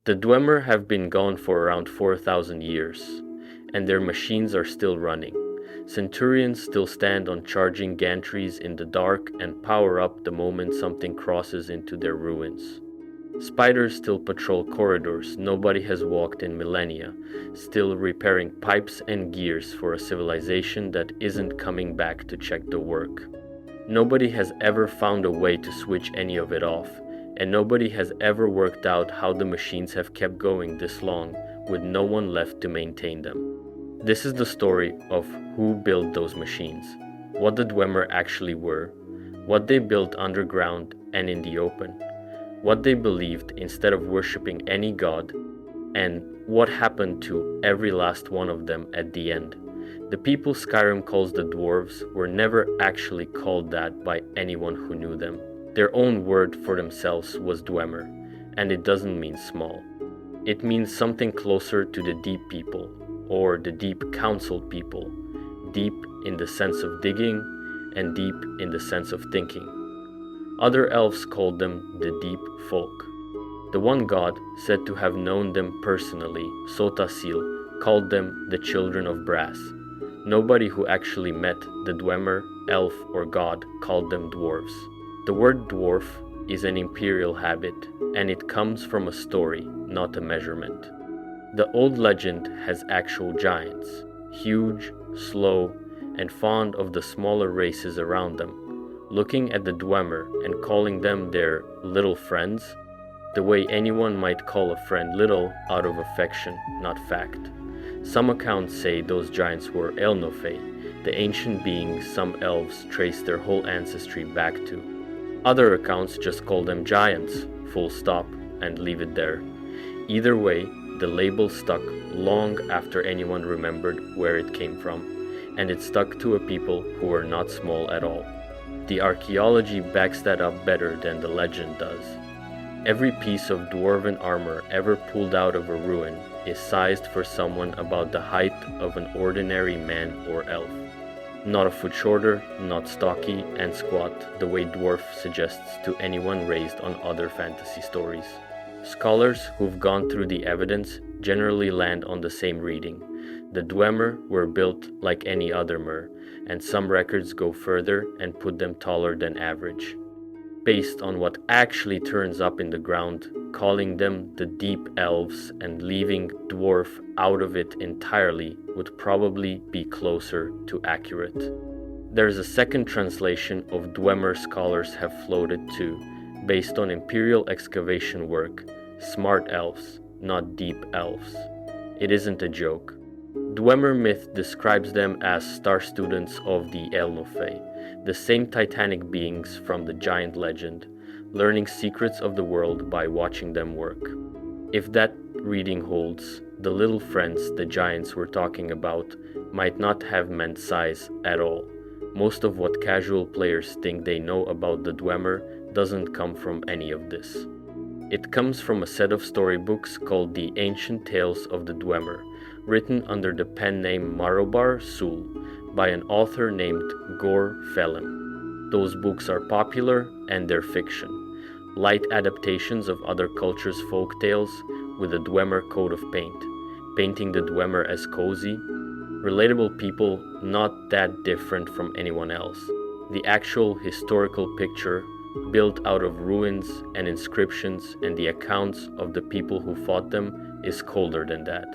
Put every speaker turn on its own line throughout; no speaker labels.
The Dwemer have been gone for around 4,000 years, and their machines are still running. Centurions still stand on charging gantries in the dark and power up the moment something crosses into their ruins. Spiders still patrol corridors nobody has walked in millennia, still repairing pipes and gears for a civilization that isn't coming back to check the work. Nobody has ever found a way to switch any of it off, and nobody has ever worked out how the machines have kept going this long with no one left to maintain them. This is the story of who built those machines, what the Dwemer actually were, what they built underground and in the open, what they believed instead of worshipping any god, and what happened to every last one of them at the end. The people Skyrim calls the dwarves were never actually called that by anyone who knew them. Their own word for themselves was Dwemer, and it doesn't mean small. It means something closer to the deep people, or the deep counselled people, deep in the sense of digging, and deep in the sense of thinking. Other elves called them the deep folk. The one god, said to have known them personally, Sotasil, called them the children of brass. Nobody who actually met the Dwemer, elf, or god called them dwarves. The word dwarf is an imperial habit, and it comes from a story, not a measurement. The old legend has actual giants, huge, slow, and fond of the smaller races around them, looking at the Dwemer and calling them their little friends, the way anyone might call a friend little out of affection, not fact. Some accounts say those giants were Elnofey, the ancient beings some elves trace their whole ancestry back to. Other accounts just call them giants, full stop, and leave it there. Either way, the label stuck long after anyone remembered where it came from, and it stuck to a people who were not small at all. The archaeology backs that up better than the legend does. Every piece of dwarven armor ever pulled out of a ruin is sized for someone about the height of an ordinary man or elf. Not a foot shorter, not stocky and squat the way dwarf suggests to anyone raised on other fantasy stories. Scholars who've gone through the evidence generally land on the same reading. The Dwemer were built like any other mer, and some records go further and put them taller than average. Based on what actually turns up in the ground, calling them the deep elves and leaving dwarf out of it entirely would probably be closer to accurate. There's a second translation of Dwemer scholars have floated too, based on imperial excavation work, smart elves, not deep elves. It isn't a joke. Dwemer myth describes them as star students of the Elnofey, the same titanic beings from the giant legend, learning secrets of the world by watching them work. If that reading holds, the little friends the giants were talking about might not have meant size at all. Most of what casual players think they know about the Dwemer doesn't come from any of this. It comes from a set of storybooks called The Ancient Tales of the Dwemer, written under the pen name Marobar Sul by an author named Gor Felem. Those books are popular and they're fiction, light adaptations of other cultures' folk tales with a Dwemer coat of paint, painting the Dwemer as cozy, relatable people not that different from anyone else. The actual historical picture built out of ruins and inscriptions and the accounts of the people who fought them is colder than that.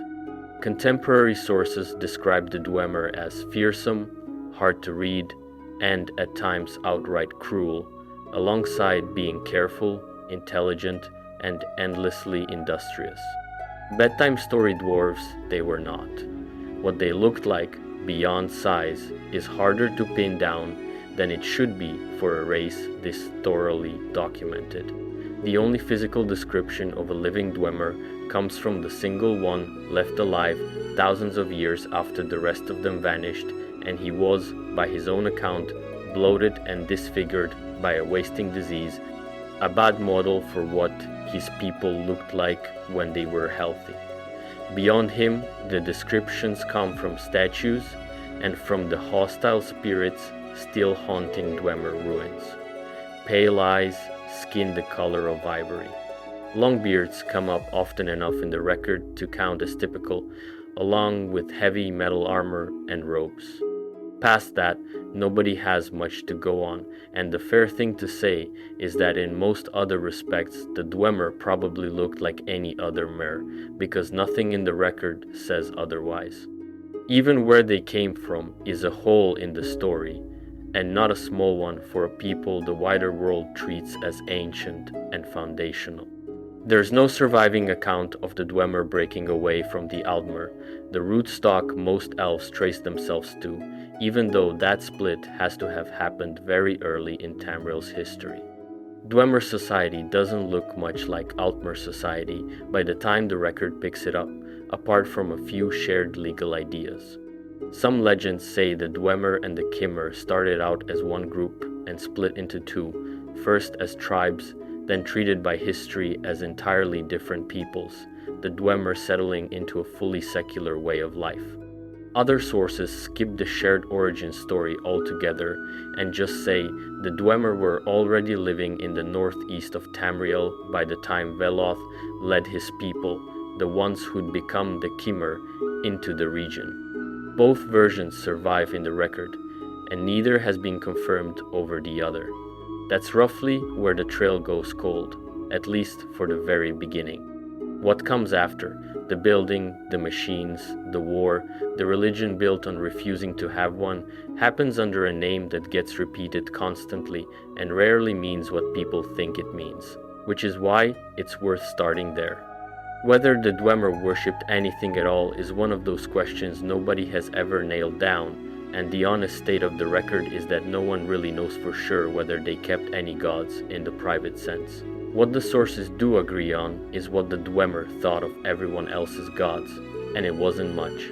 Contemporary sources describe the Dwemer as fearsome, hard to read, and at times outright cruel, alongside being careful, intelligent, and endlessly industrious. Bedtime story dwarves they were not. What they looked like, beyond size, is harder to pin down than it should be for a race this thoroughly documented. The only physical description of a living Dwemer comes from the single one left alive thousands of years after the rest of them vanished, and he was, by his own account, bloated and disfigured by a wasting disease, a bad model for what his people looked like when they were healthy. Beyond him, the descriptions come from statues and from the hostile spirits still haunting Dwemer ruins. Pale eyes, skin the color of ivory. Longbeards come up often enough in the record to count as typical, along with heavy metal armor and robes. Past that, nobody has much to go on, and the fair thing to say is that in most other respects, the Dwemer probably looked like any other Mer, because nothing in the record says otherwise. Even where they came from is a hole in the story, and not a small one for a people the wider world treats as ancient and foundational. There's no surviving account of the Dwemer breaking away from the Aldmer, the rootstock most elves trace themselves to, even though that split has to have happened very early in Tamriel's history. Dwemer society doesn't look much like Altmer society by the time the record picks it up, apart from a few shared legal ideas. Some legends say the Dwemer and the Kimmer started out as one group and split into two, first as tribes, then treated by history as entirely different peoples, the Dwemer settling into a fully secular way of life. Other sources skip the shared origin story altogether and just say the Dwemer were already living in the northeast of Tamriel by the time Veloth led his people, the ones who'd become the Kimmer, into the region. Both versions survive in the record, and neither has been confirmed over the other. That's roughly where the trail goes cold, at least for the very beginning. What comes after, the building, the machines, the war, the religion built on refusing to have one, happens under a name that gets repeated constantly and rarely means what people think it means, which is why it's worth starting there. Whether the Dwemer worshipped anything at all is one of those questions nobody has ever nailed down, and the honest state of the record is that no one really knows for sure whether they kept any gods in the private sense. What the sources do agree on is what the Dwemer thought of everyone else's gods, and it wasn't much.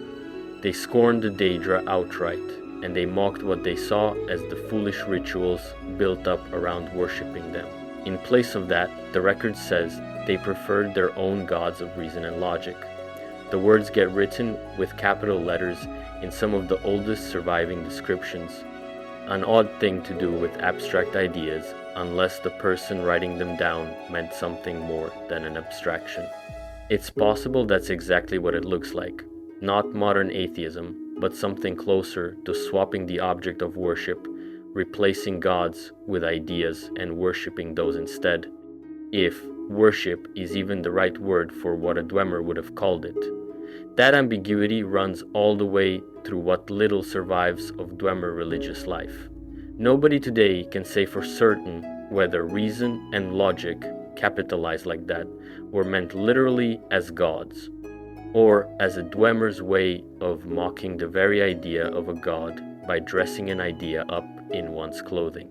They scorned the Daedra outright, and they mocked what they saw as the foolish rituals built up around worshipping them. In place of that, the record says they preferred their own gods of reason and logic. The words get written with capital letters in some of the oldest surviving descriptions, an odd thing to do with abstract ideas unless the person writing them down meant something more than an abstraction. It's possible that's exactly what it looks like, not modern atheism, but something closer to swapping the object of worship, replacing gods with ideas and worshipping those instead, if worship is even the right word for what a Dwemer would have called it. That ambiguity runs all the way through what little survives of Dwemer religious life. Nobody today can say for certain whether reason and logic, capitalized like that, were meant literally as gods, or as a Dwemer's way of mocking the very idea of a god by dressing an idea up in one's clothing.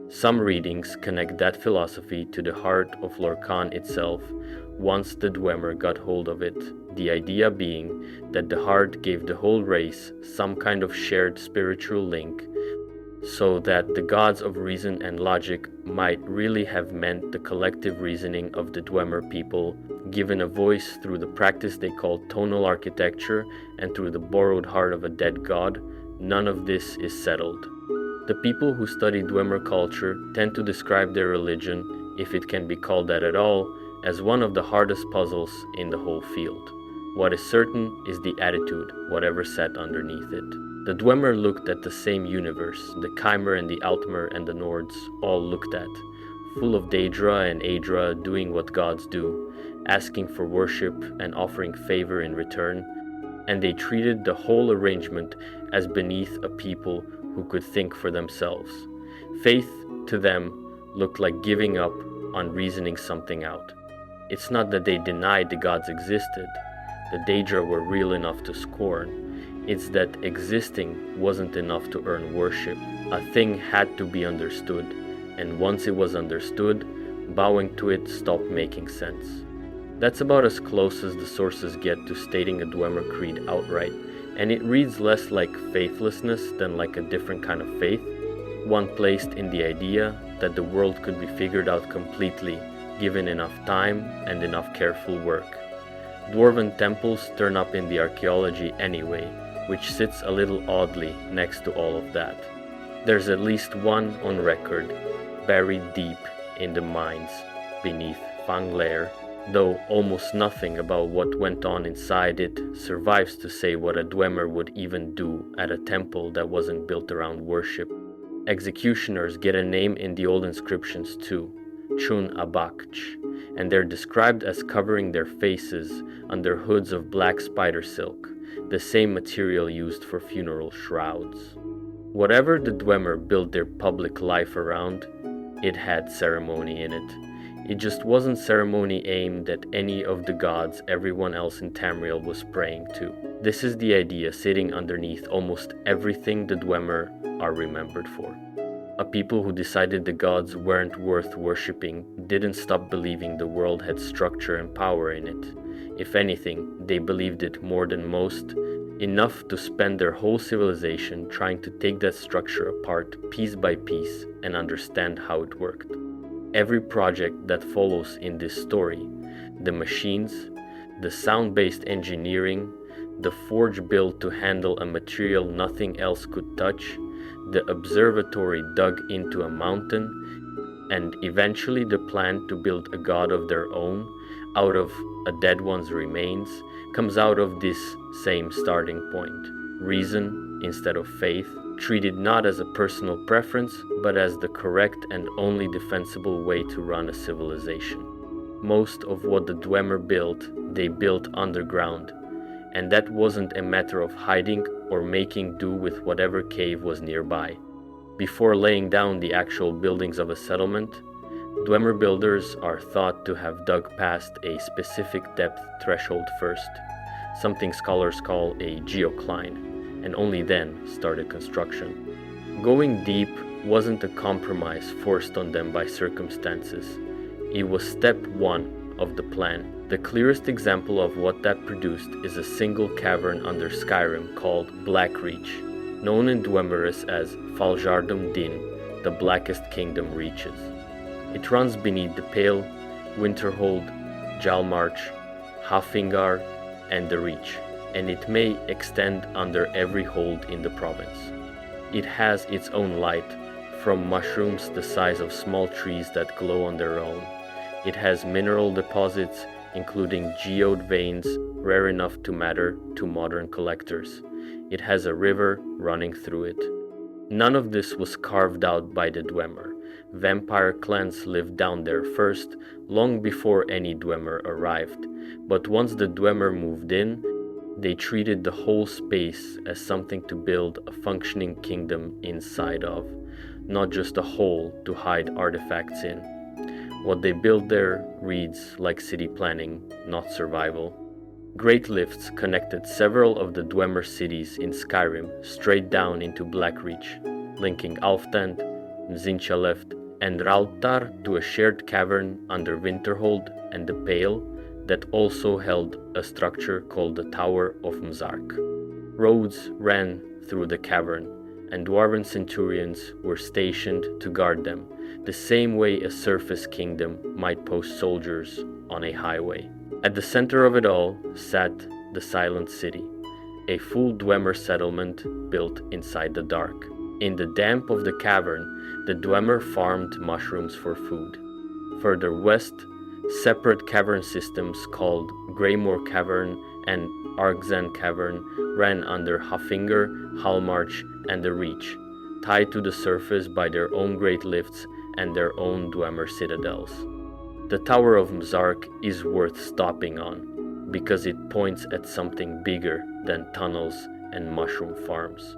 Some readings connect that philosophy to the heart of Lorkhan itself once the Dwemer got hold of it, the idea being that the heart gave the whole race some kind of shared spiritual link, so that the gods of reason and logic might really have meant the collective reasoning of the Dwemer people, given a voice through the practice they called tonal architecture and through the borrowed heart of a dead god. None of this is settled. The people who study Dwemer culture tend to describe their religion, if it can be called that at all, as one of the hardest puzzles in the whole field. What is certain is the attitude, whatever sat underneath it. The Dwemer looked at the same universe the Chimer and the Altmer and the Nords all looked at, full of Daedra and Aedra doing what gods do, asking for worship and offering favor in return, and they treated the whole arrangement as beneath a people who could think for themselves. Faith, to them, looked like giving up on reasoning something out. It's not that they denied the gods existed, the Daedra were real enough to scorn. It's that existing wasn't enough to earn worship. A thing had to be understood, and once it was understood, bowing to it stopped making sense. That's about as close as the sources get to stating a Dwemer creed outright, and it reads less like faithlessness than like a different kind of faith, one placed in the idea that the world could be figured out completely, given enough time and enough careful work. Dwarven temples turn up in the archaeology anyway, which sits a little oddly next to all of that. There's at least one on record, buried deep in the mines beneath Fanglair, though almost nothing about what went on inside it survives to say what a Dwemer would even do at a temple that wasn't built around worship. Executioners get a name in the old inscriptions too, Chun Abakch, and they're described as covering their faces under hoods of black spider silk, the same material used for funeral shrouds. Whatever the Dwemer built their public life around, it had ceremony in it. It just wasn't ceremony aimed at any of the gods everyone else in Tamriel was praying to. This is the idea sitting underneath almost everything the Dwemer are remembered for. A people who decided the gods weren't worth worshipping didn't stop believing the world had structure and power in it. If anything, they believed it more than most, enough to spend their whole civilization trying to take that structure apart piece by piece and understand how it worked. Every project that follows in this story, the machines, the sound-based engineering, the forge built to handle a material nothing else could touch, the observatory dug into a mountain, and eventually the plan to build a god of their own out of a dead one's remains, comes out of this same starting point. Reason instead of faith, treated not as a personal preference, but as the correct and only defensible way to run a civilization. Most of what the Dwemer built, they built underground, and that wasn't a matter of hiding or making do with whatever cave was nearby. Before laying down the actual buildings of a settlement, Dwemer builders are thought to have dug past a specific depth threshold first, something scholars call a geocline, and only then started construction. Going deep wasn't a compromise forced on them by circumstances. It was step one of the plan. The clearest example of what that produced is a single cavern under Skyrim called Blackreach, known in Dwemerus as Faljardum Din, the Blackest Kingdom reaches. It runs beneath the Pale, Winterhold, Jalmarch, Hafingar, and the Reach, and it may extend under every hold in the province. It has its own light, from mushrooms the size of small trees that glow on their own. It has mineral deposits, including geode veins rare enough to matter to modern collectors. It has a river running through it. None of this was carved out by the Dwemer. Vampire clans lived down there first, long before any Dwemer arrived. But once the Dwemer moved in, they treated the whole space as something to build a functioning kingdom inside of, not just a hole to hide artifacts in. What they built there reads like city planning, not survival. Great lifts connected several of the Dwemer cities in Skyrim straight down into Blackreach, linking Alftant, Mzinchaleft, and Raltar to a shared cavern under Winterhold and the Pale that also held a structure called the Tower of Mzark. Roads ran through the cavern, and Dwarven centurions were stationed to guard them, the same way a surface kingdom might post soldiers on a highway. At the center of it all sat the Silent City, a full Dwemer settlement built inside the dark. In the damp of the cavern, the Dwemer farmed mushrooms for food. Further west, separate cavern systems called Greymore Cavern and Argzan Cavern ran under Hafinger, Halmarch, and the Reach, tied to the surface by their own great lifts and their own Dwemer citadels. The Tower of Mzark is worth stopping on, because it points at something bigger than tunnels and mushroom farms.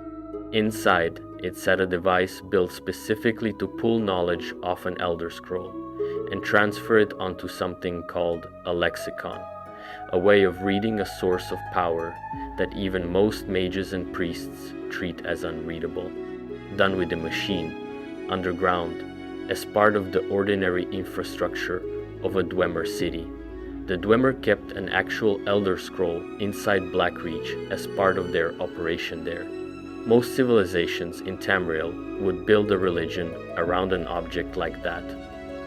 Inside, it sat a device built specifically to pull knowledge off an Elder Scroll and transfer it onto something called a lexicon, a way of reading a source of power that even most mages and priests treat as unreadable, done with a machine, underground, as part of the ordinary infrastructure of a Dwemer city. The Dwemer kept an actual Elder Scroll inside Blackreach as part of their operation there. Most civilizations in Tamriel would build a religion around an object like that.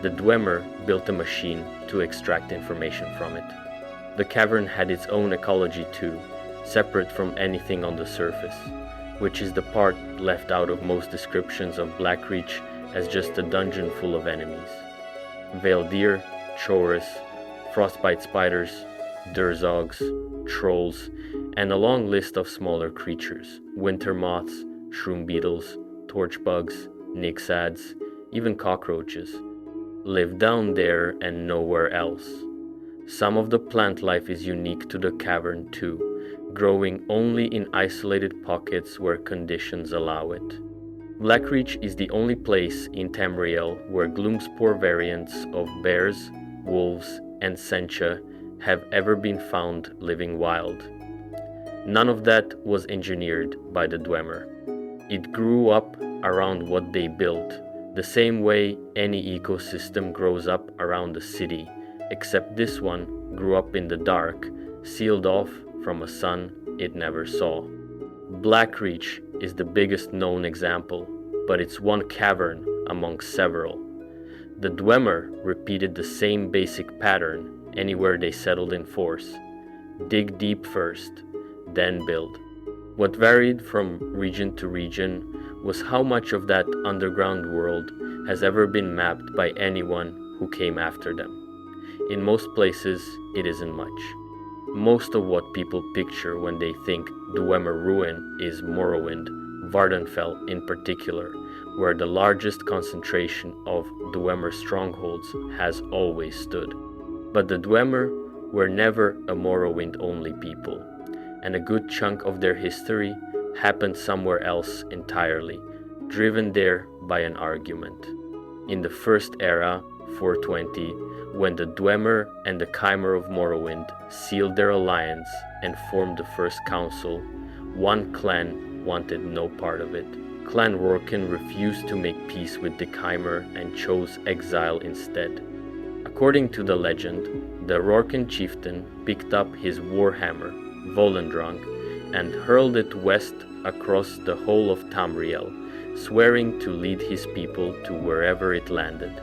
The Dwemer built a machine to extract information from it. The cavern had its own ecology too, separate from anything on the surface, which is the part left out of most descriptions of Blackreach as just a dungeon full of enemies. Veildir, Chorus, frostbite spiders, durzogs, trolls, and a long list of smaller creatures, winter moths, shroom beetles, torch bugs, nixads, even cockroaches, live down there and nowhere else. Some of the plant life is unique to the cavern too, growing only in isolated pockets where conditions allow it. Blackreach is the only place in Tamriel where gloomspore variants of bears, wolves, and sencha have ever been found living wild. None of that was engineered by the Dwemer. It grew up around what they built, the same way any ecosystem grows up around a city, except this one grew up in the dark, sealed off from a sun it never saw. Blackreach is the biggest known example, but it's one cavern among several. The Dwemer repeated the same basic pattern anywhere they settled in force. Dig deep first, then build. What varied from region to region was how much of that underground world has ever been mapped by anyone who came after them. In most places, it isn't much. Most of what people picture when they think Dwemer Ruin is Morrowind, Vardenfell in particular, where the largest concentration of Dwemer strongholds has always stood. But the Dwemer were never a Morrowind-only people, and a good chunk of their history happened somewhere else entirely, driven there by an argument. In the first era, 420, when the Dwemer and the Chimer of Morrowind sealed their alliance and formed the first council, one clan wanted no part of it. Clan Rorken refused to make peace with the Chimer and chose exile instead. According to the legend, the Rorken chieftain picked up his warhammer, Volendrang, and hurled it west across the whole of Tamriel, swearing to lead his people to wherever it landed.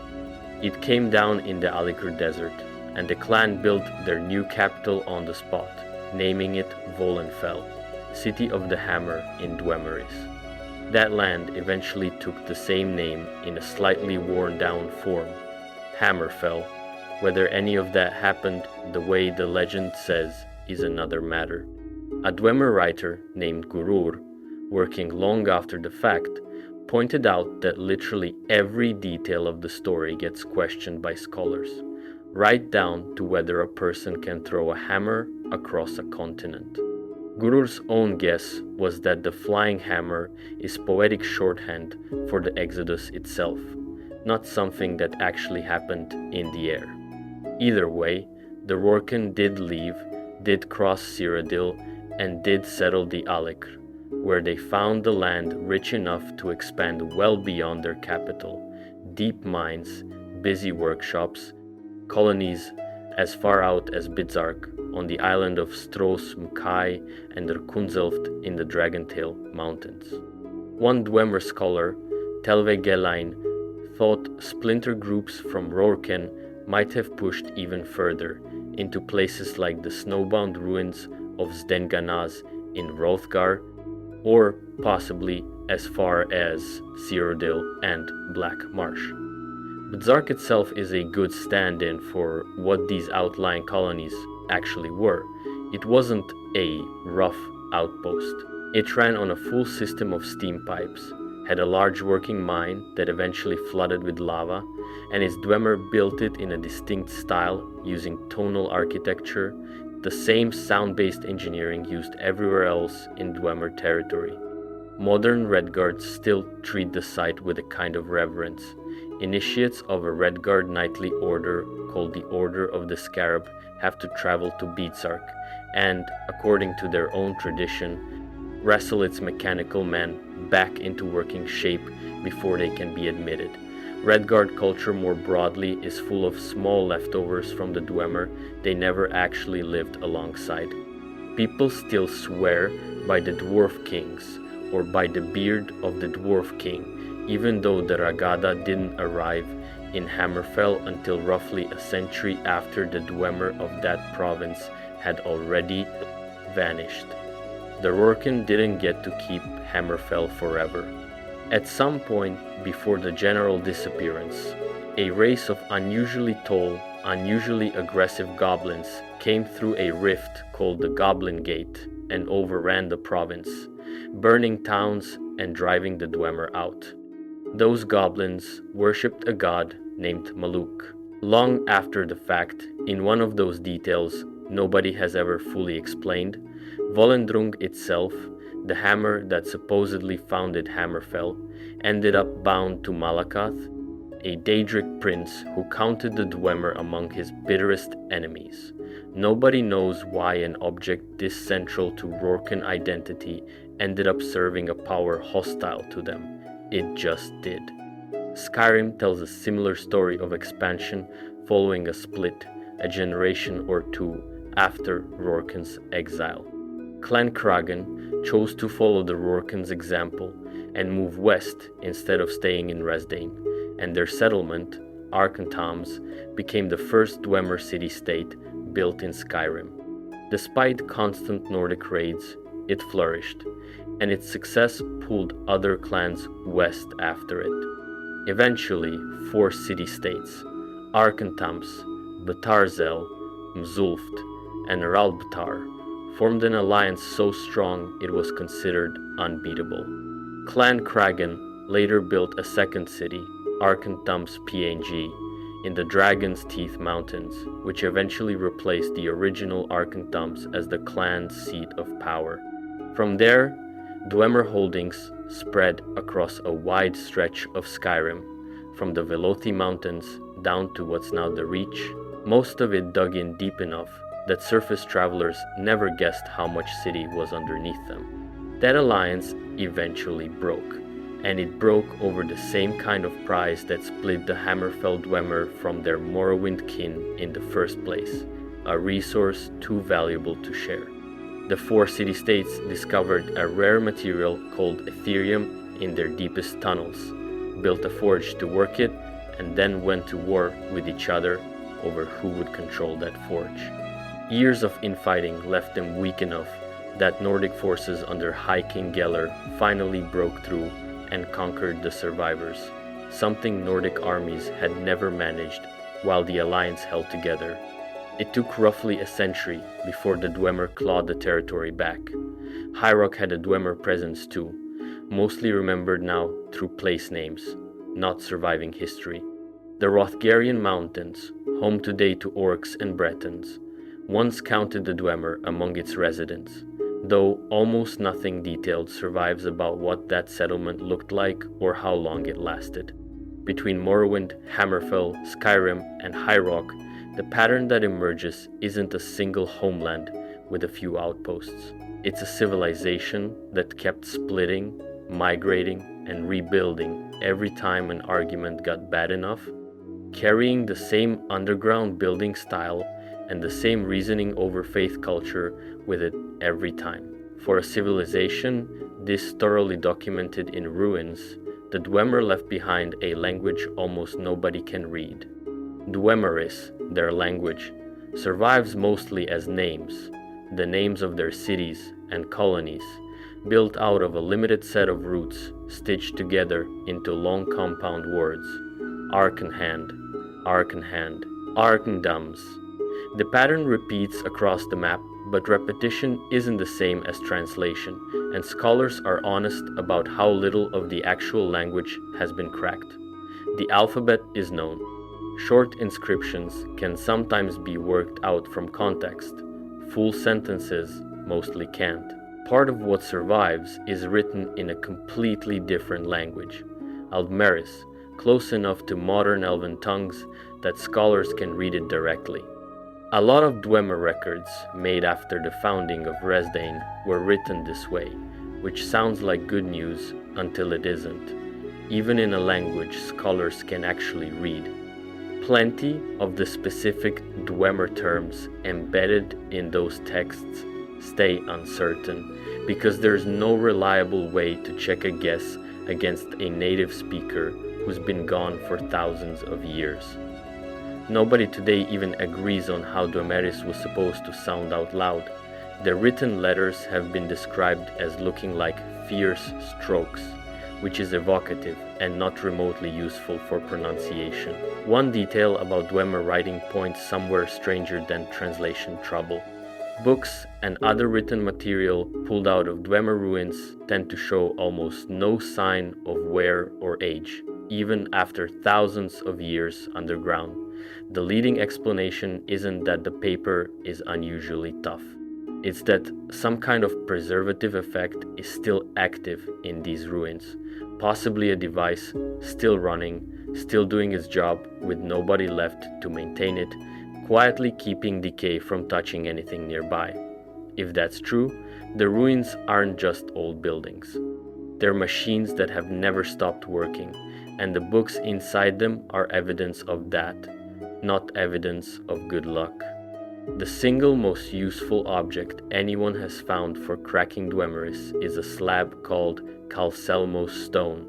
It came down in the Alikur Desert, and the clan built their new capital on the spot, naming it Volenfell, City of the Hammer in Dwemeris. That land eventually took the same name in a slightly worn-down form, Hammerfell. Whether any of that happened the way the legend says is another matter. A Dwemer writer named Gurur, working long after the fact, pointed out that literally every detail of the story gets questioned by scholars, right down to whether a person can throw a hammer across a continent. Gurur's own guess was that the flying hammer is poetic shorthand for the Exodus itself, not something that actually happened in the air. Either way, the Rorken did leave, did cross Cyrodiil, and did settle the Alikur, where they found the land rich enough to expand well beyond their capital, deep mines, busy workshops, colonies as far out as Bidzark on the island of Stros Mkai and Rakunzelft in the Dragontail Mountains. One Dwemer scholar, Telve Gelain, thought splinter groups from Rorken might have pushed even further into places like the snowbound ruins of Zdenganaz in Hrothgar, or possibly as far as Cyrodiil and Black Marsh. Bidzark itself is a good stand-in for what these outlying colonies actually were. It wasn't a rough outpost. It ran on a full system of steam pipes, had a large working mine that eventually flooded with lava, and its Dwemer built it in a distinct style using tonal architecture, the same sound-based engineering used everywhere else in Dwemer territory. Modern Redguards still treat the site with a kind of reverence. Initiates of a Redguard knightly order called the Order of the Scarab have to travel to Bidzark and, according to their own tradition, wrestle its mechanical men back into working shape before they can be admitted. Redguard culture more broadly is full of small leftovers from the Dwemer they never actually lived alongside. People still swear by the Dwarf Kings or by the beard of the Dwarf King, even though the Ragada didn't arrive in Hammerfell until roughly a century after the Dwemer of that province had already vanished. The Rorken didn't get to keep Hammerfell forever. At some point before the general disappearance, a race of unusually tall, unusually aggressive goblins came through a rift called the Goblin Gate and overran the province, burning towns and driving the Dwemer out. Those goblins worshipped a god named Maluk. Long after the fact, in one of those details nobody has ever fully explained, Volendrung itself, the hammer that supposedly founded Hammerfell, ended up bound to Malakath, a Daedric prince who counted the Dwemer among his bitterest enemies. Nobody knows why an object this central to Rorqual identity ended up serving a power hostile to them. It just did. Skyrim tells a similar story of expansion following a split, a generation or two after Rorqual's exile. Clan Kragan chose to follow the Rorqual's example and move west instead of staying in Resdayn, and their settlement, Arkhantams, became the first Dwemer city-state built in Skyrim. Despite constant Nordic raids, it flourished, and its success pulled other clans west after it. Eventually, 4 city-states, Arkhantams, Batarzel, Mzulft, and Ralbtar, formed an alliance so strong it was considered unbeatable. Clan Kragan later built a second city, Arkhantams PNG, in the Dragon's Teeth Mountains, which eventually replaced the original Arkhantams as the clan's seat of power. From there, Dwemer holdings spread across a wide stretch of Skyrim, from the Velothi Mountains down to what's now the Reach, most of it dug in deep enough that surface travelers never guessed how much city was underneath them. That alliance eventually broke, and it broke over the same kind of prize that split the Hammerfell Dwemer from their Morrowind kin in the first place, a resource too valuable to share. The 4 city-states discovered a rare material called Ethereum in their deepest tunnels, built a forge to work it, and then went to war with each other over who would control that forge. Years of infighting left them weak enough that Nordic forces under High King Geller finally broke through and conquered the survivors, something Nordic armies had never managed while the alliance held together. It took roughly a century before the Dwemer clawed the territory back. High Rock had a Dwemer presence too, mostly remembered now through place names, not surviving history. The Rothgarian Mountains, home today to Orcs and Bretons, once counted the Dwemer among its residents, though almost nothing detailed survives about what that settlement looked like or how long it lasted. Between Morrowind, Hammerfell, Skyrim, and High Rock, the pattern that emerges isn't a single homeland with a few outposts. It's a civilization that kept splitting, migrating, and rebuilding every time an argument got bad enough, carrying the same underground building style and the same reasoning over faith culture with it every time. For a civilization this thoroughly documented in ruins, the Dwemer left behind a language almost nobody can read. Dwemeris, their language, survives mostly as names, the names of their cities and colonies, built out of a limited set of roots stitched together into long compound words. Arkenhand, Arkenhand, Arkendams. The pattern repeats across the map, but repetition isn't the same as translation, and scholars are honest about how little of the actual language has been cracked. The alphabet is known. Short inscriptions can sometimes be worked out from context. Full sentences mostly can't. Part of what survives is written in a completely different language, Aldmeris, close enough to modern Elven tongues that scholars can read it directly. A lot of Dwemer records made after the founding of Resdayn were written this way, which sounds like good news until it isn't, even in a language scholars can actually read. Plenty of the specific Dwemer terms embedded in those texts stay uncertain because there's no reliable way to check a guess against a native speaker who's been gone for thousands of years. Nobody today even agrees on how Dwemeris was supposed to sound out loud. The written letters have been described as looking like fierce strokes, which is evocative and not remotely useful for pronunciation. One detail about Dwemer writing points somewhere stranger than translation trouble. Books and other written material pulled out of Dwemer ruins tend to show almost no sign of wear or age, even after thousands of years underground. The leading explanation isn't that the paper is unusually tough. It's that some kind of preservative effect is still active in these ruins, possibly a device still running, still doing its job with nobody left to maintain it, quietly keeping decay from touching anything nearby. If that's true, the ruins aren't just old buildings. They're machines that have never stopped working, and the books inside them are evidence of that, not evidence of good luck. The single most useful object anyone has found for cracking Dwemeris is a slab called Calcelmo stone,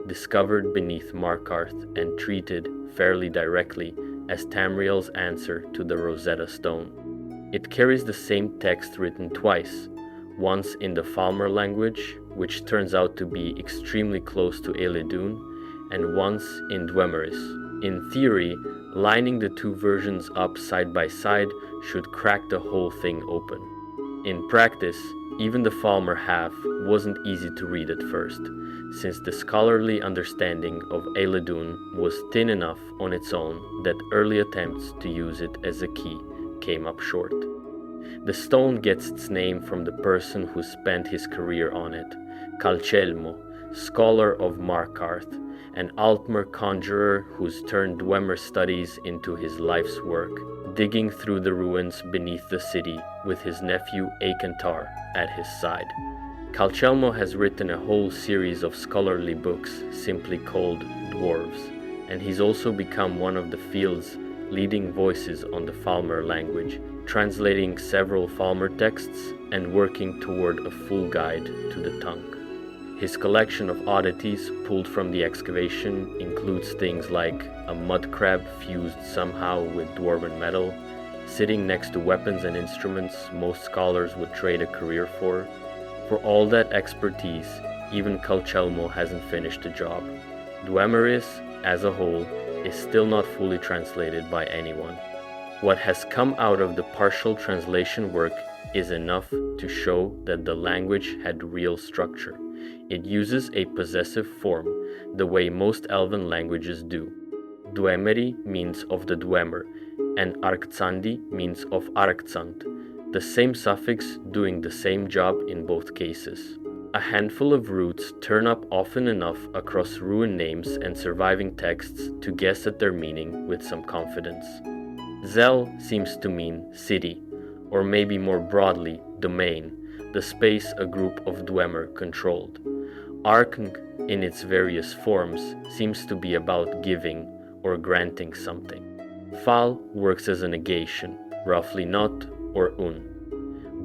discovered beneath Markarth and treated fairly directly as Tamriel's answer to the Rosetta Stone. It carries the same text written twice, once in the Falmer language, which turns out to be extremely close to Eledun, and once in Dwemeris. In theory, lining the two versions up side by side should crack the whole thing open. In practice, even the Falmer half wasn't easy to read at first, since the scholarly understanding of Eledun was thin enough on its own that early attempts to use it as a key came up short. The stone gets its name from the person who spent his career on it, Calcelmo, scholar of Markarth, an Altmer conjurer who's turned Dwemer studies into his life's work, digging through the ruins beneath the city with his nephew Akentar at his side. Calcelmo has written a whole series of scholarly books simply called Dwarves, and he's also become one of the field's leading voices on the Falmer language, translating several Falmer texts and working toward a full guide to the tongue. His collection of oddities pulled from the excavation includes things like a mud crab fused somehow with dwarven metal, sitting next to weapons and instruments most scholars would trade a career for. For all that expertise, even Calcelmo hasn't finished the job. Dwemeris, as a whole, is still not fully translated by anyone. What has come out of the partial translation work is enough to show that the language had real structure. It uses a possessive form, the way most Elven languages do. Dwemeri means of the Dwemer, and Arktsandi means of Arktsand, the same suffix doing the same job in both cases. A handful of roots turn up often enough across ruin names and surviving texts to guess at their meaning with some confidence. Zel seems to mean city, or maybe more broadly, domain, the space a group of Dwemer controlled. Arkng, in its various forms, seems to be about giving or granting something. Fal works as a negation, roughly not or un.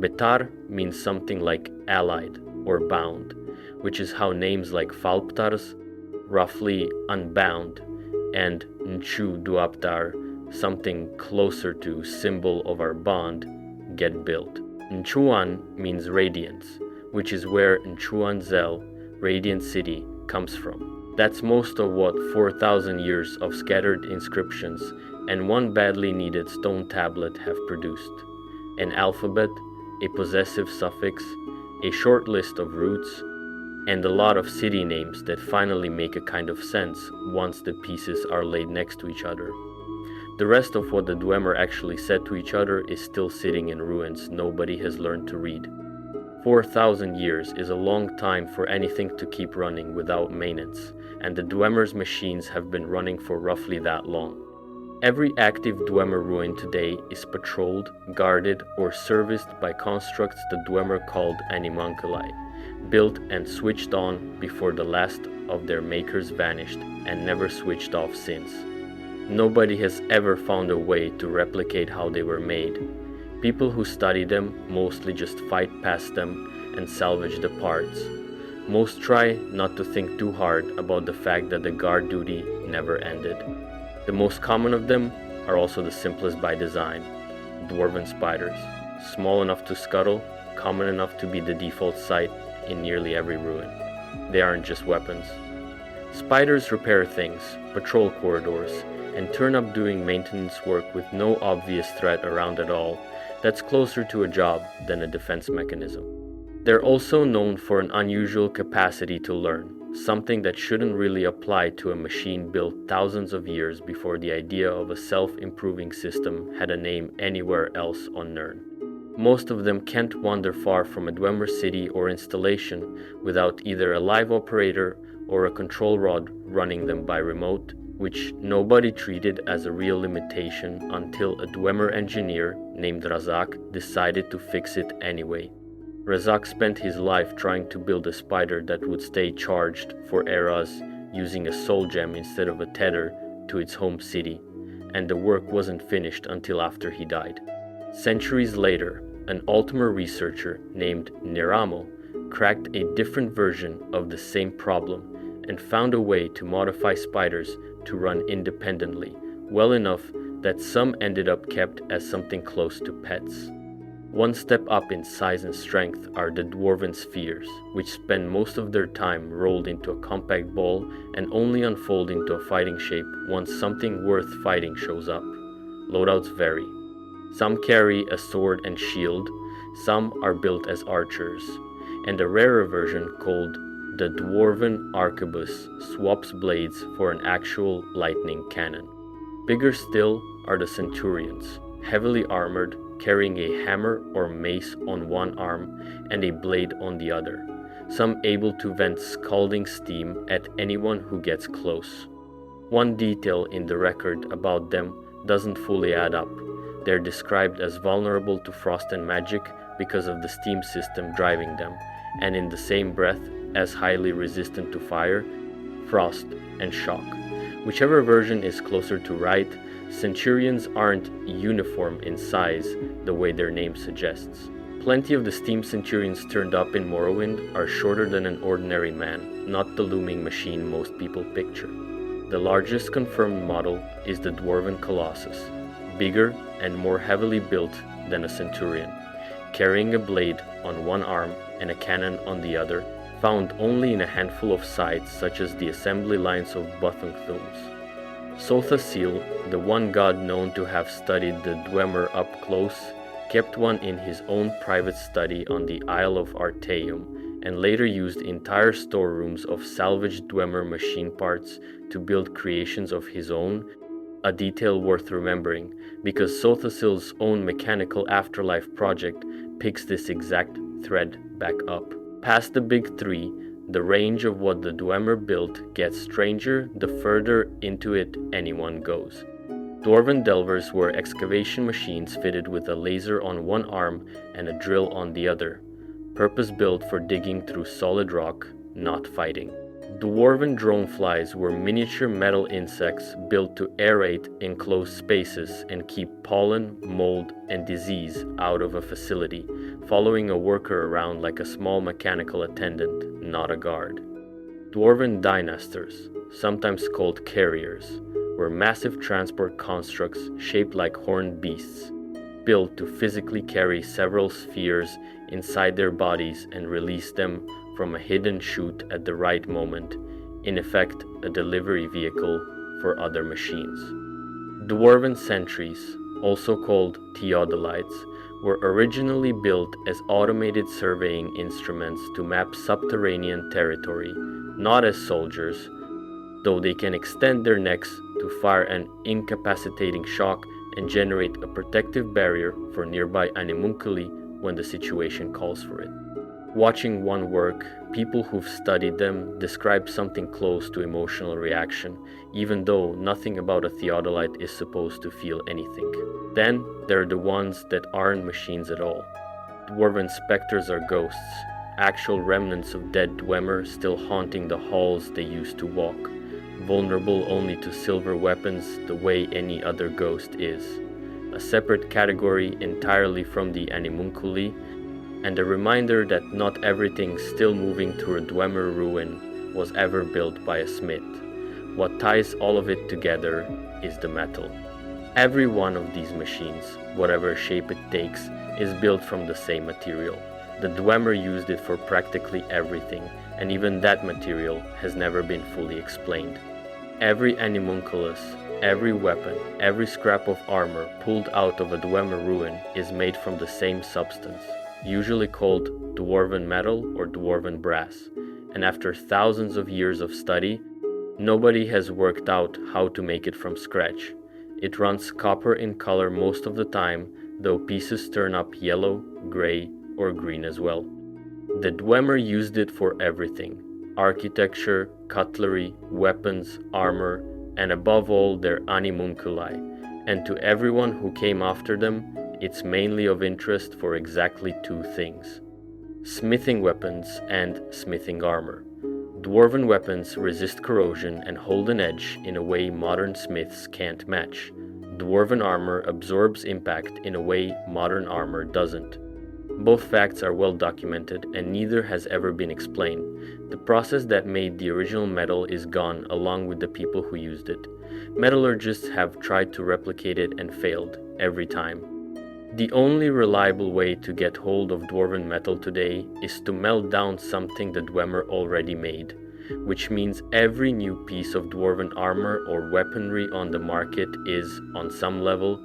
Betar means something like allied or bound, which is how names like Falptars, roughly unbound, and Nchu Duaptar, something closer to symbol of our bond, get built. Nchuan means radiance, which is where Nchuan Zel, Radiant City, comes from. That's most of what 4,000 years of scattered inscriptions and one badly needed stone tablet have produced. An alphabet, a possessive suffix, a short list of roots, and a lot of city names that finally make a kind of sense once the pieces are laid next to each other. The rest of what the Dwemer actually said to each other is still sitting in ruins nobody has learned to read. 4,000 years is a long time for anything to keep running without maintenance, and the Dwemer's machines have been running for roughly that long. Every active Dwemer ruin today is patrolled, guarded, or serviced by constructs the Dwemer called animunculi, built and switched on before the last of their makers vanished and never switched off since. Nobody has ever found a way to replicate how they were made. People who study them mostly just fight past them and salvage the parts. Most try not to think too hard about the fact that the guard duty never ended. The most common of them are also the simplest by design: dwarven spiders, small enough to scuttle, common enough to be the default sight in nearly every ruin. They aren't just weapons. Spiders repair things, patrol corridors, and turn up doing maintenance work with no obvious threat around at all. That's closer to a job than a defense mechanism. They're also known for an unusual capacity to learn, something that shouldn't really apply to a machine built thousands of years before the idea of a self-improving system had a name anywhere else on Nern. Most of them can't wander far from a Dwemer city or installation without either a live operator or a control rod running them by remote, which nobody treated as a real limitation until a Dwemer engineer named Razak decided to fix it anyway. Razak spent his life trying to build a spider that would stay charged for eras using a soul gem instead of a tether to its home city, and the work wasn't finished until after he died. Centuries later, an Altamer researcher named Neramo cracked a different version of the same problem and found a way to modify spiders to run independently, well enough that some ended up kept as something close to pets. One step up in size and strength are the dwarven spheres, which spend most of their time rolled into a compact ball and only unfold into a fighting shape once something worth fighting shows up. Loadouts vary. Some carry a sword and shield, some are built as archers, and a rarer version called the Dwarven Arquebus swaps blades for an actual lightning cannon. Bigger still are the Centurions, heavily armored, carrying a hammer or mace on one arm and a blade on the other, some able to vent scalding steam at anyone who gets close. One detail in the record about them doesn't fully add up. They're described as vulnerable to frost and magic because of the steam system driving them, and in the same breath as highly resistant to fire, frost, and shock. Whichever version is closer to right, Centurions aren't uniform in size the way their name suggests. Plenty of the steam Centurions turned up in Morrowind are shorter than an ordinary man, not the looming machine most people picture. The largest confirmed model is the Dwarven Colossus, bigger and more heavily built than a Centurion, carrying a blade on one arm and a cannon on the other, found only in a handful of sites such as the assembly lines of Bothungthuns. Sothasil, the one god known to have studied the Dwemer up close, kept one in his own private study on the Isle of Artaeum, and later used entire storerooms of salvaged Dwemer machine parts to build creations of his own, a detail worth remembering, because Sothasil's own mechanical afterlife project picks this exact thread back up. Past the big three, the range of what the Dwemer built gets stranger the further into it anyone goes. Dwarven delvers were excavation machines fitted with a laser on one arm and a drill on the other, purpose-built for digging through solid rock, not fighting. Dwarven droneflies were miniature metal insects built to aerate enclosed spaces and keep pollen, mold, and disease out of a facility, following a worker around like a small mechanical attendant, not a guard. Dwarven dynasters, sometimes called carriers, were massive transport constructs shaped like horned beasts, built to physically carry several spheres inside their bodies and release them from a hidden chute at the right moment, in effect a delivery vehicle for other machines. Dwarven sentries, also called theodolites, were originally built as automated surveying instruments to map subterranean territory, not as soldiers, though they can extend their necks to fire an incapacitating shock and generate a protective barrier for nearby animunculi when the situation calls for it. Watching one work, people who've studied them describe something close to emotional reaction, even though nothing about a theodolite is supposed to feel anything. Then there are the ones that aren't machines at all. Dwarven specters are ghosts, actual remnants of dead Dwemer still haunting the halls they used to walk, vulnerable only to silver weapons the way any other ghost is. A separate category entirely from the animunculi, and a reminder that not everything still moving through a Dwemer ruin was ever built by a smith. What ties all of it together is the metal. Every one of these machines, whatever shape it takes, is built from the same material. The Dwemer used it for practically everything, and even that material has never been fully explained. Every animunculus, every weapon, every scrap of armor pulled out of a Dwemer ruin is made from the same substance, usually called dwarven metal or dwarven brass, and after thousands of years of study, nobody has worked out how to make it from scratch. It runs copper in color most of the time, though pieces turn up yellow, gray, or green as well. The Dwemer used it for everything: architecture, cutlery, weapons, armor, and above all their animunculi, and to everyone who came after them, it's mainly of interest for exactly two things: smithing weapons and smithing armor. Dwarven weapons resist corrosion and hold an edge in a way modern smiths can't match. Dwarven armor absorbs impact in a way modern armor doesn't. Both facts are well documented and neither has ever been explained. The process that made the original metal is gone along with the people who used it. Metallurgists have tried to replicate it and failed every time. The only reliable way to get hold of dwarven metal today is to melt down something the Dwemer already made, which means every new piece of dwarven armor or weaponry on the market is, on some level,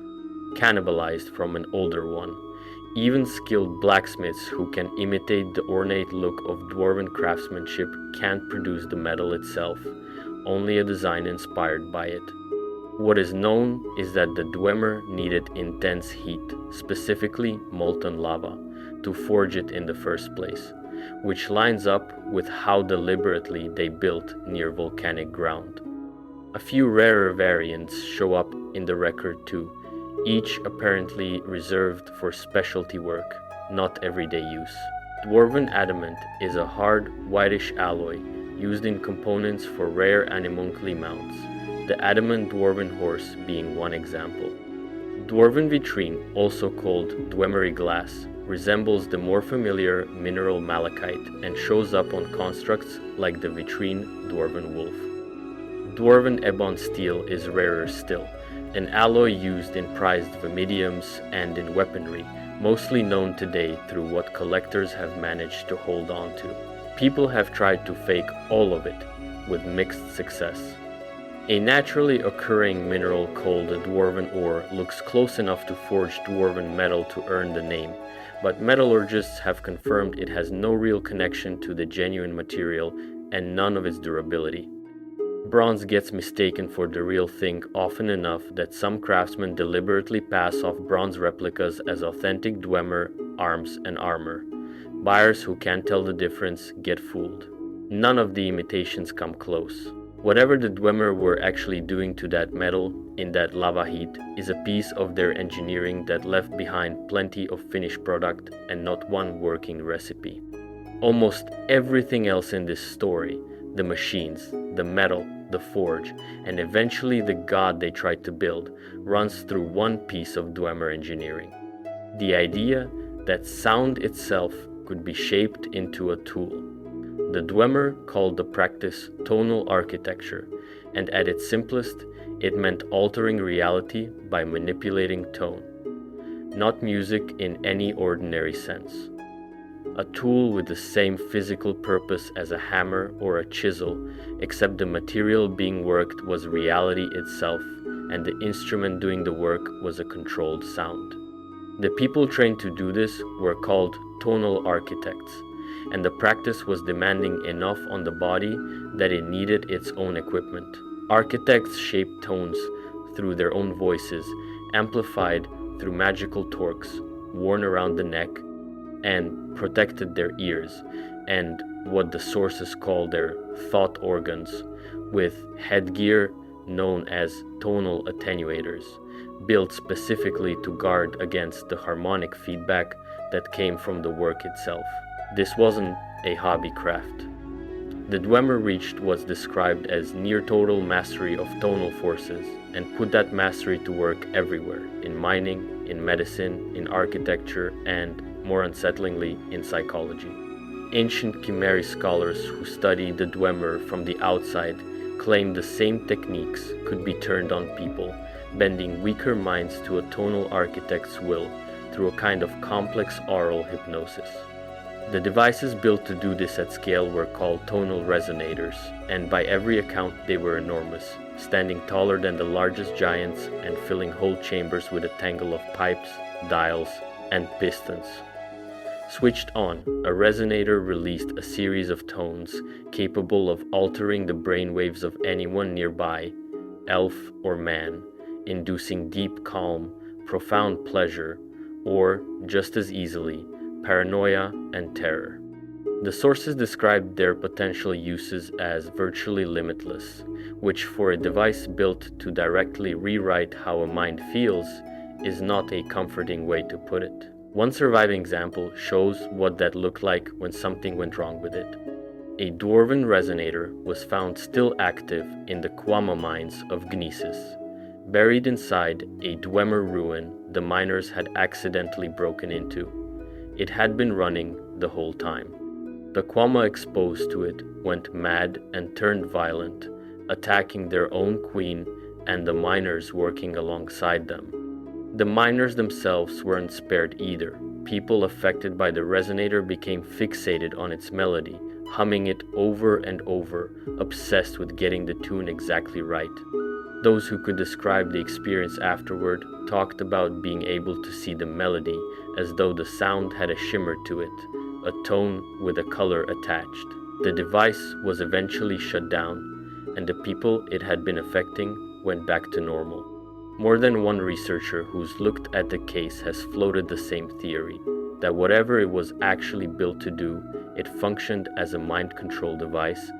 cannibalized from an older one. Even skilled blacksmiths who can imitate the ornate look of dwarven craftsmanship can't produce the metal itself, only a design inspired by it. What is known is that the Dwemer needed intense heat, specifically molten lava, to forge it in the first place, which lines up with how deliberately they built near volcanic ground. A few rarer variants show up in the record too, each apparently reserved for specialty work, not everyday use. Dwarven adamant is a hard, whitish alloy used in components for rare animunculi mounts, the adamant dwarven horse being one example. Dwarven vitrine, also called Dwemery glass, resembles the more familiar mineral malachite and shows up on constructs like the vitrine dwarven wolf. Dwarven ebon steel is rarer still, an alloy used in prized vimidiums and in weaponry, mostly known today through what collectors have managed to hold on to. People have tried to fake all of it, with mixed success. A naturally occurring mineral called a dwarven ore looks close enough to forge dwarven metal to earn the name, but metallurgists have confirmed it has no real connection to the genuine material and none of its durability. Bronze gets mistaken for the real thing often enough that some craftsmen deliberately pass off bronze replicas as authentic Dwemer arms and armor. Buyers who can't tell the difference get fooled. None of the imitations come close. Whatever the Dwemer were actually doing to that metal in that lava heat is a piece of their engineering that left behind plenty of finished product and not one working recipe. Almost everything else in this story, the machines, the metal, the forge, and eventually the god they tried to build, runs through one piece of Dwemer engineering. The idea that sound itself could be shaped into a tool. The Dwemer called the practice tonal architecture, and at its simplest, it meant altering reality by manipulating tone. Not music in any ordinary sense. A tool with the same physical purpose as a hammer or a chisel, except the material being worked was reality itself, and the instrument doing the work was a controlled sound. The people trained to do this were called tonal architects, and the practice was demanding enough on the body that it needed its own equipment. Architects shaped tones through their own voices, amplified through magical torques worn around the neck, and protected their ears and what the sources call their thought organs, with headgear known as tonal attenuators, built specifically to guard against the harmonic feedback that came from the work itself. This wasn't a hobby craft. The Dwemer reached what's described as near total mastery of tonal forces and put that mastery to work everywhere, in mining, in medicine, in architecture, and, more unsettlingly, in psychology. Ancient Kimeri scholars who studied the Dwemer from the outside claimed the same techniques could be turned on people, bending weaker minds to a tonal architect's will through a kind of complex aural hypnosis. The devices built to do this at scale were called tonal resonators, and by every account they were enormous, standing taller than the largest giants and filling whole chambers with a tangle of pipes, dials, and pistons. Switched on, a resonator released a series of tones capable of altering the brainwaves of anyone nearby, elf or man, inducing deep calm, profound pleasure, or, just as easily, paranoia and terror. The sources described their potential uses as virtually limitless, which for a device built to directly rewrite how a mind feels is not a comforting way to put it. One surviving example shows what that looked like when something went wrong with it. A dwarven resonator was found still active in the Kwama mines of Gnesis. Buried inside a Dwemer ruin the miners had accidentally broken into. It had been running the whole time. The Kwama exposed to it went mad and turned violent, attacking their own queen and the miners working alongside them. The miners themselves weren't spared either. People affected by the resonator became fixated on its melody, humming it over and over, obsessed with getting the tune exactly right. Those who could describe the experience afterward talked about being able to see the melody as though the sound had a shimmer to it, a tone with a color attached. The device was eventually shut down, and the people it had been affecting went back to normal. More than one researcher who's looked at the case has floated the same theory, that whatever it was actually built to do, it functioned as a mind control device,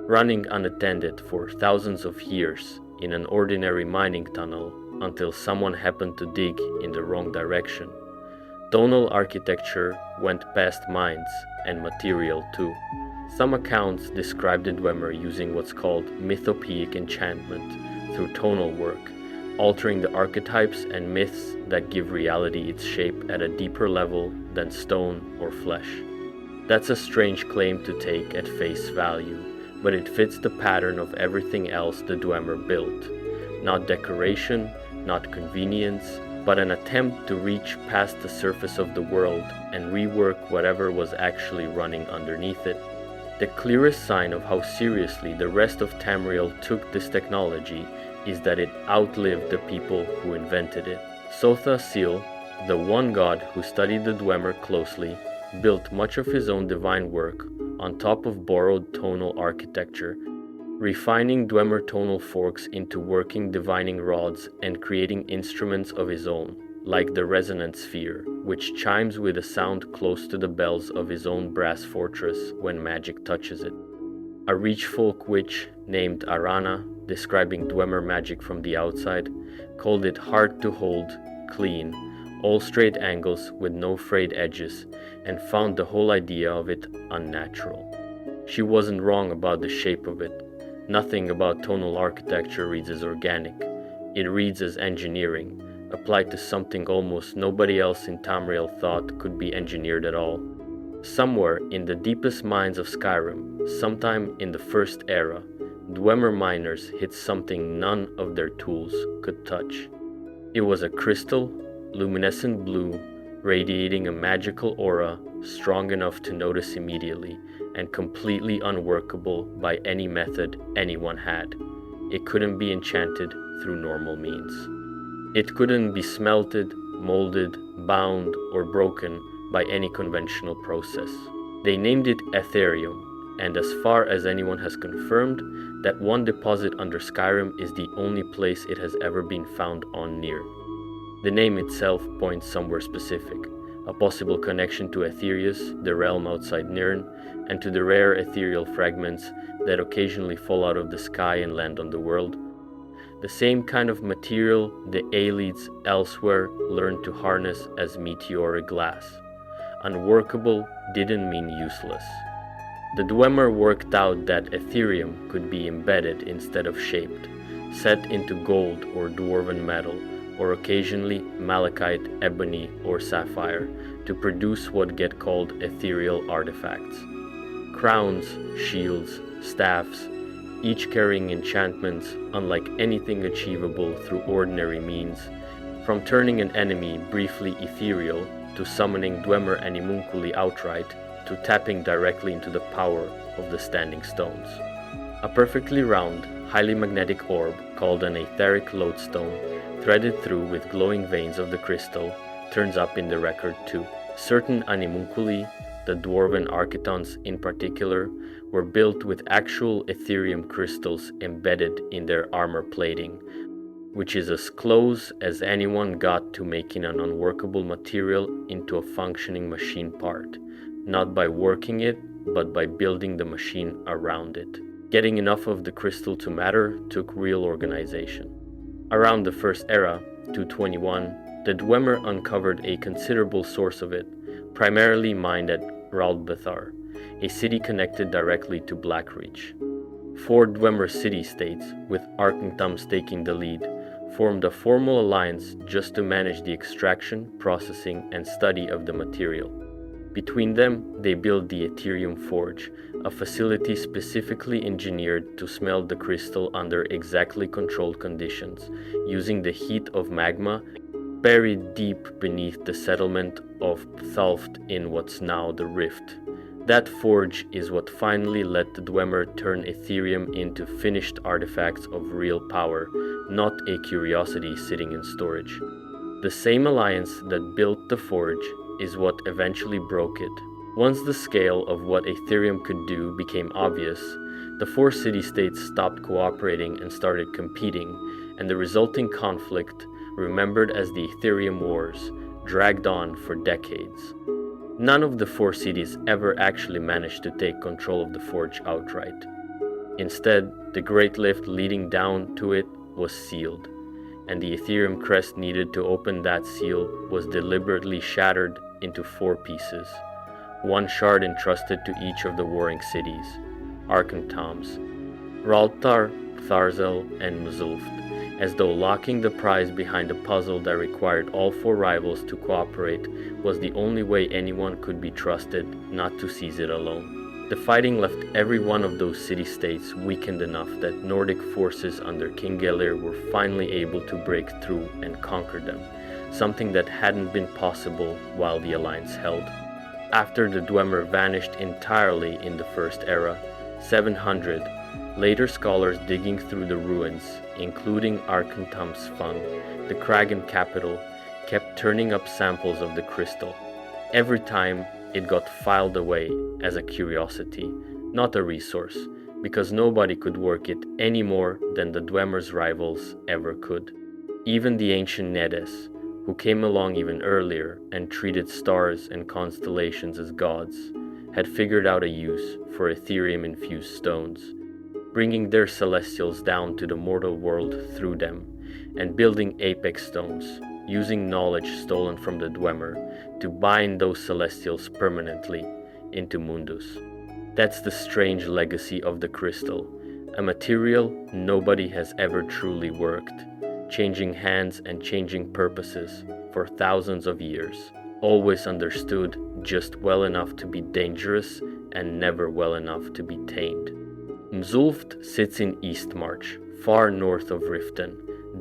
running unattended for thousands of years in an ordinary mining tunnel until someone happened to dig in the wrong direction. Tonal architecture went past minds and material too. Some accounts describe the Dwemer using what's called mythopoeic enchantment through tonal work, altering the archetypes and myths that give reality its shape at a deeper level than stone or flesh. That's a strange claim to take at face value, but it fits the pattern of everything else the Dwemer built. Not decoration, not convenience, but an attempt to reach past the surface of the world and rework whatever was actually running underneath it. The clearest sign of how seriously the rest of Tamriel took this technology is that it outlived the people who invented it. Sotha Sil, the one god who studied the Dwemer closely, built much of his own divine work on top of borrowed tonal architecture, refining Dwemer tonal forks into working divining rods and creating instruments of his own, like the resonant sphere, which chimes with a sound close to the bells of his own brass fortress when magic touches it. A Reachfolk witch named Arana, describing Dwemer magic from the outside, called it hard to hold, clean, all straight angles with no frayed edges, and found the whole idea of it unnatural. She wasn't wrong about the shape of it. Nothing about tonal architecture reads as organic. It reads as engineering, applied to something almost nobody else in Tamriel thought could be engineered at all. Somewhere in the deepest mines of Skyrim, sometime in the First Era, Dwemer miners hit something none of their tools could touch. It was a crystal, luminescent blue, radiating a magical aura strong enough to notice immediately and completely unworkable by any method anyone had. It couldn't be enchanted through normal means. It couldn't be smelted, molded, bound, or broken by any conventional process. They named it Etherium, and as far as anyone has confirmed, that one deposit under Skyrim is the only place it has ever been found on near. The name itself points somewhere specific, a possible connection to Aetherius, the realm outside Nirn, and to the rare ethereal fragments that occasionally fall out of the sky and land on the world. The same kind of material the Aelids elsewhere learned to harness as meteoric glass. Unworkable didn't mean useless. The Dwemer worked out that Etherium could be embedded instead of shaped, set into gold or dwarven metal, or occasionally malachite, ebony, or sapphire, to produce what get called ethereal artifacts. Crowns, shields, staffs, each carrying enchantments unlike anything achievable through ordinary means, from turning an enemy briefly ethereal to summoning Dwemer animunculi outright, to tapping directly into the power of the standing stones. A perfectly round, highly magnetic orb called an etheric lodestone, threaded through with glowing veins of the crystal, turns up in the record too. Certain animunculi, the dwarven architons in particular, were built with actual Ethereum crystals embedded in their armor plating, which is as close as anyone got to making an unworkable material into a functioning machine part, not by working it, but by building the machine around it. Getting enough of the crystal to matter took real organization. Around the First Era, 221, the Dwemer uncovered a considerable source of it, primarily mined at Raldbethar, a city connected directly to Blackreach. 4 Dwemer city-states, with Arkenthums taking the lead, formed a formal alliance just to manage the extraction, processing, and study of the material. Between them, they built the Ethereum Forge, a facility specifically engineered to smelt the crystal under exactly controlled conditions, using the heat of magma buried deep beneath the settlement of Pthalft in what's now the Rift. That forge is what finally let the Dwemer turn Ethereum into finished artifacts of real power, not a curiosity sitting in storage. The same alliance that built the forge is what eventually broke it. Once the scale of what Ethereum could do became obvious, the 4 city-states stopped cooperating and started competing, and the resulting conflict, remembered as the Ethereum Wars, dragged on for decades. None of the 4 cities ever actually managed to take control of the forge outright. Instead, the Great Lift leading down to it was sealed, and the Ethereum crest needed to open that seal was deliberately shattered into 4 pieces, one shard entrusted to each of the warring cities, Arkenthums, Raltar, Tharzel, and Mzulft, as though locking the prize behind a puzzle that required all 4 rivals to cooperate was the only way anyone could be trusted not to seize it alone. The fighting left every one of those city-states weakened enough that Nordic forces under King Gelir were finally able to break through and conquer them, something that hadn't been possible while the alliance held. After the Dwemer vanished entirely in the First Era, 700, later scholars digging through the ruins, including Arkenthum's Fung, the Kragan capital, kept turning up samples of the crystal. Every time, it got filed away as a curiosity, not a resource, because nobody could work it any more than the Dwemer's rivals ever could. Even the ancient Nedes, who came along even earlier and treated stars and constellations as gods, had figured out a use for Ethereum-infused stones, bringing their celestials down to the mortal world through them, and building apex stones, using knowledge stolen from the Dwemer to bind those celestials permanently into Mundus. That's the strange legacy of the crystal, a material nobody has ever truly worked, changing hands and changing purposes for thousands of years, always understood just well enough to be dangerous and never well enough to be tamed. Mzulft sits in Eastmarch, far north of Riften,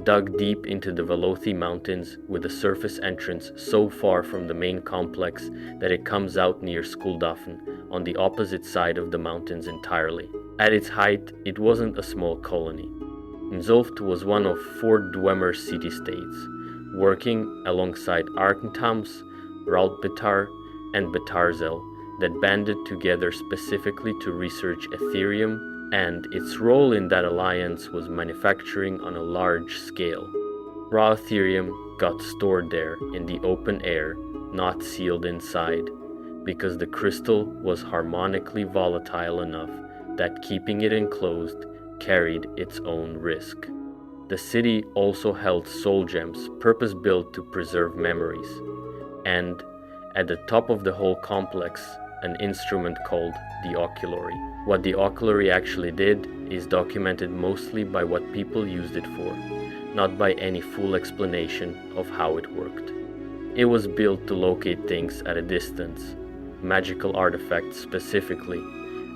dug deep into the Velothi Mountains with a surface entrance so far from the main complex that it comes out near Skuldafn, on the opposite side of the mountains entirely. At its height, it wasn't a small colony. Mzulft was one of 4 Dwemer city-states, working alongside Arkenthums, Raldbethar, and Betarzel, that banded together specifically to research Ethereum, and its role in that alliance was manufacturing on a large scale. Raw Ethereum got stored there in the open air, not sealed inside, because the crystal was harmonically volatile enough that keeping it enclosed carried its own risk. The city also held soul gems purpose-built to preserve memories, and at the top of the whole complex, an instrument called the oculary. What the oculary actually did is documented mostly by what people used it for, not by any full explanation of how it worked. It was built to locate things at a distance, magical artifacts specifically,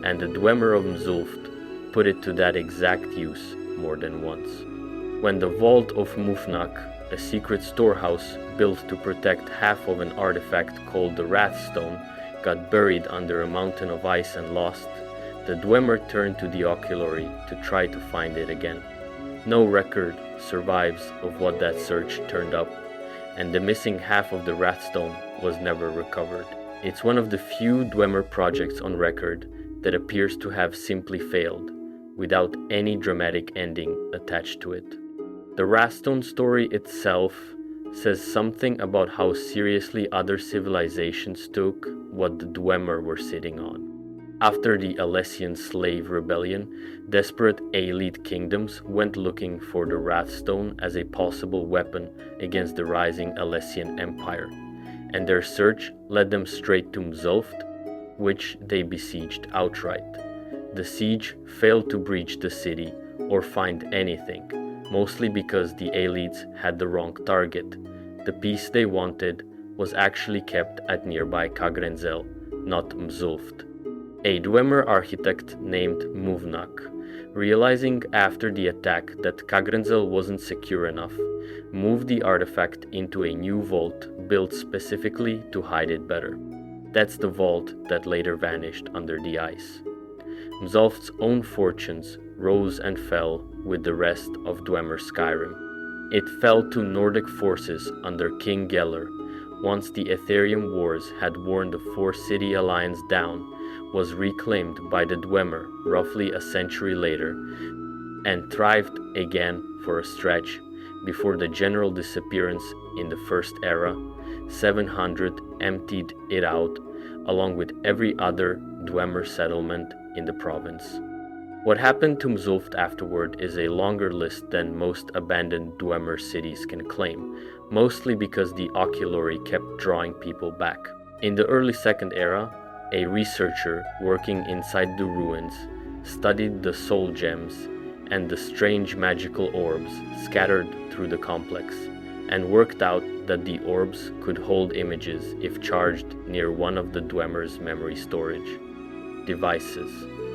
and the Dwemer of Mzulft put it to that exact use more than once. When the Vault of Mufnak, a secret storehouse built to protect half of an artifact called the Wrathstone, got buried under a mountain of ice and lost, the Dwemer turned to the oculary to try to find it again. No record survives of what that search turned up, and the missing half of the Wrathstone was never recovered. It's one of the few Dwemer projects on record that appears to have simply failed, without any dramatic ending attached to it. The Wrathstone story itself says something about how seriously other civilizations took what the Dwemer were sitting on. After the Alessian slave rebellion, desperate Aelid kingdoms went looking for the Wrathstone as a possible weapon against the rising Alessian Empire, and their search led them straight to Mzulft, which they besieged outright. The siege failed to breach the city or find anything, mostly because the Aelids had the wrong target. The peace they wanted was actually kept at nearby Kagrenzel, not Mzulft. A Dwemer architect named Muvnak, realizing after the attack that Kagrenzel wasn't secure enough, moved the artifact into a new vault built specifically to hide it better. That's the vault that later vanished under the ice. Mzulft's own fortunes rose and fell with the rest of Dwemer Skyrim. It fell to Nordic forces under King Geller once the Ethereum Wars had worn the four-city alliance down, was reclaimed by the Dwemer roughly a century later, and thrived again for a stretch before the general disappearance in the First Era. 700 emptied it out, along with every other Dwemer settlement in the province. What happened to Mzulft afterward is a longer list than most abandoned Dwemer cities can claim, mostly because the oculary kept drawing people back. In the early Second Era, a researcher working inside the ruins studied the soul gems and the strange magical orbs scattered through the complex, and worked out that the orbs could hold images if charged near one of the Dwemer's memory storage devices,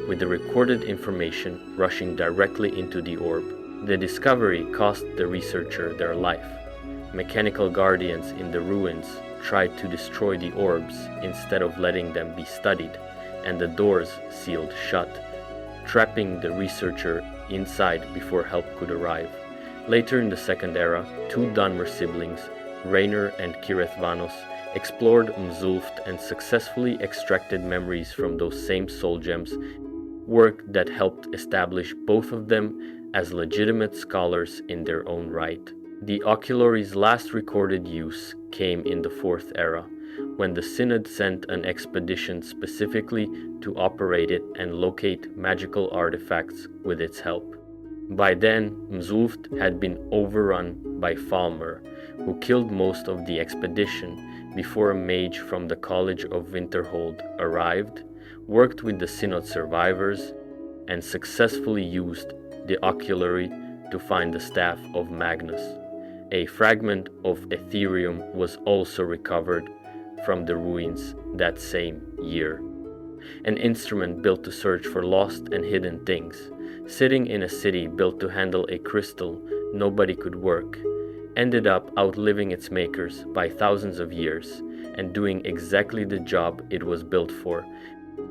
with the recorded information rushing directly into the orb. The discovery cost the researcher their life. Mechanical guardians in the ruins tried to destroy the orbs instead of letting them be studied, and the doors sealed shut, trapping the researcher inside before help could arrive. Later in the Second Era, two Dunmer siblings, Rainer and Kireth Vanos, explored Mzulft and successfully extracted memories from those same soul gems, work that helped establish both of them as legitimate scholars in their own right. The oculary's last recorded use came in the Fourth Era, when the Synod sent an expedition specifically to operate it and locate magical artifacts with its help. By then, Mzulft had been overrun by Falmer, who killed most of the expedition before a mage from the College of Winterhold arrived, worked with the Synod survivors, and successfully used the oculary to find the Staff of Magnus. A fragment of Ethereum was also recovered from the ruins that same year. An instrument built to search for lost and hidden things, sitting in a city built to handle a crystal nobody could work, ended up outliving its makers by thousands of years and doing exactly the job it was built for,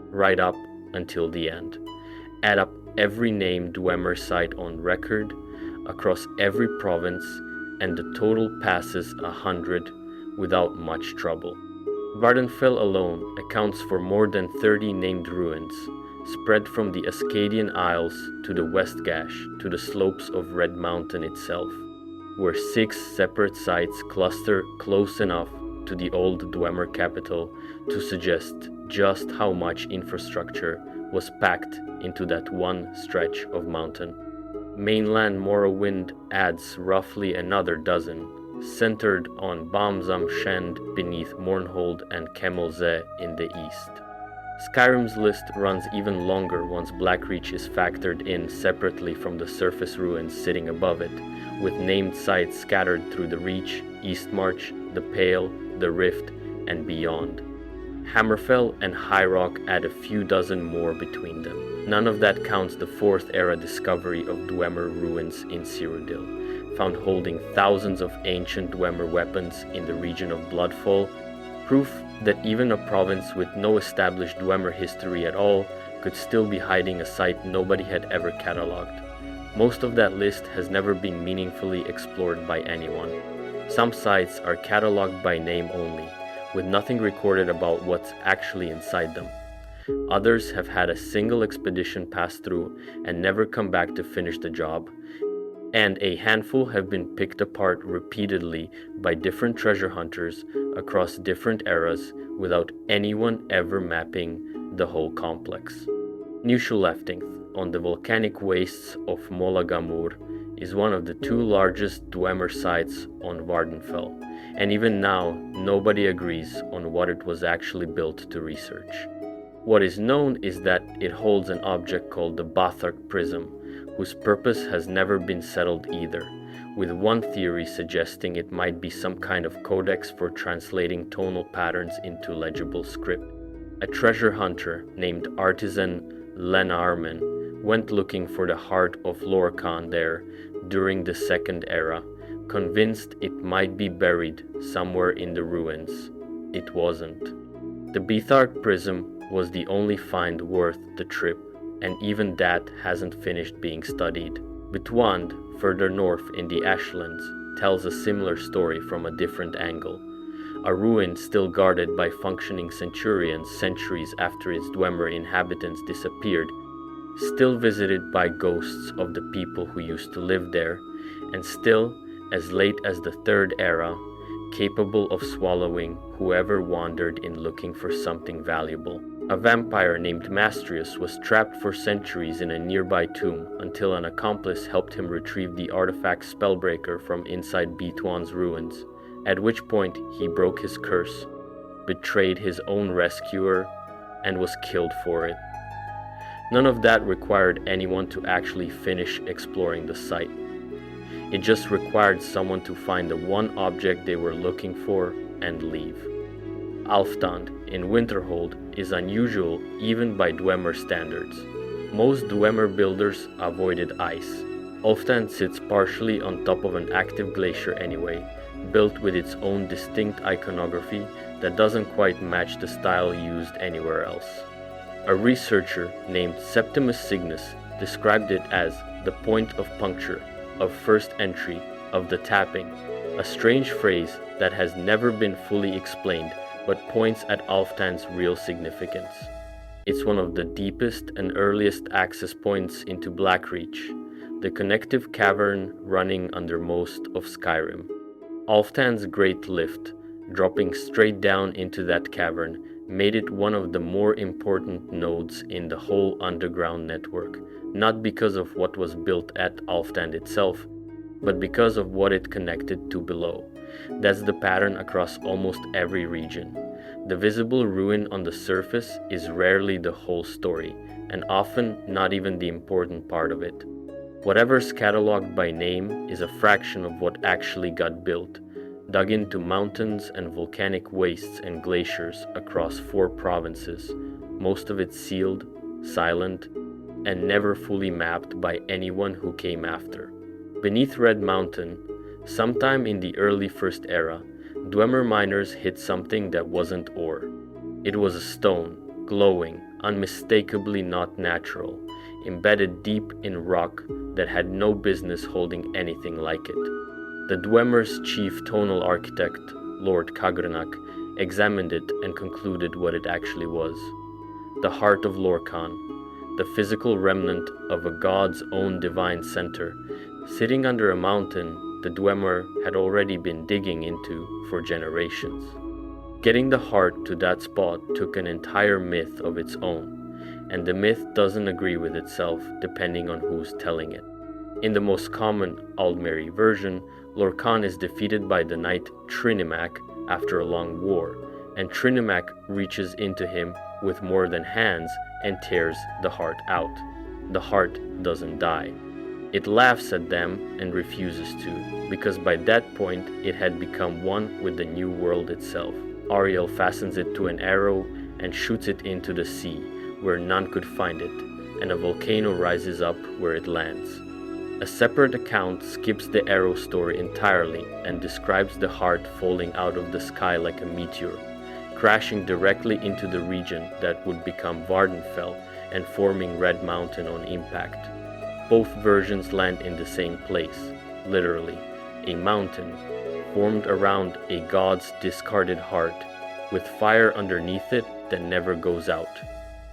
right up until the end. Add up every named Dwemer site on record across every province, and the total passes 100 without much trouble. Vardenfell alone accounts for more than 30 named ruins, spread from the Ascadian Isles to the West Gash to the slopes of Red Mountain itself, where 6 separate sites cluster close enough to the old Dwemer capital to suggest just how much infrastructure was packed into that one stretch of mountain. Mainland Morrowind adds roughly another dozen, centered on Balmzam Shend beneath Mournhold and Kemelze in the east. Skyrim's list runs even longer once Blackreach is factored in separately from the surface ruins sitting above it, with named sites scattered through the Reach, Eastmarch, the Pale, the Rift, and beyond. Hammerfell and High Rock add a few dozen more between them. None of that counts the Fourth Era discovery of Dwemer ruins in Cyrodiil, found holding thousands of ancient Dwemer weapons in the region of Bloodfall, proof that even a province with no established Dwemer history at all could still be hiding a site nobody had ever catalogued. Most of that list has never been meaningfully explored by anyone. Some sites are catalogued by name only, with nothing recorded about what's actually inside them. Others have had a single expedition pass through and never come back to finish the job, and a handful have been picked apart repeatedly by different treasure hunters across different eras without anyone ever mapping the whole complex. Nieuwsluifting, on the volcanic wastes of Molagamur, is one of the two largest Dwemer sites on Vardenfell, and even now nobody agrees on what it was actually built to research. What is known is that it holds an object called the Bathark Prism, whose purpose has never been settled either, with one theory suggesting it might be some kind of codex for translating tonal patterns into legible script. A treasure hunter named Artisan Lenarmen went looking for the heart of Lorcan there during the Second Era, convinced it might be buried somewhere in the ruins. It wasn't. The Bathark Prism was the only find worth the trip, and even that hasn't finished being studied. Betwand, further north in the Ashlands, tells a similar story from a different angle. A ruin still guarded by functioning centurions centuries after its Dwemer inhabitants disappeared, still visited by ghosts of the people who used to live there, and still, as late as the Third Era, capable of swallowing whoever wandered in looking for something valuable. A vampire named Mastrius was trapped for centuries in a nearby tomb until an accomplice helped him retrieve the artifact Spellbreaker from inside Betuan's ruins, at which point he broke his curse, betrayed his own rescuer, and was killed for it. None of that required anyone to actually finish exploring the site. It just required someone to find the one object they were looking for and leave. Alfstand in Winterhold is unusual even by Dwemer standards. Most Dwemer builders avoided ice. Alfstand sits partially on top of an active glacier anyway, built with its own distinct iconography that doesn't quite match the style used anywhere else. A researcher named Septimus Cygnus described it as the point of puncture, of first entry, of the tapping, a strange phrase that has never been fully explained but points at Alfstand's real significance. It's one of the deepest and earliest access points into Blackreach, the connective cavern running under most of Skyrim. Alfstand's great lift, dropping straight down into that cavern, made it one of the more important nodes in the whole underground network, not because of what was built at Alfstand itself, but because of what it connected to below. That's the pattern across almost every region. The visible ruin on the surface is rarely the whole story, and often not even the important part of it. Whatever's catalogued by name is a fraction of what actually got built, dug into mountains and volcanic wastes and glaciers across 4 provinces, most of it sealed, silent, and never fully mapped by anyone who came after. Beneath Red Mountain, sometime in the early First Era, Dwemer miners hit something that wasn't ore. It was a stone, glowing, unmistakably not natural, embedded deep in rock that had no business holding anything like it. The Dwemer's chief tonal architect, Lord Kagrenak, examined it and concluded what it actually was. The heart of Lorcan, the physical remnant of a god's own divine center, sitting under a mountain the Dwemer had already been digging into for generations. Getting the heart to that spot took an entire myth of its own, and the myth doesn't agree with itself depending on who's telling it. In the most common Aldmeri version, Lorcan is defeated by the knight Trinimac after a long war, and Trinimac reaches into him with more than hands and tears the heart out. The heart doesn't die. It laughs at them and refuses to, because by that point it had become one with the new world itself. Ariel fastens it to an arrow and shoots it into the sea, where none could find it, and a volcano rises up where it lands. A separate account skips the arrow story entirely and describes the heart falling out of the sky like a meteor, crashing directly into the region that would become Vardenfell and forming Red Mountain on impact. Both versions land in the same place, literally, a mountain formed around a god's discarded heart, with fire underneath it that never goes out.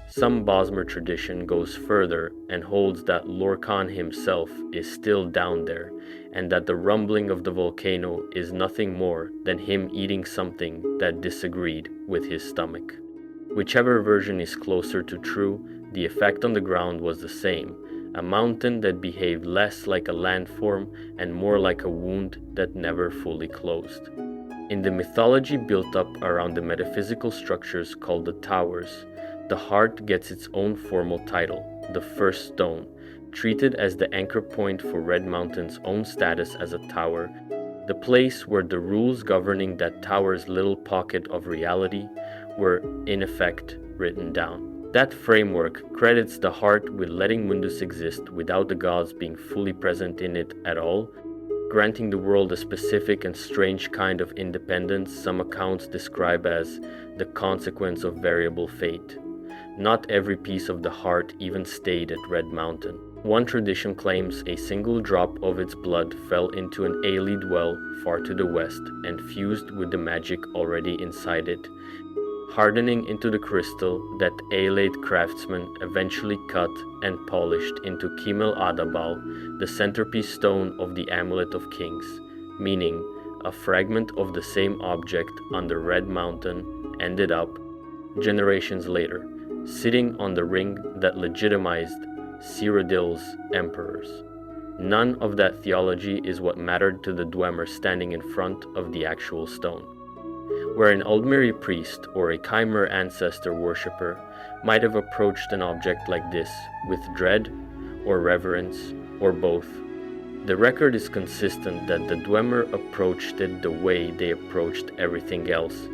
Some Bosmer tradition goes further and holds that Lorcan himself is still down there, and that the rumbling of the volcano is nothing more than him eating something that disagreed with his stomach. Whichever version is closer to true, the effect on the ground was the same, a mountain that behaved less like a landform and more like a wound that never fully closed. In the mythology built up around the metaphysical structures called the towers, the heart gets its own formal title, the first stone, treated as the anchor point for Red Mountain's own status as a tower, the place where the rules governing that tower's little pocket of reality were, in effect, written down. That framework credits the heart with letting Mundus exist without the gods being fully present in it at all, granting the world a specific and strange kind of independence some accounts describe as the consequence of variable fate. Not every piece of the heart even stayed at Red Mountain. One tradition claims a single drop of its blood fell into an Aelid well far to the west and fused with the magic already inside it, hardening into the crystal that Aelid craftsmen eventually cut and polished into Kimel Adabal, the centerpiece stone of the Amulet of Kings, meaning a fragment of the same object on the Red Mountain ended up, generations later, sitting on the ring that legitimized Cyrodiil's emperors. None of that theology is what mattered to the Dwemer standing in front of the actual stone. Where an Aldmeri priest or a Chimer ancestor worshipper might have approached an object like this with dread or reverence or both, the record is consistent that the Dwemer approached it the way they approached everything else,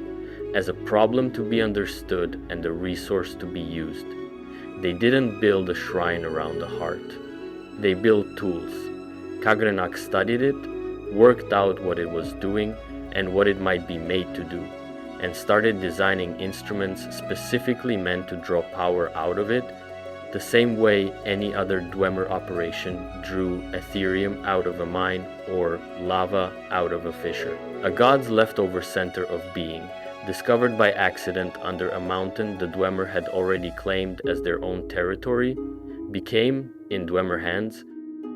as a problem to be understood and a resource to be used. They didn't build a shrine around the heart. They built tools. Kagrenak studied it, worked out what it was doing and what it might be made to do, and started designing instruments specifically meant to draw power out of it, the same way any other Dwemer operation drew Ethereum out of a mine or lava out of a fissure. A god's leftover center of being, discovered by accident under a mountain the Dwemer had already claimed as their own territory, became, in Dwemer hands,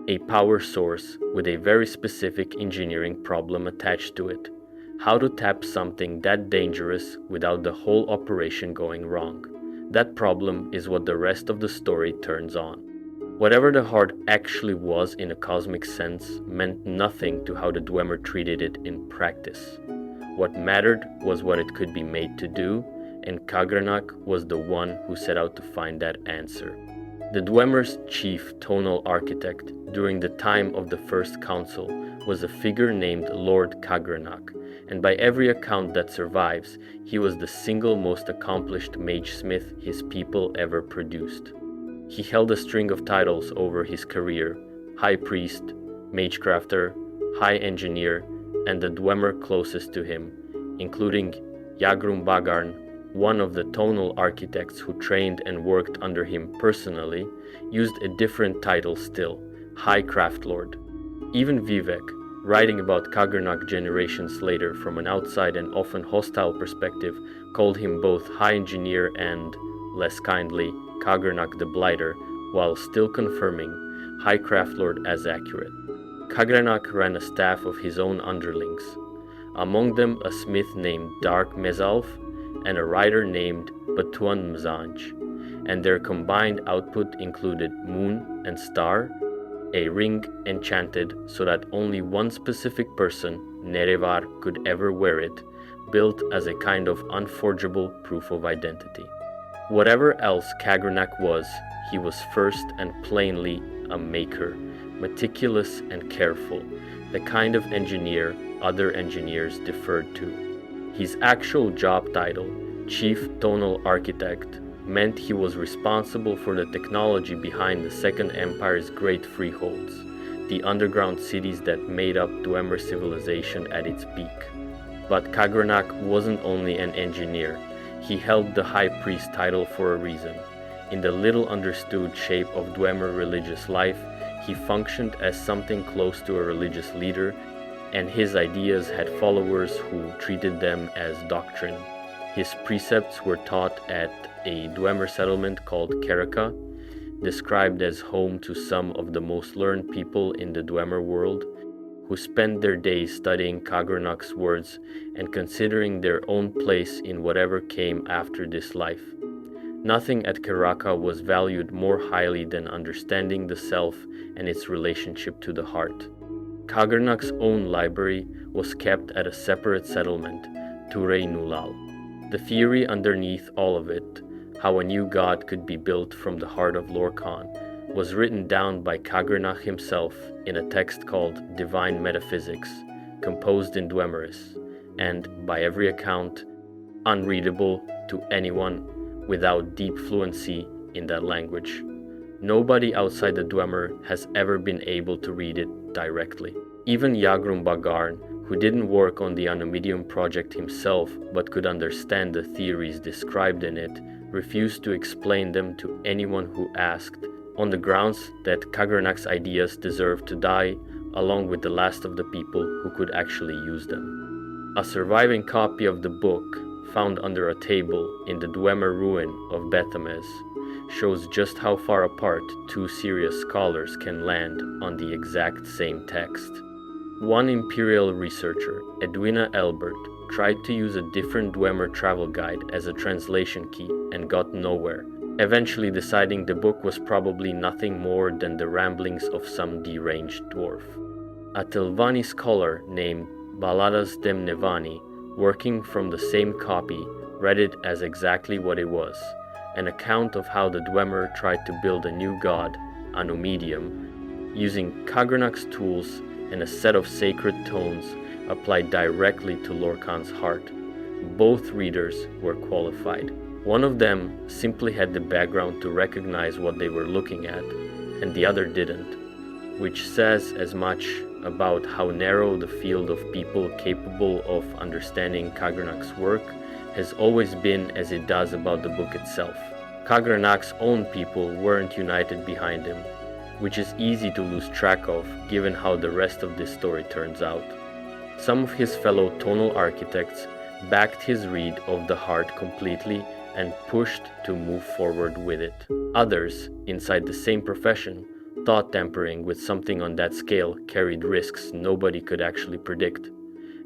a power source with a very specific engineering problem attached to it: how to tap something that dangerous without the whole operation going wrong. That problem is what the rest of the story turns on. Whatever the heart actually was in a cosmic sense meant nothing to how the Dwemer treated it in practice. What mattered was what it could be made to do, and Kagrenak was the one who set out to find that answer. The Dwemer's chief tonal architect during the time of the First Council was a figure named Lord Kagrenak, and by every account that survives, he was the single most accomplished mage-smith his people ever produced. He held a string of titles over his career: High Priest, Magecrafter, High Engineer, and the Dwemer closest to him, including Yagrum Bagarn, one of the tonal architects who trained and worked under him personally, used a different title still: High Craftlord. Even Vivek, writing about Kagrenak generations later from an outside and often hostile perspective, called him both High Engineer and, less kindly, Kagrenak the Blighter, while still confirming High Craftlord as accurate. Kagrenak ran a staff of his own underlings, among them a smith named Dark Mezalf and a writer named Batuan Mzanj, and their combined output included Moon and Star, a ring enchanted so that only one specific person, Nerevar, could ever wear it, built as a kind of unforgeable proof of identity. Whatever else Kagrenak was, he was first and plainly a maker, meticulous and careful, the kind of engineer other engineers deferred to. His actual job title, Chief Tonal Architect, meant he was responsible for the technology behind the Second Empire's great freeholds, the underground cities that made up Dwemer civilization at its peak. But Kagranak wasn't only an engineer, he held the high priest title for a reason. In the little understood shape of Dwemer religious life, he functioned as something close to a religious leader, and his ideas had followers who treated them as doctrine. His precepts were taught at a Dwemer settlement called Keraka, described as home to some of the most learned people in the Dwemer world, who spent their days studying Kagranak's words and considering their own place in whatever came after this life. Nothing at Keraka was valued more highly than understanding the self and its relationship to the heart. Kagranak's own library was kept at a separate settlement, Turei Nulal. The theory underneath all of it, how a new god could be built from the heart of Lorcan, was written down by Kagranak himself in a text called Divine Metaphysics, composed in Dwemeris, and, by every account, unreadable to anyone without deep fluency in that language. Nobody outside the Dwemer has ever been able to read it directly. Even Yagrum Bagarn, who didn't work on the Anumidium project himself but could understand the theories described in it, refused to explain them to anyone who asked, on the grounds that Kagranak's ideas deserved to die along with the last of the people who could actually use them. A surviving copy of the book, found under a table in the Dwemer ruin of Bethames, shows just how far apart two serious scholars can land on the exact same text. One imperial researcher, Edwina Elbert, tried to use a different Dwemer travel guide as a translation key and got nowhere, eventually deciding the book was probably nothing more than the ramblings of some deranged dwarf. A Telvanni scholar named Baladas Demnevani, working from the same copy, read it as exactly what it was, an account of how the Dwemer tried to build a new god, Anumidium, using Kagranak's tools and a set of sacred tones applied directly to Lorcan's heart. Both readers were qualified. One of them simply had the background to recognize what they were looking at, and the other didn't, which says as much about how narrow the field of people capable of understanding Kagranak's work has always been as it does about the book itself. Kagranak's own people weren't united behind him, which is easy to lose track of given how the rest of this story turns out. Some of his fellow tonal architects backed his read of the heart completely and pushed to move forward with it. Others, inside the same profession, thought tampering with something on that scale carried risks nobody could actually predict,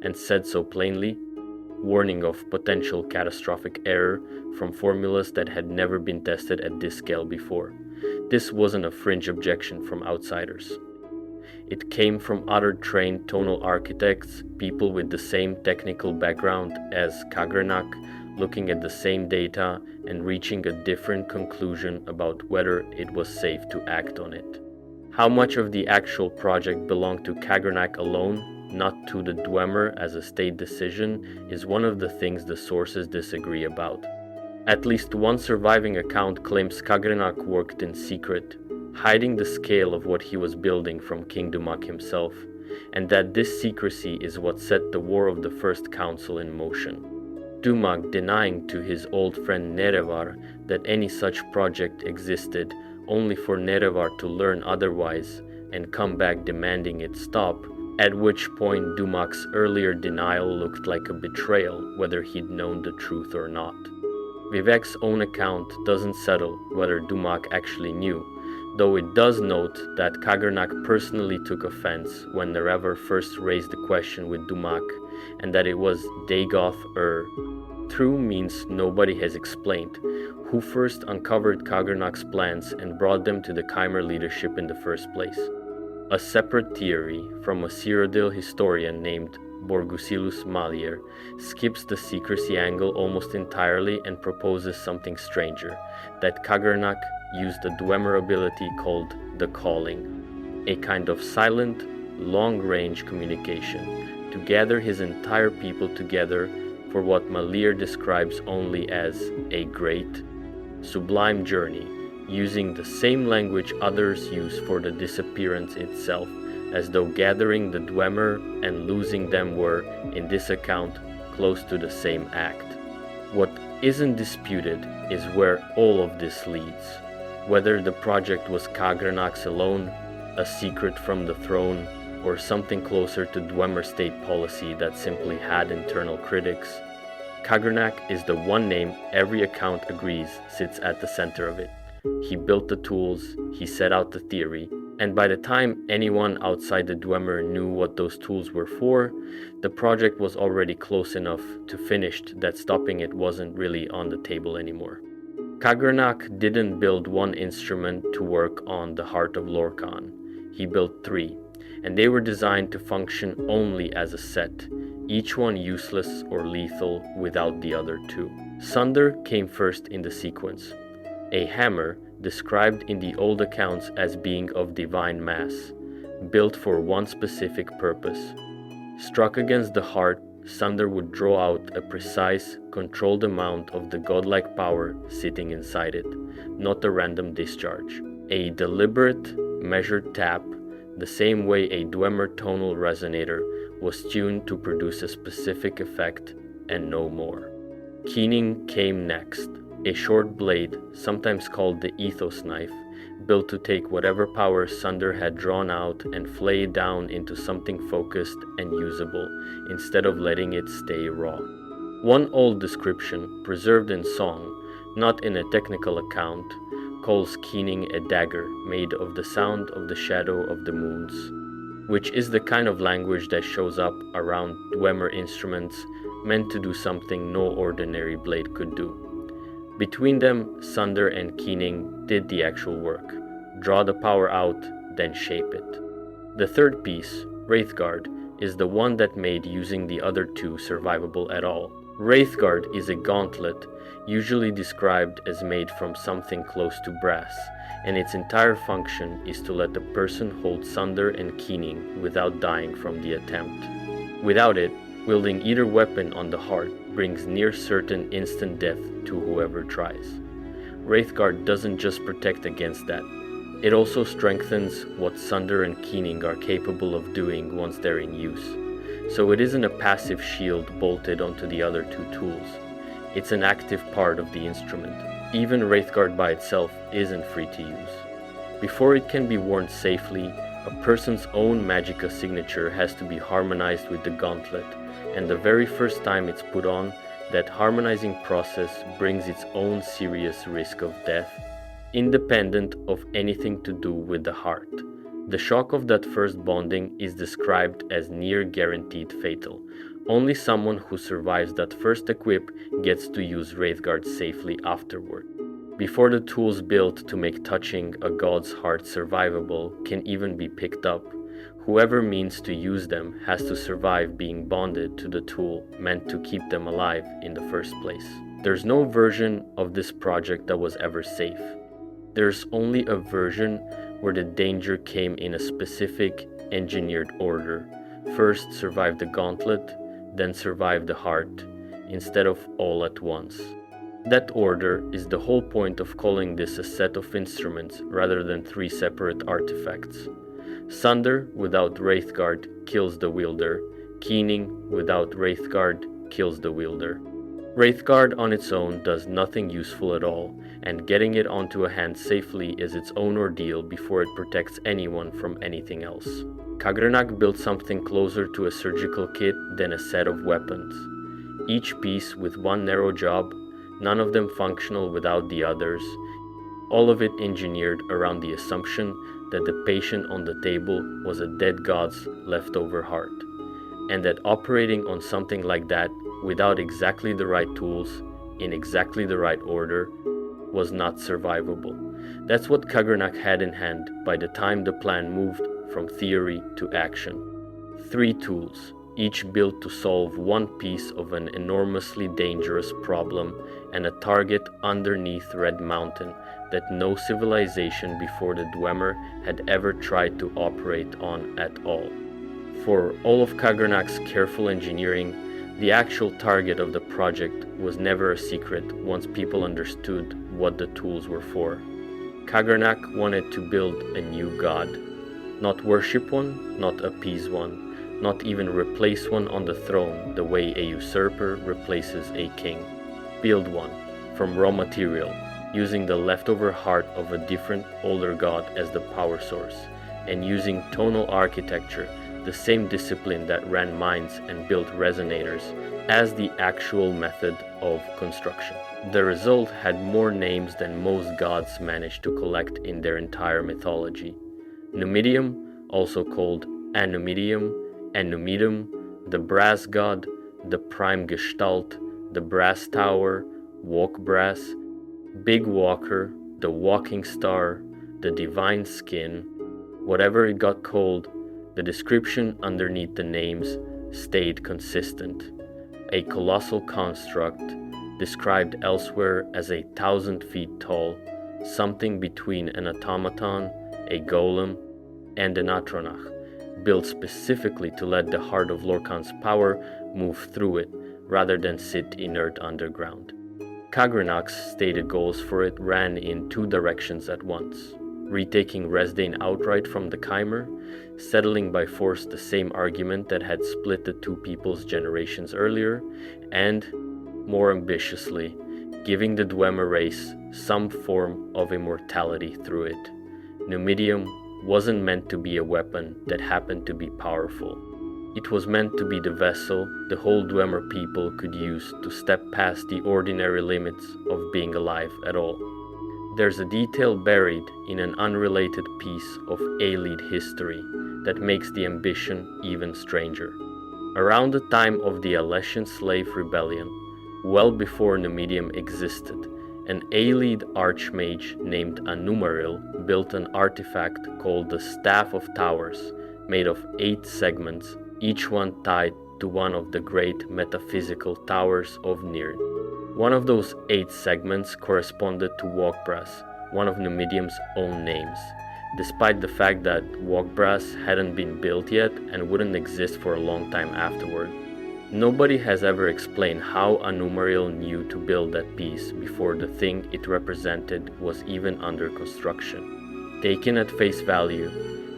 and said so plainly, warning of potential catastrophic error from formulas that had never been tested at this scale before. This wasn't a fringe objection from outsiders. It came from other trained tonal architects, people with the same technical background as Kagranak, looking at the same data and reaching a different conclusion about whether it was safe to act on it. How much of the actual project belonged to Kagranak alone, not to the Dwemer as a state decision, is one of the things the sources disagree about. At least one surviving account claims Kagranak worked in secret, hiding the scale of what he was building from King Dumak himself, and that this secrecy is what set the War of the First Council in motion. Dumak denying to his old friend Nerevar that any such project existed, only for Nerevar to learn otherwise and come back demanding it stop, at which point Dumak's earlier denial looked like a betrayal whether he'd known the truth or not. Vivek's own account doesn't settle whether Dumak actually knew, though it does note that Kagranak personally took offense when Nerevar first raised the question with Dumak, and that it was Dagoth True means nobody has explained who first uncovered Kagranak's plans and brought them to the Khmer leadership in the first place. A separate theory from a Cyrodiil historian named Borgusilus Malier skips the secrecy angle almost entirely and proposes something stranger, that Kagranak used a Dwemer ability called the Calling, a kind of silent, long-range communication, to gather his entire people together for what Malier describes only as a great, sublime journey, using the same language others use for the disappearance itself, as though gathering the Dwemer and losing them were, in this account, close to the same act. What isn't disputed is where all of this leads. Whether the project was Kagranak's alone, a secret from the throne, or something closer to Dwemer state policy that simply had internal critics, Kagranak is the one name every account agrees sits at the center of it. He built the tools, he set out the theory, and by the time anyone outside the Dwemer knew what those tools were for, the project was already close enough to finished that stopping it wasn't really on the table anymore. Kagranak didn't build one instrument to work on the heart of Lorkhan. He built 3, and they were designed to function only as a set, each one useless or lethal without the other 2. Sunder came first in the sequence, a hammer described in the old accounts as being of divine mass, built for one specific purpose. Struck against the heart, Sunder would draw out a precise, controlled amount of the godlike power sitting inside it, not a random discharge. A deliberate, measured tap, the same way a Dwemer tonal resonator was tuned to produce a specific effect and no more. Keening came next, a short blade, sometimes called the ethos knife, built to take whatever power Sunder had drawn out and flay down into something focused and usable, instead of letting it stay raw. One old description, preserved in song, not in a technical account, calls Keening a dagger made of the sound of the shadow of the moons, which is the kind of language that shows up around Dwemer instruments meant to do something no ordinary blade could do. Between them, Sunder and Keening did the actual work, draw the power out, then shape it. The third piece, Wraithguard, is the one that made using the other 2 survivable at all. Wraithguard is a gauntlet, usually described as made from something close to brass, and its entire function is to let the person hold Sunder and Keening without dying from the attempt. Without it, wielding either weapon on the heart brings near certain instant death to whoever tries. Wraithguard doesn't just protect against that, it also strengthens what Sunder and Keening are capable of doing once they're in use. So it isn't a passive shield bolted onto the other 2 tools. It's an active part of the instrument. Even Wraithguard by itself isn't free to use. Before it can be worn safely, a person's own magicka signature has to be harmonized with the gauntlet, and the very first time it's put on, that harmonizing process brings its own serious risk of death, independent of anything to do with the heart. The shock of that first bonding is described as near guaranteed fatal. Only someone who survives that first equip gets to use Wraithguard safely afterward. Before the tools built to make touching a god's heart survivable can even be picked up, whoever means to use them has to survive being bonded to the tool meant to keep them alive in the first place. There's no version of this project that was ever safe. There's only a version where the danger came in a specific, engineered order. First survive the gauntlet, then survive the heart, instead of all at once. That order is the whole point of calling this a set of instruments rather than 3 separate artifacts. Sunder without Wraithguard kills the wielder, Keening without Wraithguard kills the wielder. Wraithguard on its own does nothing useful at all, and getting it onto a hand safely is its own ordeal before it protects anyone from anything else. Kagranak built something closer to a surgical kit than a set of weapons. Each piece with one narrow job, none of them functional without the others, all of it engineered around the assumption that the patient on the table was a dead god's leftover heart, and that operating on something like that without exactly the right tools, in exactly the right order, was not survivable. That's what Kagranak had in hand by the time the plan moved from theory to action. 3 tools, each built to solve one piece of an enormously dangerous problem and a target underneath Red Mountain that no civilization before the Dwemer had ever tried to operate on at all. For all of Kagranak's careful engineering, the actual target of the project was never a secret once people understood what the tools were for. Kagranak wanted to build a new god. Not worship one, not appease one, not even replace one on the throne the way a usurper replaces a king. Build one from raw material, using the leftover heart of a different, older god as the power source, and using tonal architecture, the same discipline that ran mines and built resonators, as the actual method of construction. The result had more names than most gods managed to collect in their entire mythology. Numidium, also called Anumidium, Anumidum, the brass god, the prime gestalt, the brass tower, walk brass, big walker, the walking star, the divine skin. Whatever it got called, the description underneath the names stayed consistent. A colossal construct, described elsewhere as 1,000 feet tall, something between an automaton, a golem, and an Atronach, built specifically to let the heart of Lorkhan's power move through it, rather than sit inert underground. Khagrenach's stated goals for it ran in two directions at once: retaking Resdayn outright from the Chimer, settling by force the same argument that had split the two peoples generations earlier, and, more ambitiously, giving the Dwemer race some form of immortality through it. Numidium wasn't meant to be a weapon that happened to be powerful. It was meant to be the vessel the whole Dwemer people could use to step past the ordinary limits of being alive at all. There's a detail buried in an unrelated piece of Aelid history that makes the ambition even stranger. Around the time of the Alessian slave rebellion, well before Numidium existed, an Aelid archmage named Anumaril built an artifact called the Staff of Towers, made of 8 segments, each one tied to one of the great metaphysical towers of Nirn. One of those 8 segments corresponded to Walkbrass, one of Numidium's own names, despite the fact that Walkbrass hadn't been built yet and wouldn't exist for a long time afterward. Nobody has ever explained how Anumaril knew to build that piece before the thing it represented was even under construction. Taken at face value,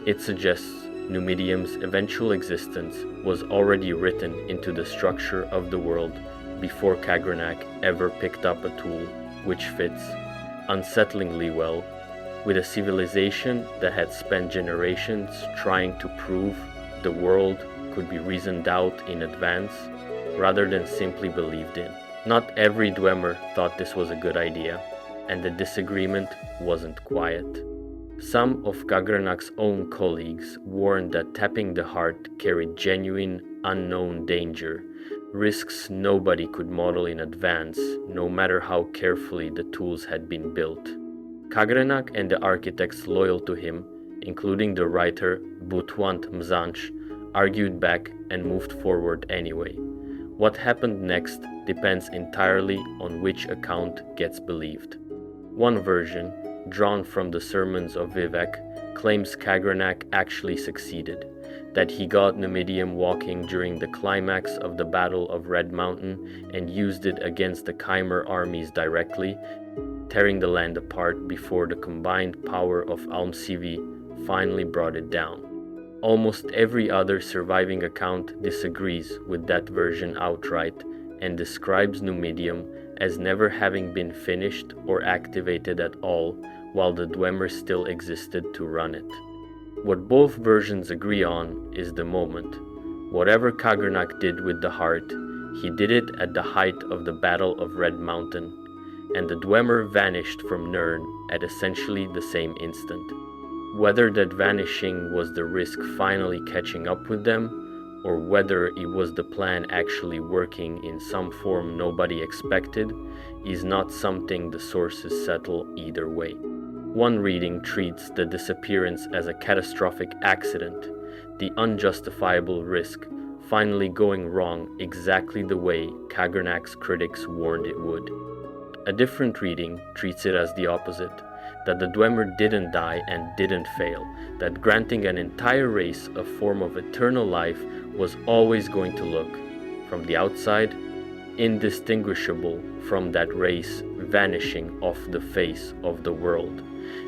it suggests Numidium's eventual existence was already written into the structure of the world before Khagrenach ever picked up a tool which fits unsettlingly well with a civilization that had spent generations trying to prove the world could be reasoned out in advance rather than simply believed in. Not every Dwemer thought this was a good idea, and the disagreement wasn't quiet. Some of Khagrenach's own colleagues warned that tapping the heart carried genuine, unknown danger, risks nobody could model in advance, no matter how carefully the tools had been built. Khagrenach and the architects loyal to him, including the writer Butwant Mzanch, argued back and moved forward anyway. What happened next depends entirely on which account gets believed. One version, drawn from the sermons of Vivek, claims Khagrenach actually succeeded, that he got Numidium walking during the climax of the Battle of Red Mountain and used it against the Chimer armies directly, tearing the land apart before the combined power of Almsivi finally brought it down. Almost every other surviving account disagrees with that version outright and describes Numidium as never having been finished or activated at all while the Dwemer still existed to run it. What both versions agree on is the moment. Whatever Khagrenach did with the heart, he did it at the height of the Battle of Red Mountain, and the Dwemer vanished from Nirn at essentially the same instant. Whether that vanishing was the risk finally catching up with them, or whether it was the plan actually working in some form nobody expected, is not something the sources settle either way. One reading treats the disappearance as a catastrophic accident, the unjustifiable risk finally going wrong exactly the way Khagrenach's critics warned it would. A different reading treats it as the opposite, that the Dwemer didn't die and didn't fail, that granting an entire race a form of eternal life was always going to look, from the outside, indistinguishable from that race vanishing off the face of the world.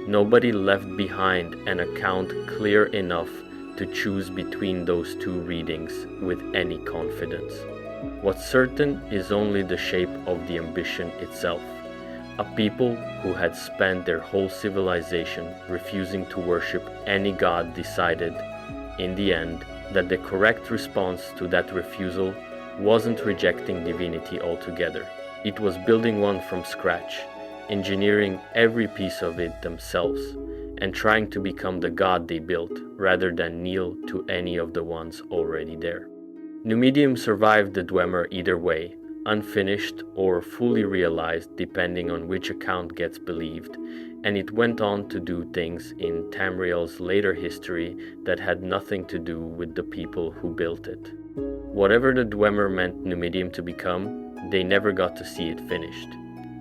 Nobody left behind an account clear enough to choose between those two readings with any confidence. What's certain is only the shape of the ambition itself. A people who had spent their whole civilization refusing to worship any god decided, in the end, that the correct response to that refusal wasn't rejecting divinity altogether. It was building one from scratch, engineering every piece of it themselves, and trying to become the god they built rather than kneel to any of the ones already there. Numidium survived the Dwemer either way, unfinished or fully realized depending on which account gets believed, and it went on to do things in Tamriel's later history that had nothing to do with the people who built it. Whatever the Dwemer meant Numidium to become, they never got to see it finished.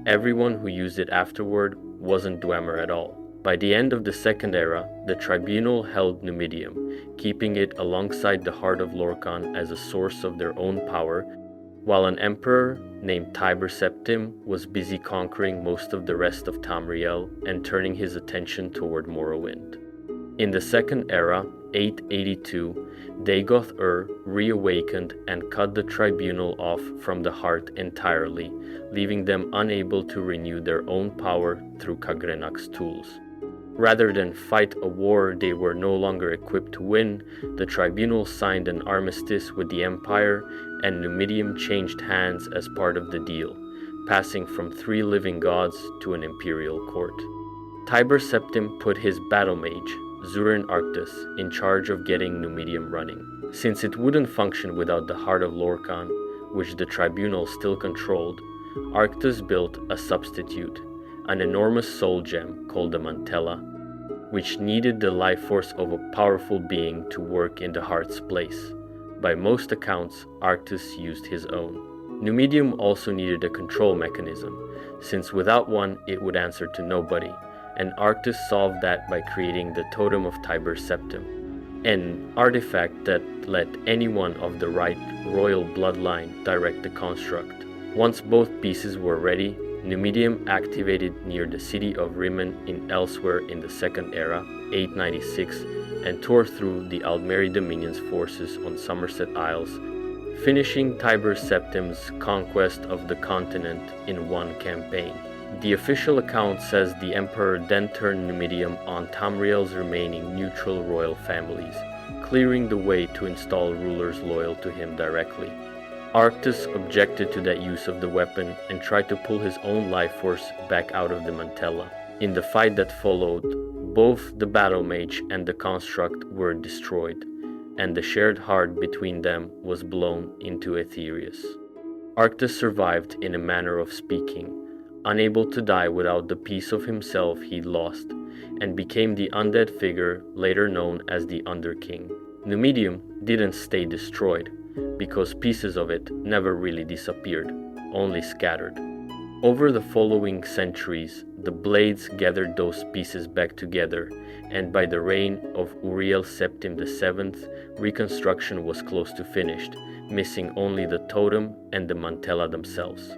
Everyone who used it afterward wasn't Dwemer at all. By the end of the Second Era, the Tribunal held Numidium, keeping it alongside the Heart of Lorkhan as a source of their own power, while an emperor named Tiber Septim was busy conquering most of the rest of Tamriel and turning his attention toward Morrowind. In the Second Era, 882, Dagoth-Ur reawakened and cut the Tribunal off from the Heart entirely, leaving them unable to renew their own power through Khagrenak's tools. Rather than fight a war they were no longer equipped to win, the Tribunal signed an armistice with the Empire, and Numidium changed hands as part of the deal, passing from 3 living gods to an imperial court. Tiber Septim put his battle mage, Zurin Arctus, in charge of getting Numidium running. Since it wouldn't function without the Heart of Lorkhan, which the Tribunal still controlled, Arctus built a substitute, an enormous soul gem called the Mantella, which needed the life force of a powerful being to work in the Heart's place. By most accounts, Arctus used his own. Numidium also needed a control mechanism, since without one it would answer to nobody, and Arctus solved that by creating the Totem of Tiber Septim, an artifact that let anyone of the right royal bloodline direct the construct. Once both pieces were ready, Numidium activated near the city of Rimmon in Elsewhere in the Second Era, 896, and tore through the Aldmeri Dominion's forces on Somerset Isles, finishing Tiber Septim's conquest of the continent in one campaign. The official account says the Emperor then turned Numidium on Tamriel's remaining neutral royal families, clearing the way to install rulers loyal to him directly. Arctus objected to that use of the weapon and tried to pull his own life force back out of the Mantella. In the fight that followed, both the battle mage and the construct were destroyed, and the shared heart between them was blown into Aetherius. Arctus survived in a manner of speaking, unable to die without the piece of himself he'd lost, and became the undead figure later known as the Underking. Numidium didn't stay destroyed, because pieces of it never really disappeared, only scattered. Over the following centuries, the Blades gathered those pieces back together, and by the reign of Uriel Septim VII, reconstruction was close to finished, missing only the totem and the Mantella themselves.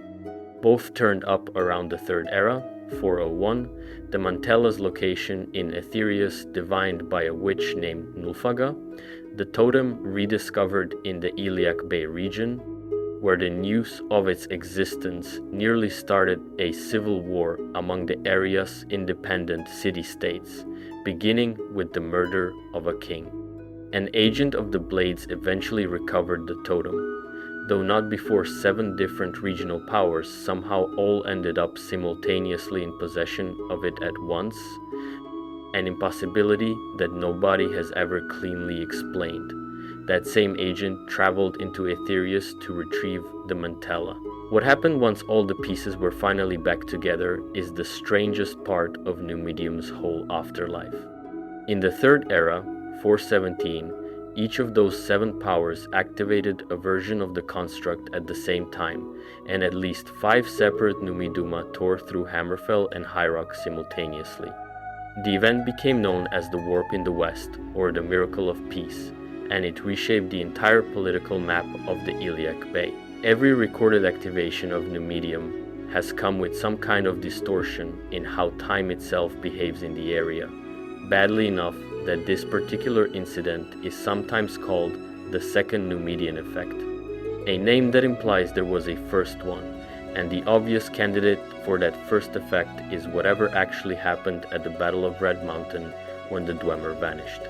Both turned up around the Third Era, 401, the Mantella's location in Aetherius divined by a witch named Nulfaga, the totem rediscovered in the Iliac Bay region, where the news of its existence nearly started a civil war among the area's independent city-states, beginning with the murder of a king. An agent of the Blades eventually recovered the totem, though not before 7 different regional powers somehow all ended up simultaneously in possession of it at once, an impossibility that nobody has ever cleanly explained. That same agent traveled into Aetherius to retrieve the Mantella. What happened once all the pieces were finally back together is the strangest part of Numidium's whole afterlife. In the Third Era, 417, each of those 7 powers activated a version of the construct at the same time, and at least 5 separate Numiduma tore through Hammerfell and High Rock simultaneously. The event became known as the Warp in the West, or the Miracle of Peace, and it reshaped the entire political map of the Iliac Bay. Every recorded activation of Numidium has come with some kind of distortion in how time itself behaves in the area, badly enough that this particular incident is sometimes called the Second Numidian Effect, a name that implies there was a first one, and the obvious candidate for that first effect is whatever actually happened at the Battle of Red Mountain when the Dwemer vanished.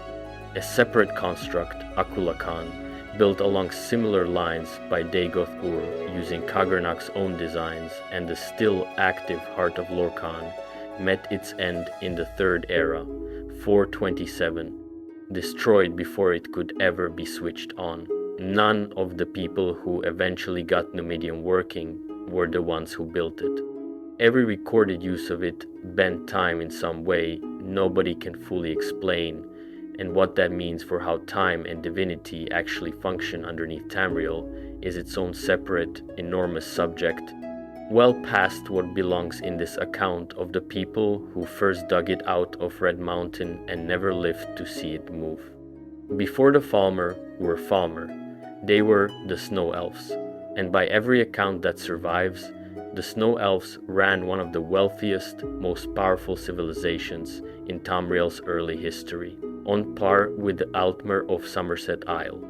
A separate construct, Akulakan, built along similar lines by Dagoth-ur using Kagernak's own designs and the still active Heart of Lorkhan, met its end in the Third Era, 427, destroyed before it could ever be switched on. None of the people who eventually got Numidian working were the ones who built it. Every recorded use of it bent time in some way nobody can fully explain, and what that means for how time and divinity actually function underneath Tamriel is its own separate, enormous subject, well past what belongs in this account of the people who first dug it out of Red Mountain and never lived to see it move. Before the Falmer were Falmer, they were the Snow Elves, and by every account that survives, the Snow Elves ran one of the wealthiest, most powerful civilizations in Tamriel's early history, on par with the Altmer of Somerset Isle.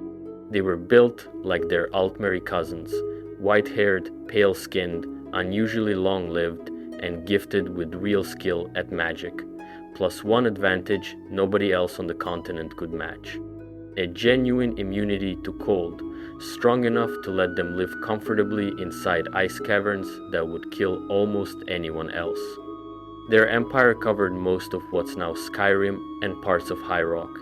They were built like their Altmeri cousins, white-haired, pale-skinned, unusually long-lived, and gifted with real skill at magic, plus one advantage nobody else on the continent could match: a genuine immunity to cold, strong enough to let them live comfortably inside ice caverns that would kill almost anyone else. Their empire covered most of what's now Skyrim and parts of High Rock,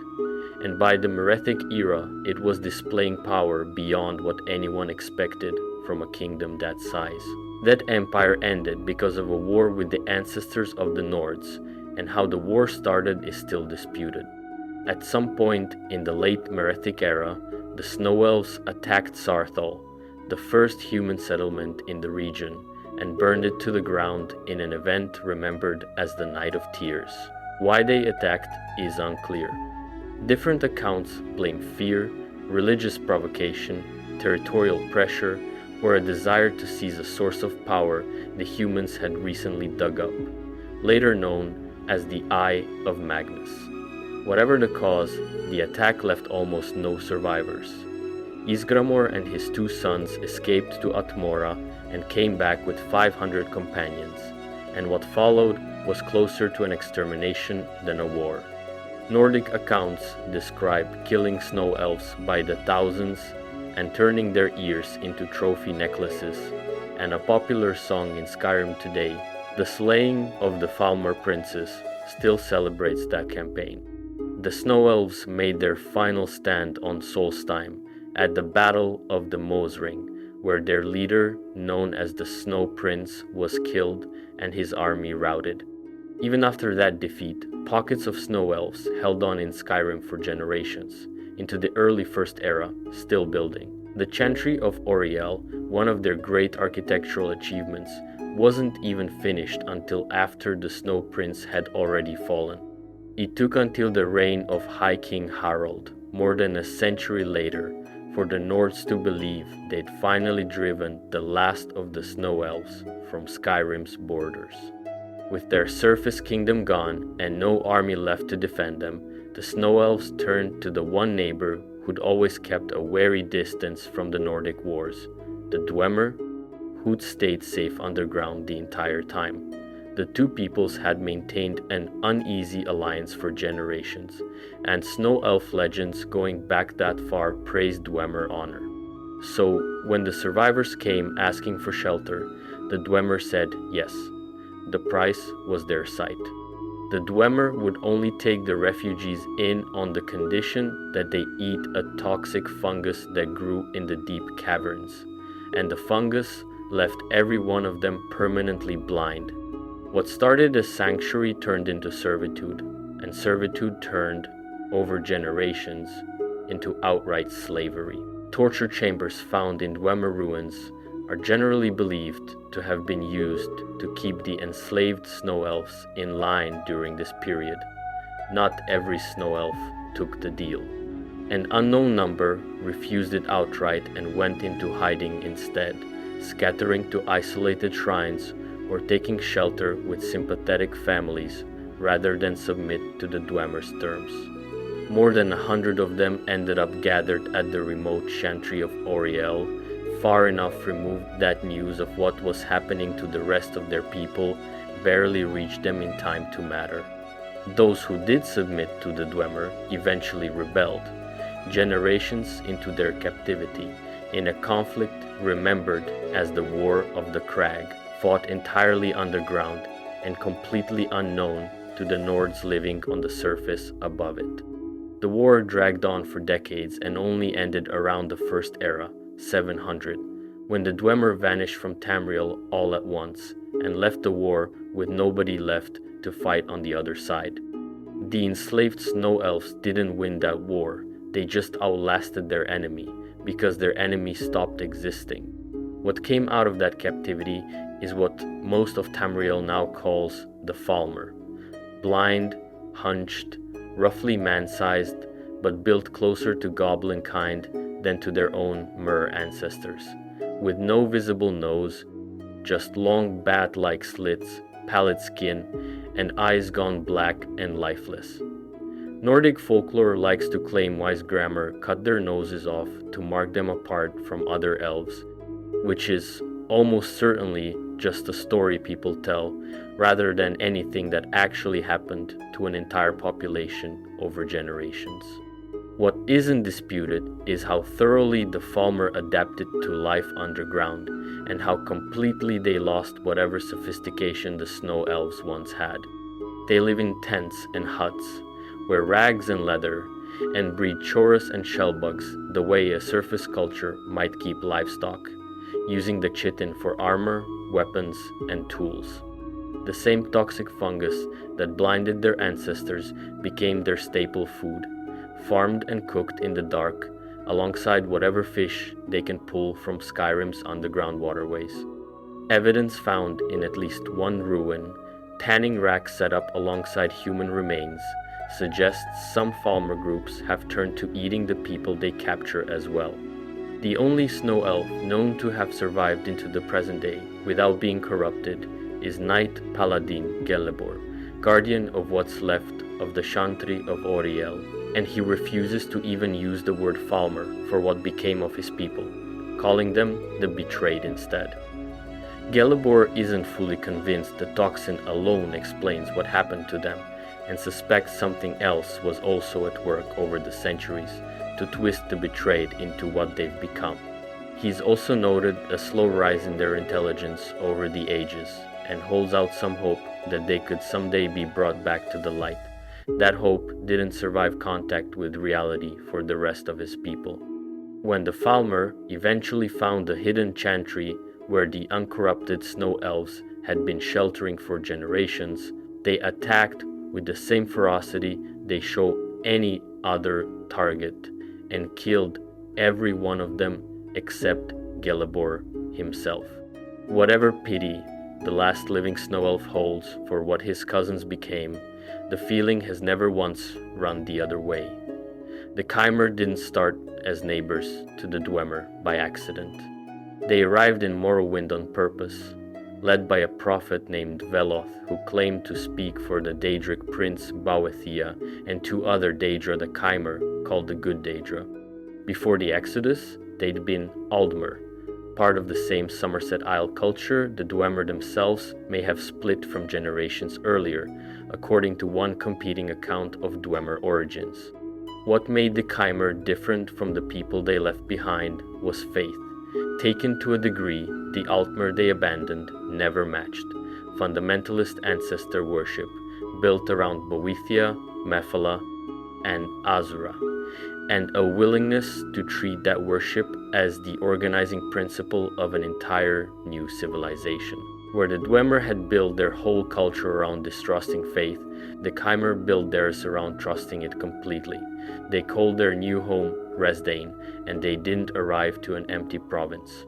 and by the Merethic era it was displaying power beyond what anyone expected from a kingdom that size. That empire ended because of a war with the ancestors of the Nords, and how the war started is still disputed. At some point in the late Merethic era, the Snow Elves attacked Sarthal, the first human settlement in the region, and burned it to the ground in an event remembered as the Night of Tears. Why they attacked is unclear. Different accounts blame fear, religious provocation, territorial pressure, or a desire to seize a source of power the humans had recently dug up, later known as the Eye of Magnus. Whatever the cause, the attack left almost no survivors. Ysgramor and his two sons escaped to Atmora and came back with 500 companions, and what followed was closer to an extermination than a war. Nordic accounts describe killing snow elves by the thousands and turning their ears into trophy necklaces, and a popular song in Skyrim today, The Slaying of the Falmer Princes, still celebrates that campaign. The Snow Elves made their final stand on Solstheim at the Battle of the Mosring, where their leader, known as the Snow Prince, was killed and his army routed. Even after that defeat, pockets of Snow Elves held on in Skyrim for generations, into the early First Era, still building. The Chantry of Oriel, one of their great architectural achievements, wasn't even finished until after the Snow Prince had already fallen. It took until the reign of High King Harald, more than a century later, for the Nords to believe they'd finally driven the last of the Snow Elves from Skyrim's borders. With their surface kingdom gone and no army left to defend them, the Snow Elves turned to the one neighbor who'd always kept a wary distance from the Nordic wars, the Dwemer, who'd stayed safe underground the entire time. The two peoples had maintained an uneasy alliance for generations, and Snow Elf legends going back that far praised Dwemer honor. So, when the survivors came asking for shelter, the Dwemer said yes. The price was their sight. The Dwemer would only take the refugees in on the condition that they eat a toxic fungus that grew in the deep caverns, and the fungus left every one of them permanently blind. What started as sanctuary turned into servitude, and servitude turned, over generations, into outright slavery. Torture chambers found in Dwemer ruins are generally believed to have been used to keep the enslaved snow elves in line during this period. Not every snow elf took the deal. An unknown number refused it outright and went into hiding instead, scattering to isolated shrines or taking shelter with sympathetic families rather than submit to the Dwemer's terms. More than 100 of them ended up gathered at the remote chantry of Oriel, far enough removed that news of what was happening to the rest of their people barely reached them in time to matter. Those who did submit to the Dwemer eventually rebelled, generations into their captivity, in a conflict remembered as the War of the Crag, fought entirely underground and completely unknown to the Nords living on the surface above it. The war dragged on for decades and only ended around the First Era, 700, when the Dwemer vanished from Tamriel all at once and left the war with nobody left to fight on the other side. The enslaved Snow Elves didn't win that war, they just outlasted their enemy, because their enemy stopped existing. What came out of that captivity is what most of Tamriel now calls the Falmer. Blind, hunched, roughly man-sized, but built closer to goblin kind than to their own Mer ancestors, with no visible nose, just long bat-like slits, pallid skin, and eyes gone black and lifeless. Nordic folklore likes to claim wise grammar cut their noses off to mark them apart from other elves, which is almost certainly just a story people tell, rather than anything that actually happened to an entire population over generations. What isn't disputed is how thoroughly the Falmer adapted to life underground, and how completely they lost whatever sophistication the Snow Elves once had. They live in tents and huts, wear rags and leather, and breed chorus and shellbugs the way a surface culture might keep livestock, using the chitin for armor, weapons, and tools. The same toxic fungus that blinded their ancestors became their staple food, farmed and cooked in the dark, alongside whatever fish they can pull from Skyrim's underground waterways. Evidence found in at least one ruin, tanning racks set up alongside human remains, suggests some Falmer groups have turned to eating the people they capture as well. The only Snow Elf known to have survived into the present day without being corrupted is Knight Paladin Gelebor, guardian of what's left of the Chantry of Oriel, and he refuses to even use the word Falmer for what became of his people, calling them the Betrayed instead. Gelebor isn't fully convinced the toxin alone explains what happened to them, and suspects something else was also at work over the centuries to twist the Betrayed into what they've become. He's also noted a slow rise in their intelligence over the ages, and holds out some hope that they could someday be brought back to the light. That hope didn't survive contact with reality for the rest of his people. When the Falmer eventually found the hidden chantry where the uncorrupted Snow Elves had been sheltering for generations, they attacked with the same ferocity they show any other target, and killed every one of them except Gelebor himself. Whatever pity the last living Snow Elf holds for what his cousins became, the feeling has never once run the other way. The Chimer didn't start as neighbors to the Dwemer by accident. They arrived in Morrowind on purpose, led by a prophet named Veloth who claimed to speak for the Daedric prince Boethia and two other Daedra the Chimer called the Good Daedra. Before the Exodus, they'd been Aldmer. Part of the same Somerset Isle culture, the Dwemer themselves may have split from generations earlier, according to one competing account of Dwemer origins. What made the Chimer different from the people they left behind was faith, taken to a degree the Altmer they abandoned never matched, fundamentalist ancestor worship built around Boethia, Mephala, and Azura, and a willingness to treat that worship as the organizing principle of an entire new civilization. Where the Dwemer had built their whole culture around distrusting faith, the Chimer built theirs around trusting it completely. They called their new home Resdain, and they didn't arrive to an empty province.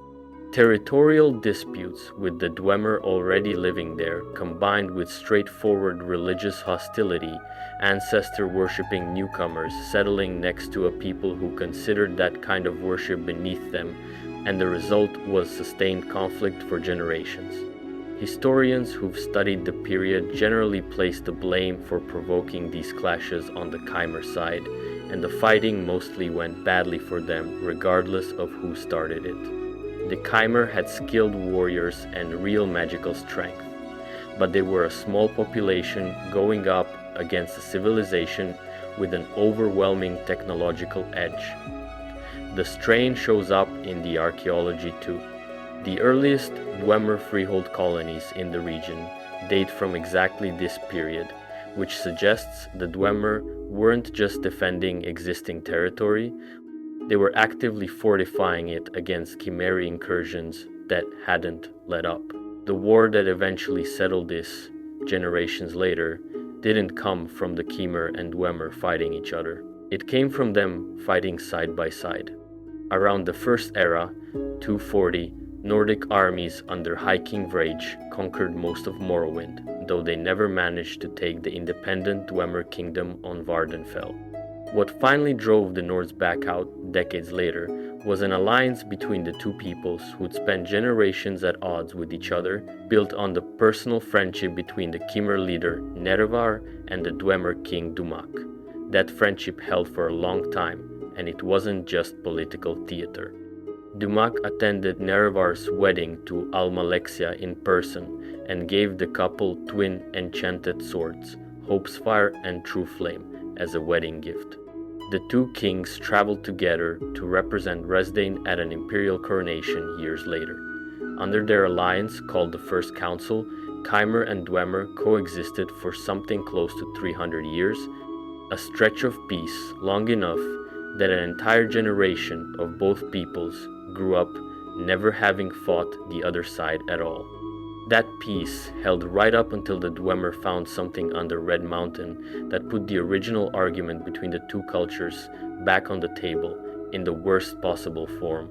Territorial disputes with the Dwemer already living there, combined with straightforward religious hostility, ancestor-worshipping newcomers settling next to a people who considered that kind of worship beneath them, and the result was sustained conflict for generations. Historians who've studied the period generally place the blame for provoking these clashes on the Khmer side, and the fighting mostly went badly for them regardless of who started it. The Khmer had skilled warriors and real magical strength, but they were a small population going up against a civilization with an overwhelming technological edge. The strain shows up in the archaeology too. The earliest Dwemer freehold colonies in the region date from exactly this period, which suggests the Dwemer weren't just defending existing territory, they were actively fortifying it against Khmeri incursions that hadn't let up. The war that eventually settled this, generations later, didn't come from the Khmer and Dwemer fighting each other. It came from them fighting side by side. Around the First Era, 240, Nordic armies under High King Vrage conquered most of Morrowind, though they never managed to take the independent Dwemer kingdom on Vardenfell. What finally drove the Nords back out decades later was an alliance between the two peoples who'd spent generations at odds with each other, built on the personal friendship between the Khmer leader Nerevar and the Dwemer king Dumak. That friendship held for a long time, and it wasn't just political theater. Dumak attended Nerevar's wedding to Almalexia in person and gave the couple twin enchanted swords, Hope's Fire and True Flame, as a wedding gift. The two kings traveled together to represent Resdayn at an imperial coronation years later. Under their alliance, called the First Council, Khmer and Dwemer coexisted for something close to 300 years, a stretch of peace long enough that an entire generation of both peoples grew up never having fought the other side at all. That peace held right up until the Dwemer found something under Red Mountain that put the original argument between the two cultures back on the table in the worst possible form.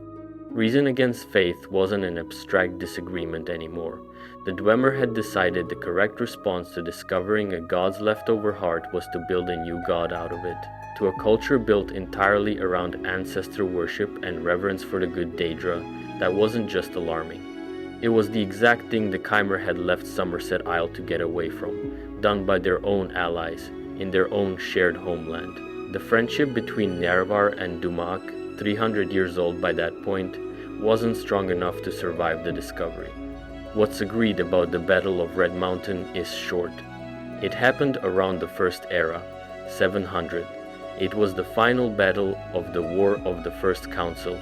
Reason against faith wasn't an abstract disagreement anymore. The Dwemer had decided the correct response to discovering a god's leftover heart was to build a new god out of it. To a culture built entirely around ancestor worship and reverence for the good Daedra, that wasn't just alarming. It was the exact thing the Khmer had left Somerset Isle to get away from, done by their own allies, in their own shared homeland. The friendship between Nerevar and Dumak, 300 years old by that point, wasn't strong enough to survive the discovery. What's agreed about the Battle of Red Mountain is short. It happened around the First Era, 700. It was the final battle of the War of the First Council.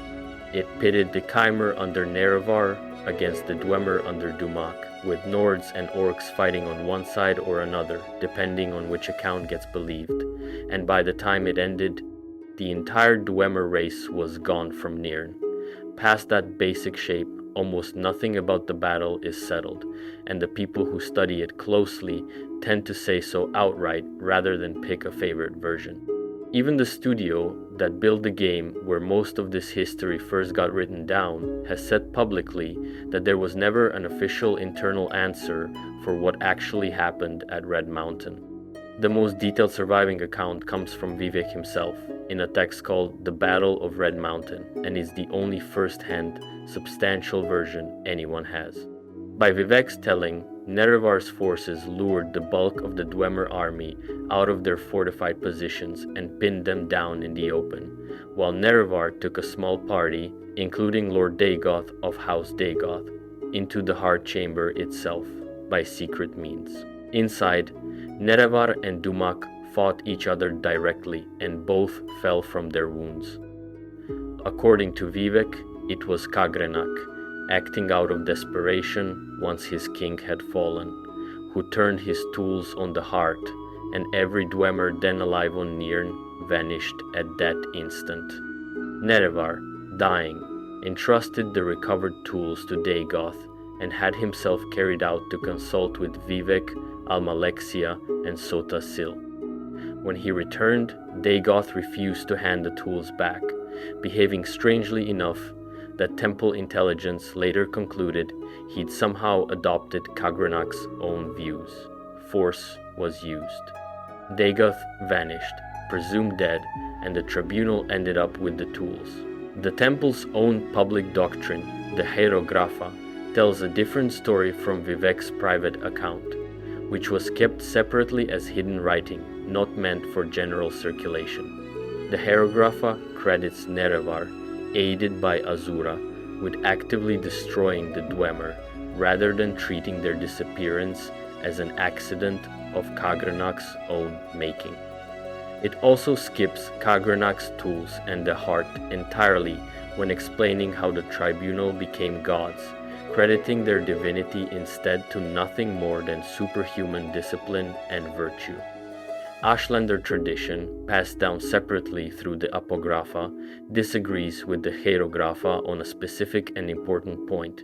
It pitted the Khmer under Nerevar against the Dwemer under Dumak, with Nords and Orcs fighting on one side or another, depending on which account gets believed. And by the time it ended, the entire Dwemer race was gone from Nirn. Past that basic shape, almost nothing about the battle is settled, and the people who study it closely tend to say so outright rather than pick a favorite version. Even the studio that built the game where most of this history first got written down has said publicly that there was never an official internal answer for what actually happened at Red Mountain. The most detailed surviving account comes from Vivek himself in a text called The Battle of Red Mountain, and is the only first-hand, substantial version anyone has. By Vivek's telling, Nerevar's forces lured the bulk of the Dwemer army out of their fortified positions and pinned them down in the open, while Nerevar took a small party, including Lord Dagoth of House Dagoth, into the Heart Chamber itself by secret means. Inside, Nerevar and Dumak fought each other directly, and both fell from their wounds. According to Vivek, it was Kagrenak, acting out of desperation once his king had fallen, who turned his tools on the heart, and every Dwemer then alive on Nirn vanished at that instant. Nerevar, dying, entrusted the recovered tools to Dagoth and had himself carried out to consult with Vivek, Almalexia, and Sota Sil. When he returned, Dagoth refused to hand the tools back, behaving strangely enough that Temple intelligence later concluded he'd somehow adopted Kagrenak's own views. Force was used. Dagoth vanished, presumed dead, and the tribunal ended up with the tools. The Temple's own public doctrine, the Hieroglypha, tells a different story from Vivek's private account, which was kept separately as hidden writing, not meant for general circulation. The Hieroglypha credits Nerevar, aided by Azura, with actively destroying the Dwemer, rather than treating their disappearance as an accident of Kagranak's own making. It also skips Kagranak's tools and the heart entirely when explaining how the tribunal became gods, crediting their divinity instead to nothing more than superhuman discipline and virtue. Ashlander tradition, passed down separately through the Apocrypha, disagrees with the Hieroglypha on a specific and important point.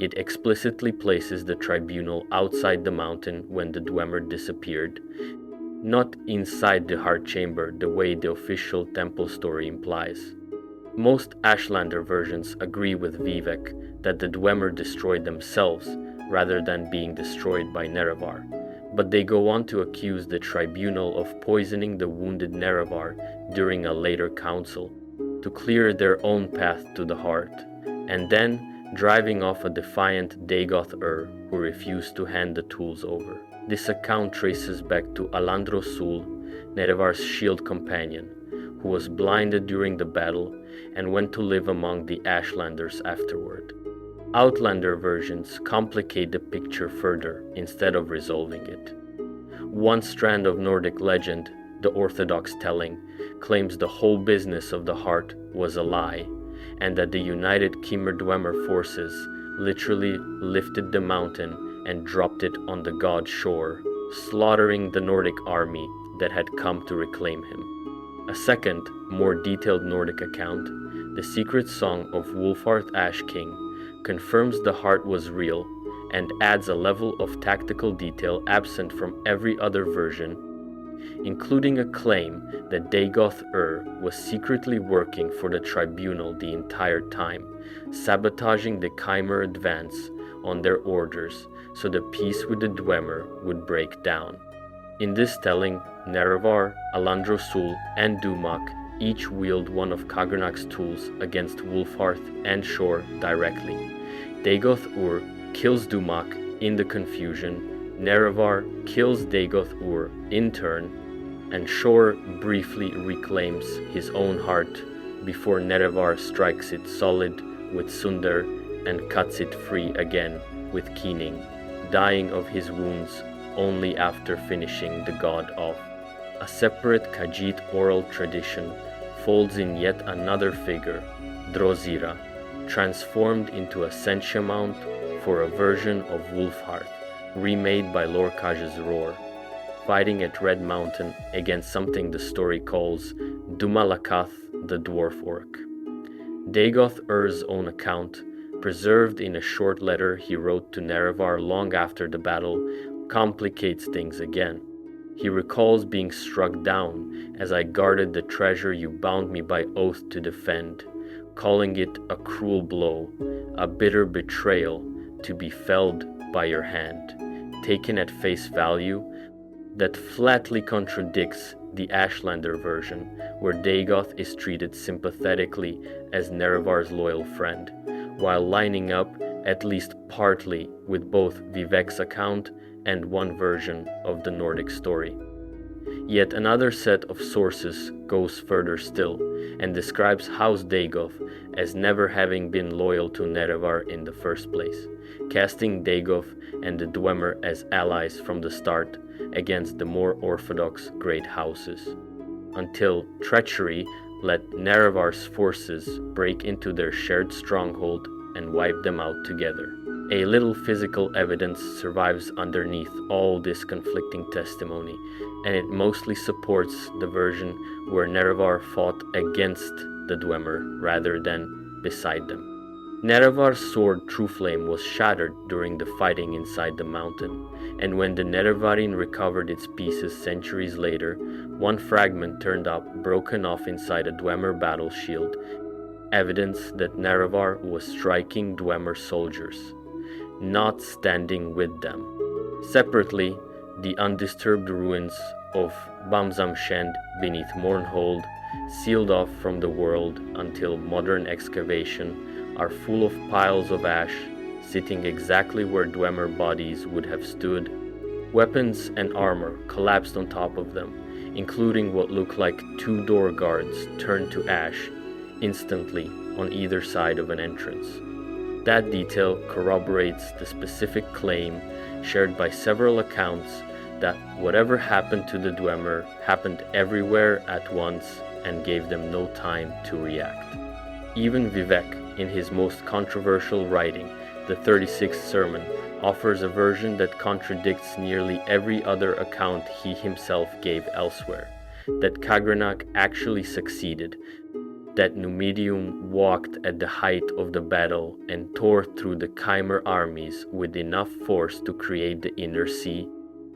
It explicitly places the tribunal outside the mountain when the Dwemer disappeared, not inside the heart chamber the way the official temple story implies. Most Ashlander versions agree with Vivek that the Dwemer destroyed themselves rather than being destroyed by Nerevar, but they go on to accuse the tribunal of poisoning the wounded Nerevar during a later council to clear their own path to the heart, and then driving off a defiant Dagoth-Ur who refused to hand the tools over. This account traces back to Alandro Sul, Nerevar's shield companion, who was blinded during the battle and went to live among the Ashlanders afterward. Outlander versions complicate the picture further instead of resolving it. One strand of Nordic legend, the Orthodox telling, claims the whole business of the heart was a lie, and that the united Kimmer-Dwemer forces literally lifted the mountain and dropped it on the god shore, slaughtering the Nordic army that had come to reclaim him. A second, more detailed Nordic account, the secret song of Wulfarth Ash King, confirms the heart was real and adds a level of tactical detail absent from every other version, including a claim that Dagoth-Ur was secretly working for the tribunal the entire time, sabotaging the Chimer advance on their orders so the peace with the Dwemer would break down. In this telling, Nerevar, Alandro Sul, and Dumak each wield one of Kagranak's tools against Wulfarth and Shor directly. Dagoth-Ur kills Dumak in the confusion, Nerevar kills Dagoth-Ur in turn, and Shor briefly reclaims his own heart before Nerevar strikes it solid with Sundar and cuts it free again with Keening, dying of his wounds only after finishing the god off. A separate Khajiit oral tradition folds in yet another figure, Drozira, transformed into a sentia mount for a version of Wulfhearth, remade by Lorcaj's Roar, fighting at Red Mountain against something the story calls Dumalakath the Dwarf Orc. Dagoth-Ur's own account, preserved in a short letter he wrote to Nerevar long after the battle, complicates things again. He recalls being struck down as I guarded the treasure you bound me by oath to defend, calling it a cruel blow, a bitter betrayal to be felled by your hand, taken at face value. That flatly contradicts the Ashlander version, where Dagoth is treated sympathetically as Nerevar's loyal friend, while lining up at least partly with both Vivek's account and one version of the Nordic story. Yet another set of sources goes further still and describes House Dagoth as never having been loyal to Nerevar in the first place, casting Dagoth and the Dwemer as allies from the start against the more orthodox great houses, until treachery let Nerevar's forces break into their shared stronghold and wipe them out together. A little physical evidence survives underneath all this conflicting testimony, and it mostly supports the version where Nerevar fought against the Dwemer rather than beside them. Nerevar's sword True Flame was shattered during the fighting inside the mountain, and when the Nerevarine recovered its pieces centuries later, one fragment turned up broken off inside a Dwemer battle shield, evidence that Nerevar was striking Dwemer soldiers, not standing with them. Separately, the undisturbed ruins of Bamzamshend beneath Mournhold, sealed off from the world until modern excavation, are full of piles of ash, sitting exactly where Dwemer bodies would have stood. Weapons and armor collapsed on top of them, including what looked like 2 door guards turned to ash instantly on either side of an entrance. That detail corroborates the specific claim shared by several accounts that whatever happened to the Dwemer happened everywhere at once and gave them no time to react. Even Vivek, in his most controversial writing, the 36th Sermon, offers a version that contradicts nearly every other account he himself gave elsewhere, that Kagrenak actually succeeded, that Numidium walked at the height of the battle and tore through the Chimer armies with enough force to create the Inner Sea,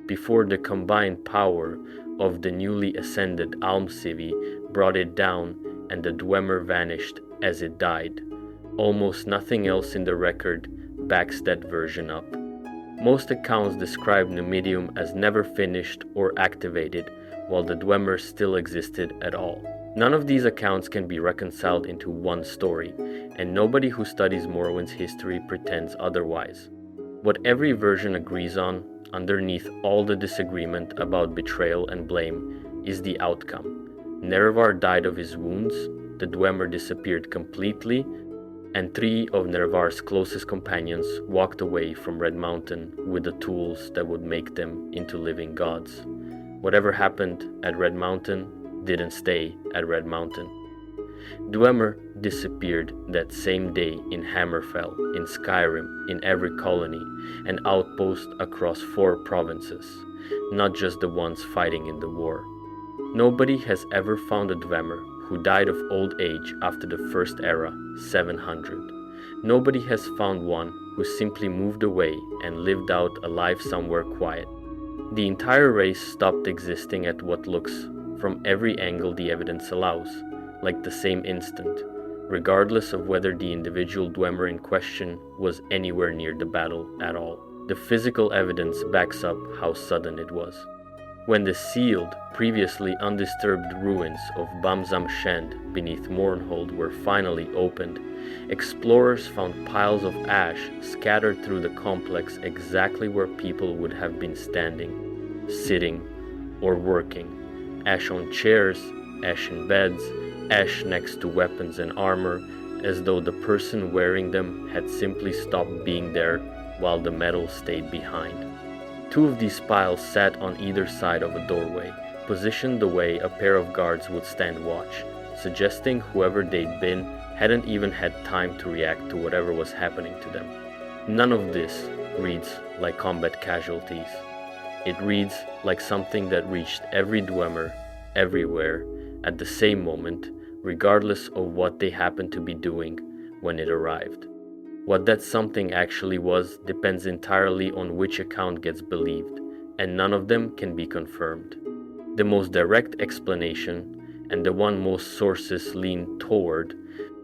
before the combined power of the newly ascended Almsivi brought it down and the Dwemer vanished as it died. Almost nothing else in the record backs that version up. Most accounts describe Numidium as never finished or activated, while the Dwemer still existed at all. None of these accounts can be reconciled into one story, and nobody who studies Morrowind's history pretends otherwise. What every version agrees on, underneath all the disagreement about betrayal and blame, is the outcome. Nerevar died of his wounds, the Dwemer disappeared completely, and 3 of Nerevar's closest companions walked away from Red Mountain with the tools that would make them into living gods. Whatever happened at Red Mountain didn't stay at Red Mountain. Dwemer disappeared that same day in Hammerfell, in Skyrim, in every colony, and outpost across 4 provinces, not just the ones fighting in the war. Nobody has ever found a Dwemer who died of old age after the First Era, 700. Nobody has found one who simply moved away and lived out a life somewhere quiet. The entire race stopped existing at what looks, from every angle the evidence allows, like the same instant, regardless of whether the individual Dwemer in question was anywhere near the battle at all. The physical evidence backs up how sudden it was. When the sealed, previously undisturbed ruins of Bamzam Shend beneath Mournhold were finally opened, explorers found piles of ash scattered through the complex exactly where people would have been standing, sitting, or working. Ash on chairs, ash in beds, ash next to weapons and armor, as though the person wearing them had simply stopped being there while the metal stayed behind. 2 of these piles sat on either side of a doorway, positioned the way a pair of guards would stand watch, suggesting whoever they'd been hadn't even had time to react to whatever was happening to them. None of this reads like combat casualties. It reads like something that reached every Dwemer, everywhere, at the same moment, regardless of what they happened to be doing when it arrived. What that something actually was depends entirely on which account gets believed, and none of them can be confirmed. The most direct explanation, and the one most sources lean toward,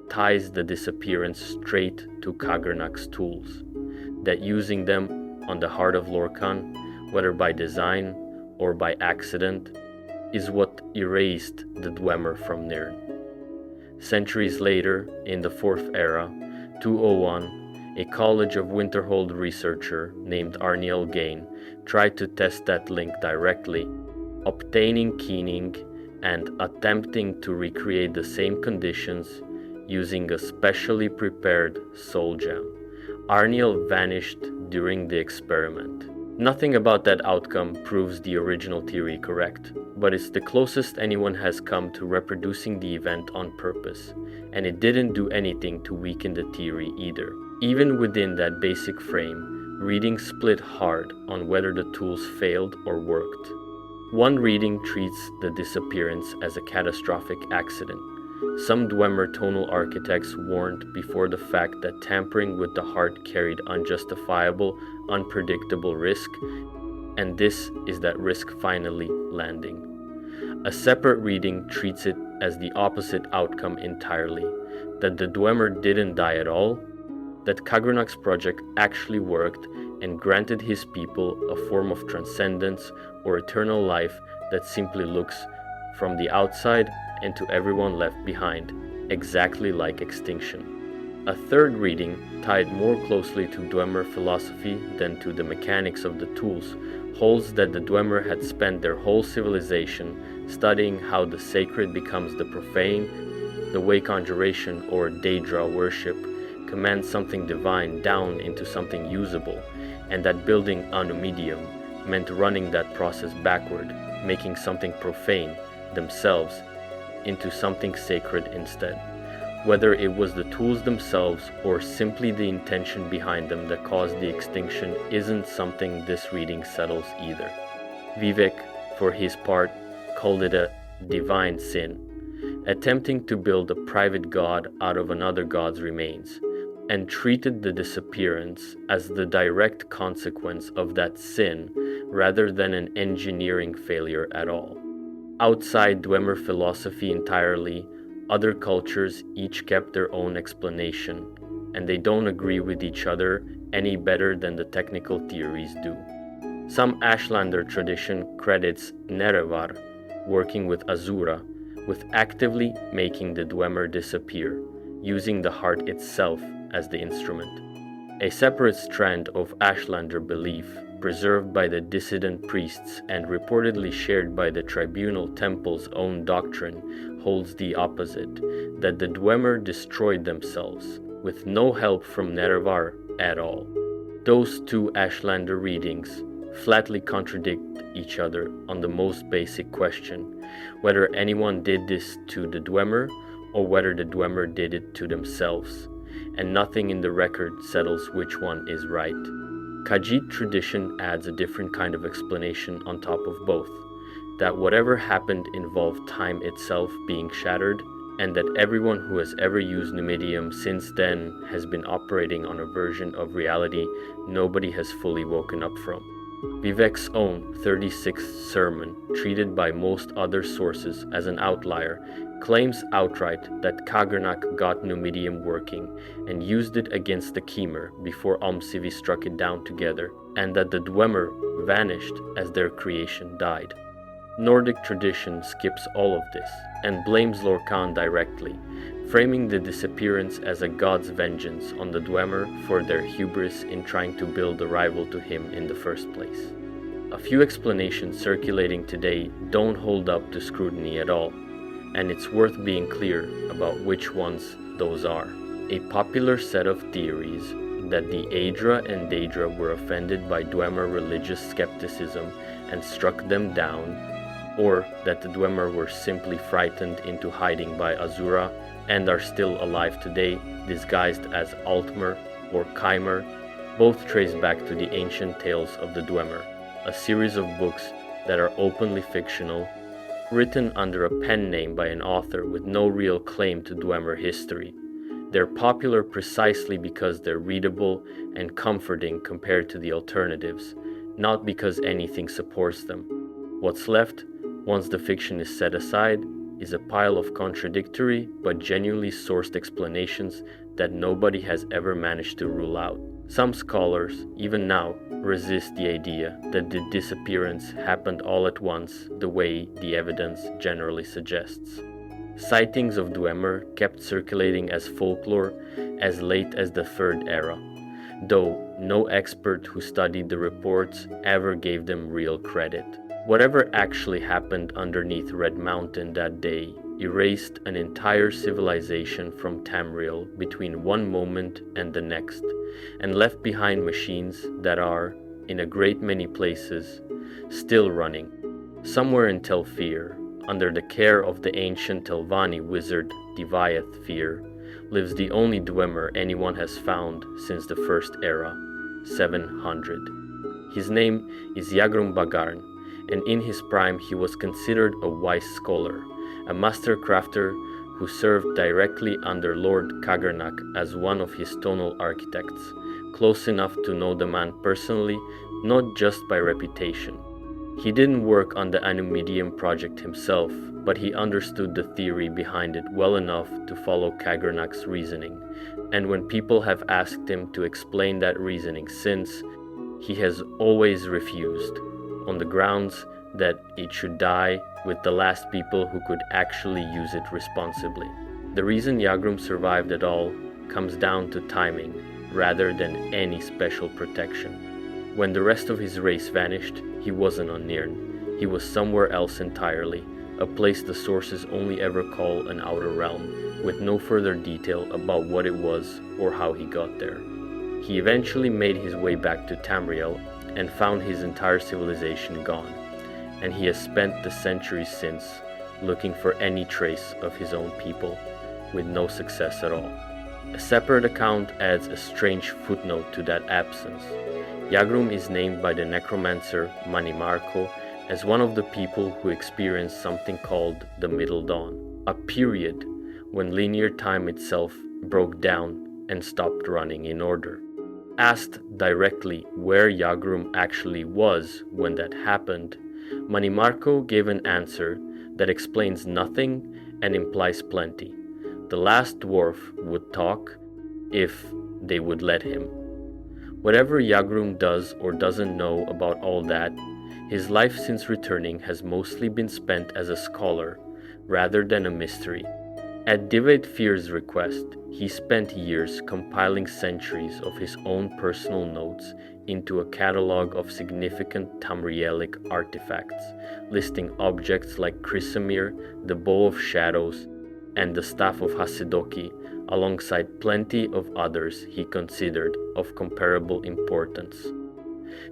ties the disappearance straight to Kagrenak's tools, that using them on the heart of Lorkhan, whether by design or by accident, is what erased the Dwemer from Nirn. Centuries later, in the 4th Era, 201, a College of Winterhold researcher named Arniel Gain tried to test that link directly, obtaining keening and attempting to recreate the same conditions using a specially prepared soul gem. Arniel vanished during the experiment. Nothing about that outcome proves the original theory correct, but it's the closest anyone has come to reproducing the event on purpose, and it didn't do anything to weaken the theory either. Even within that basic frame, readings split hard on whether the tools failed or worked. One reading treats the disappearance as a catastrophic accident. Some Dwemer tonal architects warned before the fact that tampering with the heart carried unjustifiable, unpredictable risk, and this is that risk finally landing. A separate reading treats it as the opposite outcome entirely, that the Dwemer didn't die at all, that Kagrenak's project actually worked and granted his people a form of transcendence or eternal life that simply looks, from the outside and to everyone left behind, exactly like extinction. A third reading, tied more closely to Dwemer philosophy than to the mechanics of the tools, holds that the Dwemer had spent their whole civilization studying how the sacred becomes the profane, the way conjuration or Daedra worship commands something divine down into something usable, and that building a medium meant running that process backward, making something profane, themselves, into something sacred instead. Whether it was the tools themselves or simply the intention behind them that caused the extinction isn't something this reading settles either. Vivek, for his part, called it a divine sin, attempting to build a private god out of another god's remains, and treated the disappearance as the direct consequence of that sin rather than an engineering failure at all. Outside Dwemer philosophy entirely, other cultures each kept their own explanation, and they don't agree with each other any better than the technical theories do. Some Ashlander tradition credits Nerevar, working with Azura, with actively making the Dwemer disappear, using the heart itself as the instrument. A separate strand of Ashlander belief, preserved by the dissident priests and reportedly shared by the Tribunal Temple's own doctrine, holds the opposite, that the Dwemer destroyed themselves, with no help from Nerevar at all. Those two Ashlander readings flatly contradict each other on the most basic question, whether anyone did this to the Dwemer or whether the Dwemer did it to themselves, and nothing in the record settles which one is right. Khajiit tradition adds a different kind of explanation on top of both, that whatever happened involved time itself being shattered, and that everyone who has ever used Numidium since then has been operating on a version of reality nobody has fully woken up from. Vivek's own 36th sermon, treated by most other sources as an outlier, claims outright that Kagernak got Numidium working and used it against the Khmer before Almsivi struck it down together, and that the Dwemer vanished as their creation died. Nordic tradition skips all of this and blames Lorcan directly, framing the disappearance as a god's vengeance on the Dwemer for their hubris in trying to build a rival to him in the first place. A few explanations circulating today don't hold up to scrutiny at all, and it's worth being clear about which ones those are. A popular set of theories that the Aedra and Daedra were offended by Dwemer religious skepticism and struck them down, or that the Dwemer were simply frightened into hiding by Azura and are still alive today, disguised as Altmer or Khmer, both trace back to the ancient tales of the Dwemer, a series of books that are openly fictional, written under a pen name by an author with no real claim to Dwemer history. They're popular precisely because they're readable and comforting compared to the alternatives, not because anything supports them. What's left, once the fiction is set aside, is a pile of contradictory but genuinely sourced explanations that nobody has ever managed to rule out. Some scholars, even now, resist the idea that the disappearance happened all at once the way the evidence generally suggests. Sightings of Dwemer kept circulating as folklore as late as the Third Era, though no expert who studied the reports ever gave them real credit. Whatever actually happened underneath Red Mountain that day erased an entire civilization from Tamriel between one moment and the next, and left behind machines that are, in a great many places, still running. Somewhere in Telfir, under the care of the ancient Telvanni wizard Diviath Fear, lives the only Dwemer anyone has found since the First Era, 700. His name is Yagrum Bagarn, and in his prime he was considered a wise scholar, a master crafter who served directly under Lord Kagernak as one of his tonal architects, close enough to know the man personally, not just by reputation. He didn't work on the Anumidium project himself, but he understood the theory behind it well enough to follow Kagernak's reasoning, and when people have asked him to explain that reasoning since, he has always refused, on the grounds that it should die with the last people who could actually use it responsibly. The reason Yagrum survived at all comes down to timing rather than any special protection. When the rest of his race vanished, he wasn't on Nirn. He was somewhere else entirely, a place the sources only ever call an outer realm, with no further detail about what it was or how he got there. He eventually made his way back to Tamriel and found his entire civilization gone, and he has spent the centuries since looking for any trace of his own people, with no success at all. A separate account adds a strange footnote to that absence. Yagrum is named by the necromancer Manimarco as one of the people who experienced something called the Middle Dawn, a period when linear time itself broke down and stopped running in order. Asked directly where Yagrum actually was when that happened, Manimarco gave an answer that explains nothing and implies plenty. The last dwarf would talk if they would let him. Whatever Yagrum does or doesn't know about all that, his life since returning has mostly been spent as a scholar rather than a mystery. At Divaid Fir's request, he spent years compiling centuries of his own personal notes into a catalog of significant Tamrielic artifacts, listing objects like Chrysamir, the Bow of Shadows, and the Staff of Hasidoki, alongside plenty of others he considered of comparable importance.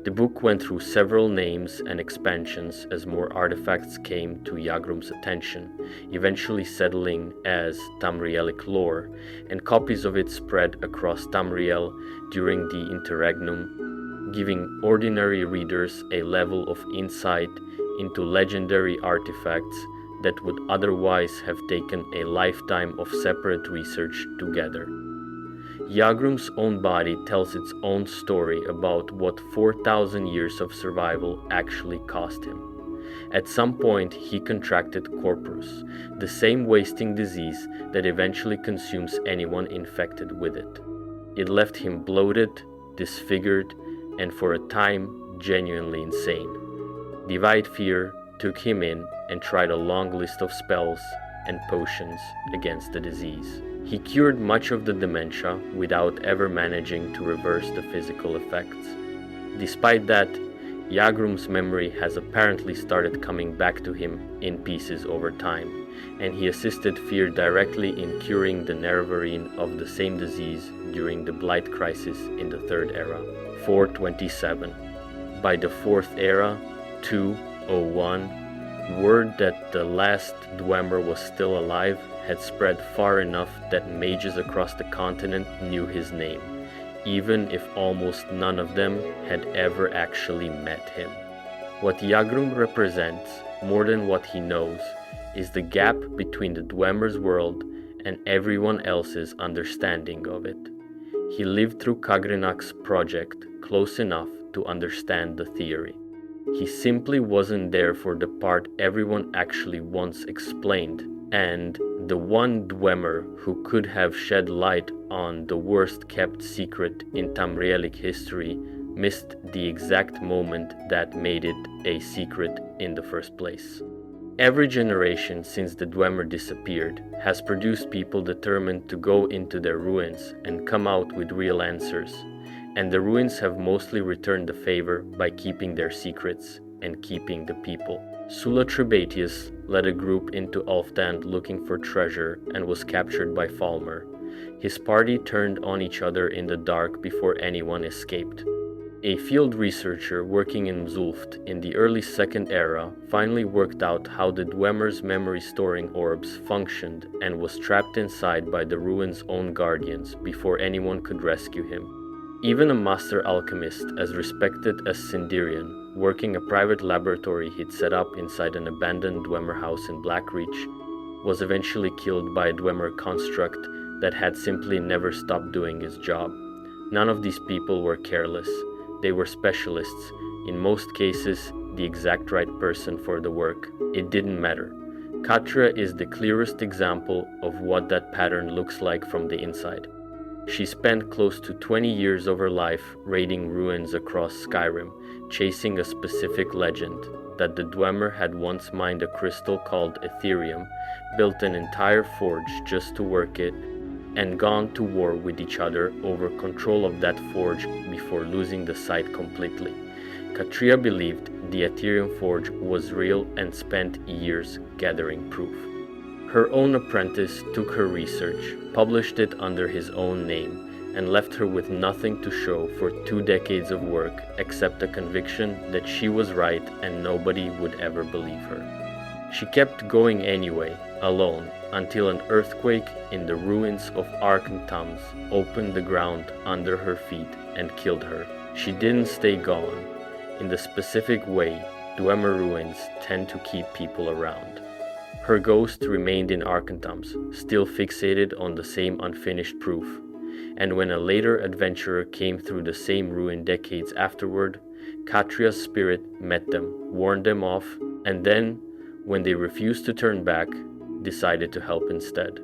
The book went through several names and expansions as more artifacts came to Yagrum's attention, eventually settling as Tamrielic lore, and copies of it spread across Tamriel during the interregnum, giving ordinary readers a level of insight into legendary artifacts that would otherwise have taken a lifetime of separate research to gather. Yagrum's own body tells its own story about what 4,000 years of survival actually cost him. At some point, he contracted Corprus, the same wasting disease that eventually consumes anyone infected with it. It left him bloated, disfigured, and for a time, genuinely insane. Dwemer Fir took him in and tried a long list of spells and potions against the disease. He cured much of the dementia without ever managing to reverse the physical effects. Despite that, Yagrum's memory has apparently started coming back to him in pieces over time, and he assisted Fir directly in curing the Nerevarine of the same disease during the Blight Crisis in the Third Era, 427. By the Fourth Era, 201, word that the last Dwemer was still alive had spread far enough that mages across the continent knew his name, even if almost none of them had ever actually met him. What Yagrum represents, more than what he knows, is the gap between the Dwemer's world and everyone else's understanding of it. He lived through Kagrenak's project close enough to understand the theory. He simply wasn't there for the part everyone actually wants explained, and the one Dwemer who could have shed light on the worst kept secret in Tamrielic history missed the exact moment that made it a secret in the first place. Every generation since the Dwemer disappeared has produced people determined to go into their ruins and come out with real answers, and the ruins have mostly returned the favor by keeping their secrets and keeping the people. Sulla Trebatius led a group into Ulfdand looking for treasure and was captured by Falmer. His party turned on each other in the dark before anyone escaped. A field researcher working in Zulft in the early Second Era finally worked out how the Dwemer's memory-storing orbs functioned and was trapped inside by the ruin's own guardians before anyone could rescue him. Even a master alchemist as respected as Sindirian, working a private laboratory he'd set up inside an abandoned Dwemer house in Blackreach, was eventually killed by a Dwemer construct that had simply never stopped doing its job. None of these people were careless. They were specialists, in most cases the exact right person for the work. It didn't matter. Katria is the clearest example of what that pattern looks like from the inside. She spent close to 20 years of her life raiding ruins across Skyrim, chasing a specific legend that the Dwemer had once mined a crystal called Ethereum, built an entire forge just to work it, and gone to war with each other over control of that forge before losing the site completely. Katria believed the Ethereum forge was real and spent years gathering proof. Her own apprentice took her research, published it under his own name, and left her with nothing to show for 2 decades of work except a conviction that she was right and nobody would ever believe her. She kept going anyway, alone, until an earthquake in the ruins of Arkentams opened the ground under her feet and killed her. She didn't stay gone. In the specific way Dwemer ruins tend to keep people around. Her ghost remained in Arkentams, still fixated on the same unfinished proof. And when a later adventurer came through the same ruin decades afterward, Katria's spirit met them, warned them off, and then, when they refused to turn back, decided to help instead.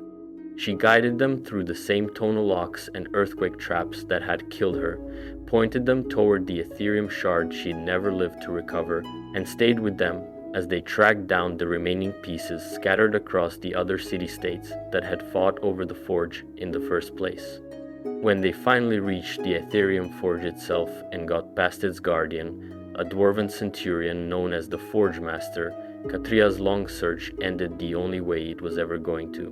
She guided them through the same tonal locks and earthquake traps that had killed her, pointed them toward the Ethereum shard she'd never lived to recover, and stayed with them as they tracked down the remaining pieces scattered across the other city-states that had fought over the forge in the first place. When they finally reached the Ethereum forge itself and got past its guardian, a dwarven centurion known as the Forge Master, Katria's long search ended the only way it was ever going to,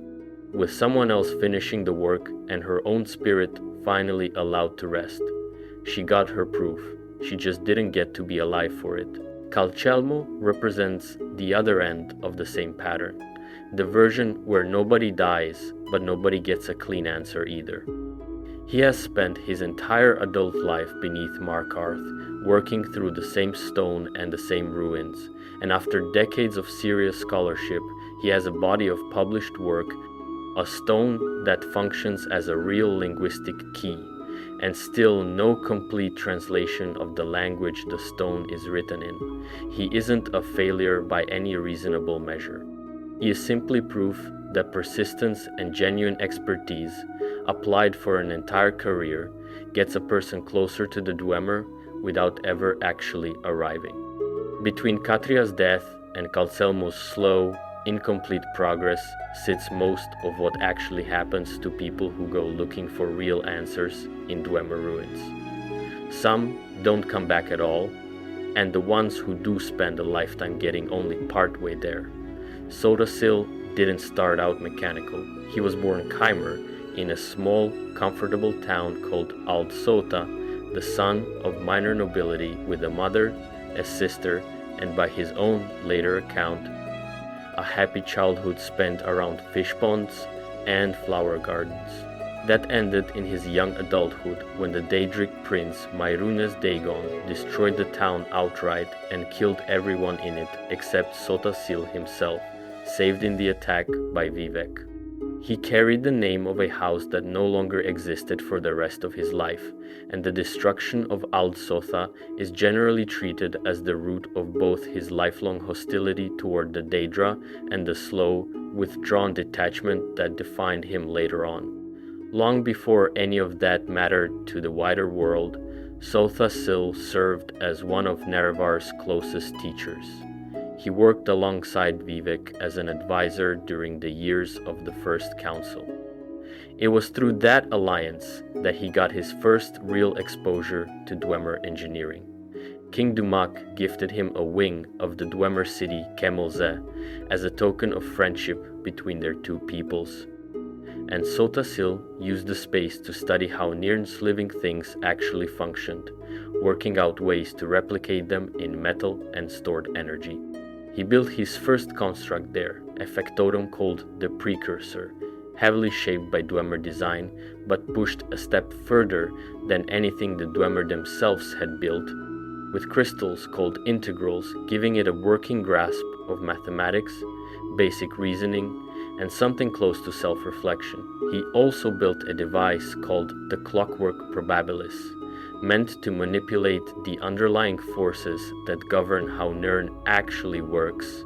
with someone else finishing the work and her own spirit finally allowed to rest. She got her proof, she just didn't get to be alive for it. Calcelmo represents the other end of the same pattern, the version where nobody dies, but nobody gets a clean answer either. He has spent his entire adult life beneath Markarth, working through the same stone and the same ruins, and after decades of serious scholarship, he has a body of published work, a stone that functions as a real linguistic key, and still no complete translation of the language the stone is written in. He isn't a failure by any reasonable measure. He is simply proof that persistence and genuine expertise, applied for an entire career, gets a person closer to the Dwemer without ever actually arriving. Between Katria's death and Calcelmo's slow, incomplete progress sits most of what actually happens to people who go looking for real answers in Dwemer ruins. Some don't come back at all, and the ones who do spend a lifetime getting only part way there. Sotasil didn't start out mechanical. He was born Chimer in a small, comfortable town called Ald Sota, the son of minor nobility with a mother, a sister, and by his own later account, a happy childhood spent around fish ponds and flower gardens. That ended in his young adulthood when the Daedric prince Mairunes Dagon destroyed the town outright and killed everyone in it except Sotasil himself, saved in the attack by Vivek. He carried the name of a house that no longer existed for the rest of his life, and the destruction of Ald Sotha is generally treated as the root of both his lifelong hostility toward the Daedra and the slow, withdrawn detachment that defined him later on. Long before any of that mattered to the wider world, Sotha Sil served as one of Nerevar's closest teachers. He worked alongside Vivek as an advisor during the years of the First Council. It was through that alliance that he got his first real exposure to Dwemer engineering. King Dumak gifted him a wing of the Dwemer city Kemelze as a token of friendship between their two peoples. And Sotasil used the space to study how Nirn's living things actually functioned, working out ways to replicate them in metal and stored energy. He built his first construct there, a factotum called the Precursor, heavily shaped by Dwemer design, but pushed a step further than anything the Dwemer themselves had built, with crystals called integrals giving it a working grasp of mathematics, basic reasoning, and something close to self-reflection. He also built a device called the Clockwork Probabilis, meant to manipulate the underlying forces that govern how Nirn actually works,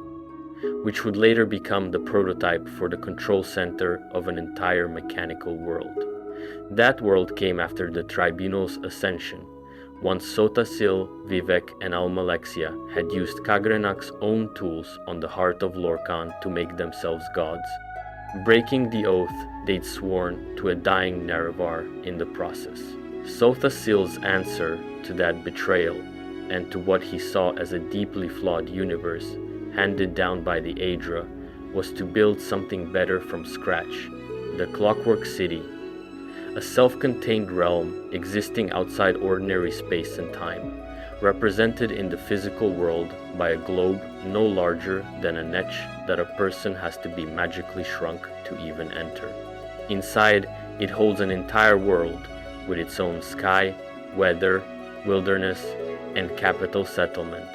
which would later become the prototype for the control center of an entire mechanical world. That world came after the Tribunal's ascension, once Sotasil, Vivek, and Almalexia had used Kagrenak's own tools on the heart of Lorkhan to make themselves gods. breaking the oath they'd sworn to a dying Nerevar in the process. Sothasil's answer to that betrayal and to what he saw as a deeply flawed universe handed down by the Aedra was to build something better from scratch, the Clockwork City, a self-contained realm existing outside ordinary space and time, represented in the physical world by a globe no larger than a niche that a person has to be magically shrunk to even enter. Inside, it holds an entire world with its own sky, weather, wilderness, and capital settlement,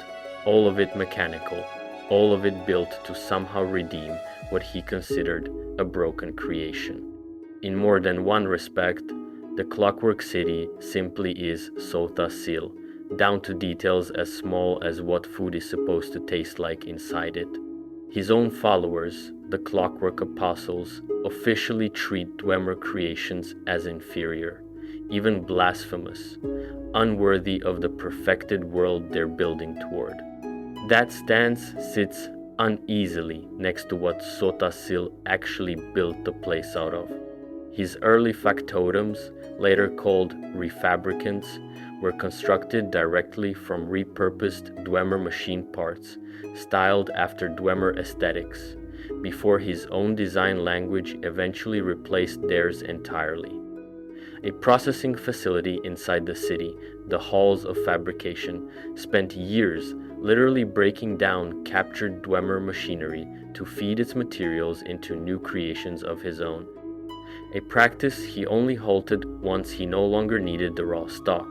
all of it mechanical, all of it built to somehow redeem what he considered a broken creation. In more than one respect, the Clockwork City simply is Sothasil, down to details as small as what food is supposed to taste like inside it. His own followers, the Clockwork Apostles, officially treat Dwemer creations as inferior, even blasphemous, unworthy of the perfected world they're building toward. That stance sits uneasily next to what Sothasil actually built the place out of. His early factotums, later called refabricants, were constructed directly from repurposed Dwemer machine parts, styled after Dwemer aesthetics, before his own design language eventually replaced theirs entirely. A processing facility inside the city, the Halls of Fabrication, spent years literally breaking down captured Dwemer machinery to feed its materials into new creations of his own. A practice he only halted once he no longer needed the raw stock.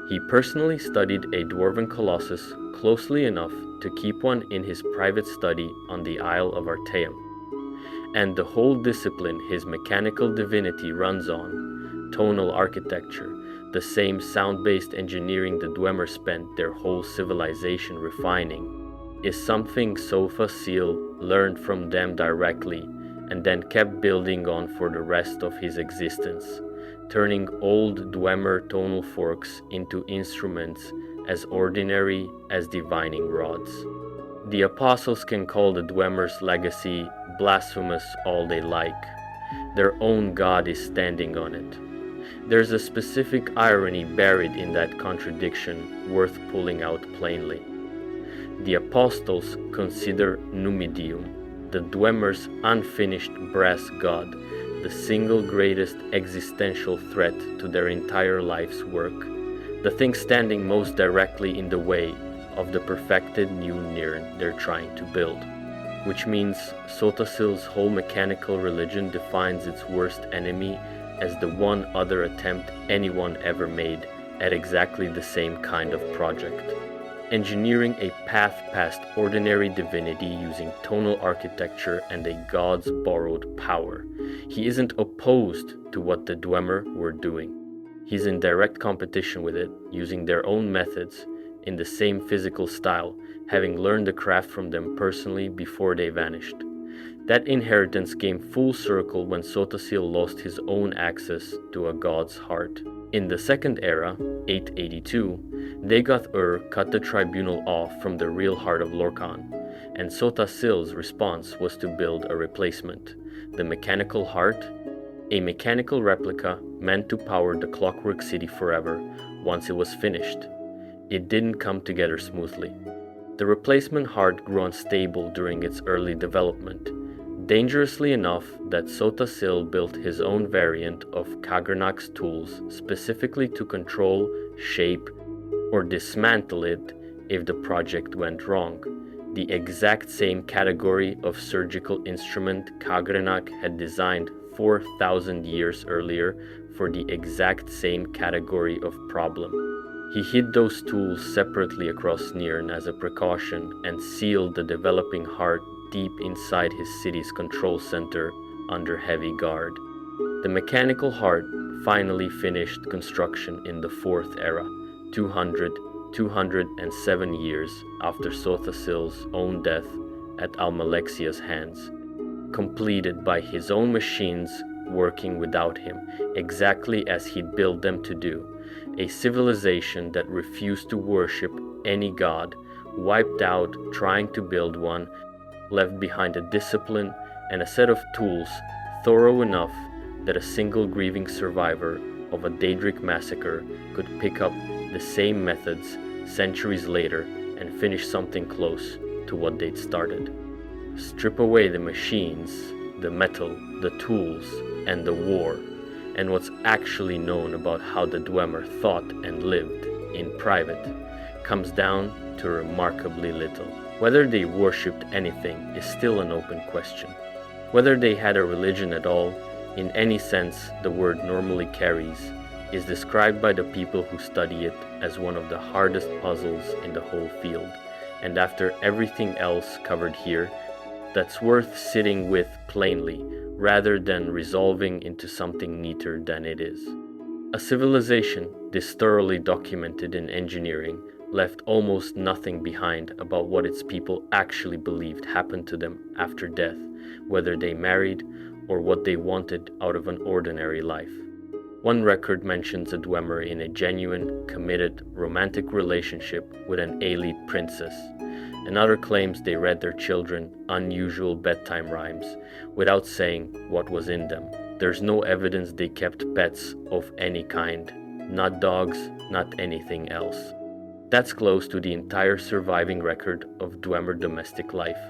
He personally studied a dwarven colossus closely enough to keep one in his private study on the Isle of Artaeum. And the whole discipline his mechanical divinity runs on, tonal architecture, the same sound-based engineering the Dwemer spent their whole civilization refining, is something Sothasil learned from them directly and then kept building on for the rest of his existence, turning old Dwemer tonal forks into instruments as ordinary as divining rods. The Apostles can call the Dwemer's legacy blasphemous all they like. Their own God is standing on it. There's a specific irony buried in that contradiction worth pulling out plainly. The Apostles consider Numidium, the Dwemer's unfinished brass god, the single greatest existential threat to their entire life's work, the thing standing most directly in the way of the perfected new Nirn they're trying to build. Which means Sothasil's whole mechanical religion defines its worst enemy as the one other attempt anyone ever made at exactly the same kind of project. Engineering a path past ordinary divinity using tonal architecture and a god's borrowed power. He isn't opposed to what the Dwemer were doing. He's in direct competition with it, using their own methods, in the same physical style, having learned the craft from them personally before they vanished. That inheritance came full circle when Sothasil lost his own access to a god's heart. In the Second Era, 882, Dagoth-Ur cut the tribunal off from the real heart of Lorkhan, and Sothasil's response was to build a replacement, the Mechanical Heart, a mechanical replica meant to power the Clockwork City forever once it was finished. It didn't come together smoothly. The replacement heart grew unstable during its early development, dangerously enough that Sothasil built his own variant of Kagranak's tools specifically to control, shape, or dismantle it if the project went wrong, the exact same category of surgical instrument Kagranak had designed 4,000 years earlier for the exact same category of problem. He hid those tools separately across Nirn as a precaution and sealed the developing heart deep inside his city's control center under heavy guard. The mechanical heart finally finished construction in the Fourth Era, 207 years after Sothasil's own death at Almalexia's hands, completed by his own machines working without him, exactly as he'd built them to do. A civilization that refused to worship any god, wiped out trying to build one, left behind a discipline and a set of tools thorough enough that a single grieving survivor of a Daedric massacre could pick up the same methods centuries later and finish something close to what they'd started. Strip away the machines, the metal, the tools, and the war, and what's actually known about how the Dwemer thought and lived in private comes down to remarkably little. Whether they worshipped anything is still an open question. Whether they had a religion at all, in any sense the word normally carries, is described by the people who study it as one of the hardest puzzles in the whole field, and after everything else covered here, that's worth sitting with plainly, rather than resolving into something neater than it is. A civilization this thoroughly documented in engineering left almost nothing behind about what its people actually believed happened to them after death, whether they married or what they wanted out of an ordinary life. One record mentions a Dwemer in a genuine, committed, romantic relationship with an elite princess. Another claims they read their children unusual bedtime rhymes without saying what was in them. There's no evidence they kept pets of any kind, not dogs, not anything else. That's close to the entire surviving record of Dwemer domestic life,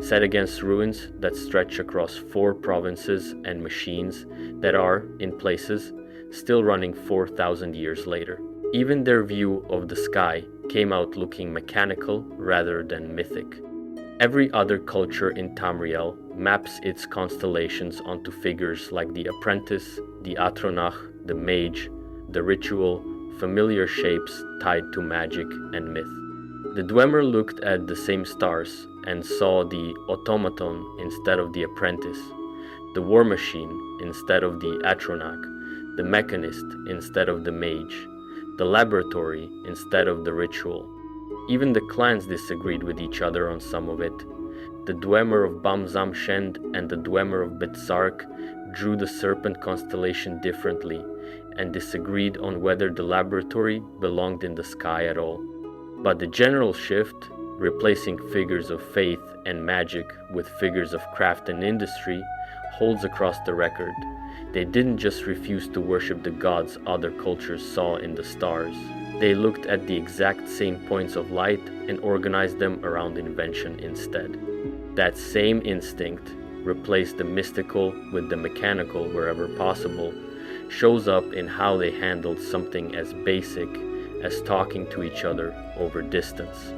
set against ruins that stretch across 4 provinces and machines that are, in places, still running 4,000 years later. Even their view of the sky came out looking mechanical rather than mythic. Every other culture in Tamriel maps its constellations onto figures like the apprentice, the Atronach, the mage, the ritual, familiar shapes tied to magic and myth. The Dwemer looked at the same stars and saw the automaton instead of the apprentice, the war machine instead of the Atronach, the mechanist instead of the mage, the laboratory instead of the ritual. Even the clans disagreed with each other on some of it. The Dwemer of Bam-Zam-Shend and the Dwemer of Betzark drew the serpent constellation differently and disagreed on whether the laboratory belonged in the sky at all. But the general shift, replacing figures of faith and magic with figures of craft and industry, holds across the record. They didn't just refuse to worship the gods other cultures saw in the stars. They looked at the exact same points of light and organized them around invention instead. That same instinct, replaced the mystical with the mechanical wherever possible, shows up in how they handled something as basic as talking to each other over distance.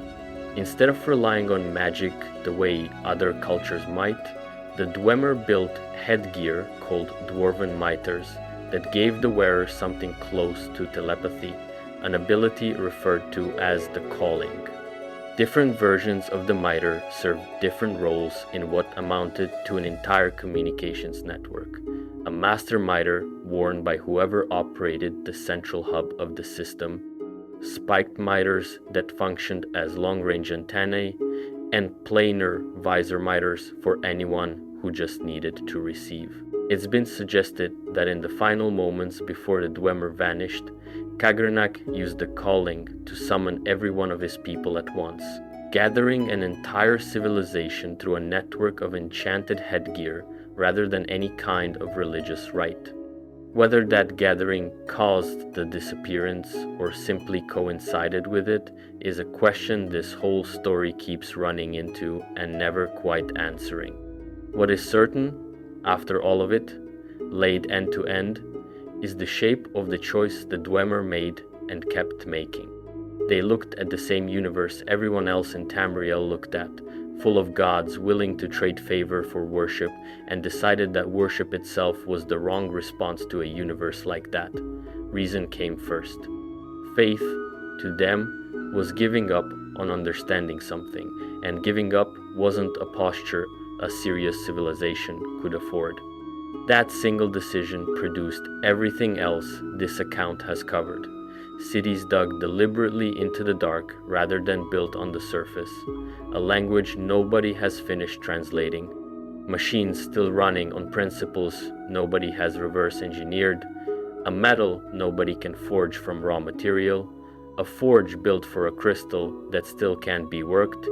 Instead of relying on magic the way other cultures might, the Dwemer built headgear called dwarven miters that gave the wearer something close to telepathy, an ability referred to as the calling. Different versions of the mitre served different roles in what amounted to an entire communications network. A master mitre worn by whoever operated the central hub of the system, spiked miters that functioned as long-range antennae, and planar visor miters for anyone who just needed to receive. It's been suggested that in the final moments before the Dwemer vanished, Kagernak used the calling to summon every one of his people at once, gathering an entire civilization through a network of enchanted headgear rather than any kind of religious rite. Whether that gathering caused the disappearance or simply coincided with it is a question this whole story keeps running into and never quite answering. What is certain, after all of it, laid end to end, is the shape of the choice the Dwemer made and kept making. They looked at the same universe everyone else in Tamriel looked at, full of gods willing to trade favor for worship, and decided that worship itself was the wrong response to a universe like that. Reason came first. Faith, to them, was giving up on understanding something, and giving up wasn't a posture a serious civilization could afford. That single decision produced everything else this account has covered. Cities dug deliberately into the dark rather than built on the surface. A language nobody has finished translating. Machines still running on principles nobody has reverse engineered. A metal nobody can forge from raw material. A forge built for a crystal that still can't be worked.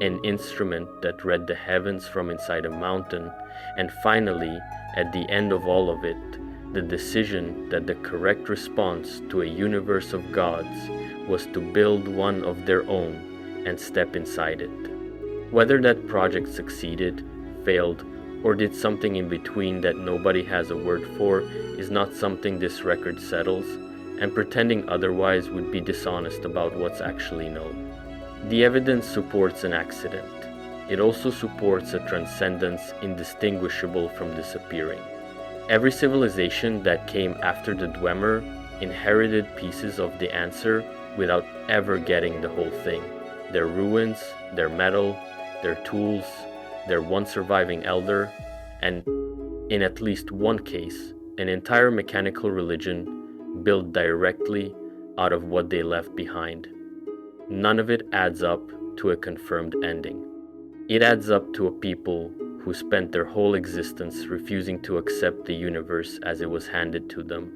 an instrument that read the heavens from inside a mountain, and finally, at the end of all of it, the decision that the correct response to a universe of gods was to build one of their own and step inside it. Whether that project succeeded, failed, or did something in between that nobody has a word for is not something this record settles, and pretending otherwise would be dishonest about what's actually known. The evidence supports an accident. It also supports a transcendence indistinguishable from disappearing. Every civilization that came after the Dwemer inherited pieces of the answer without ever getting the whole thing. Their ruins, their metal, their tools, their one surviving elder, and, in at least one case, an entire mechanical religion built directly out of what they left behind. None of it adds up to a confirmed ending. It adds up to a people who spent their whole existence refusing to accept the universe as it was handed to them,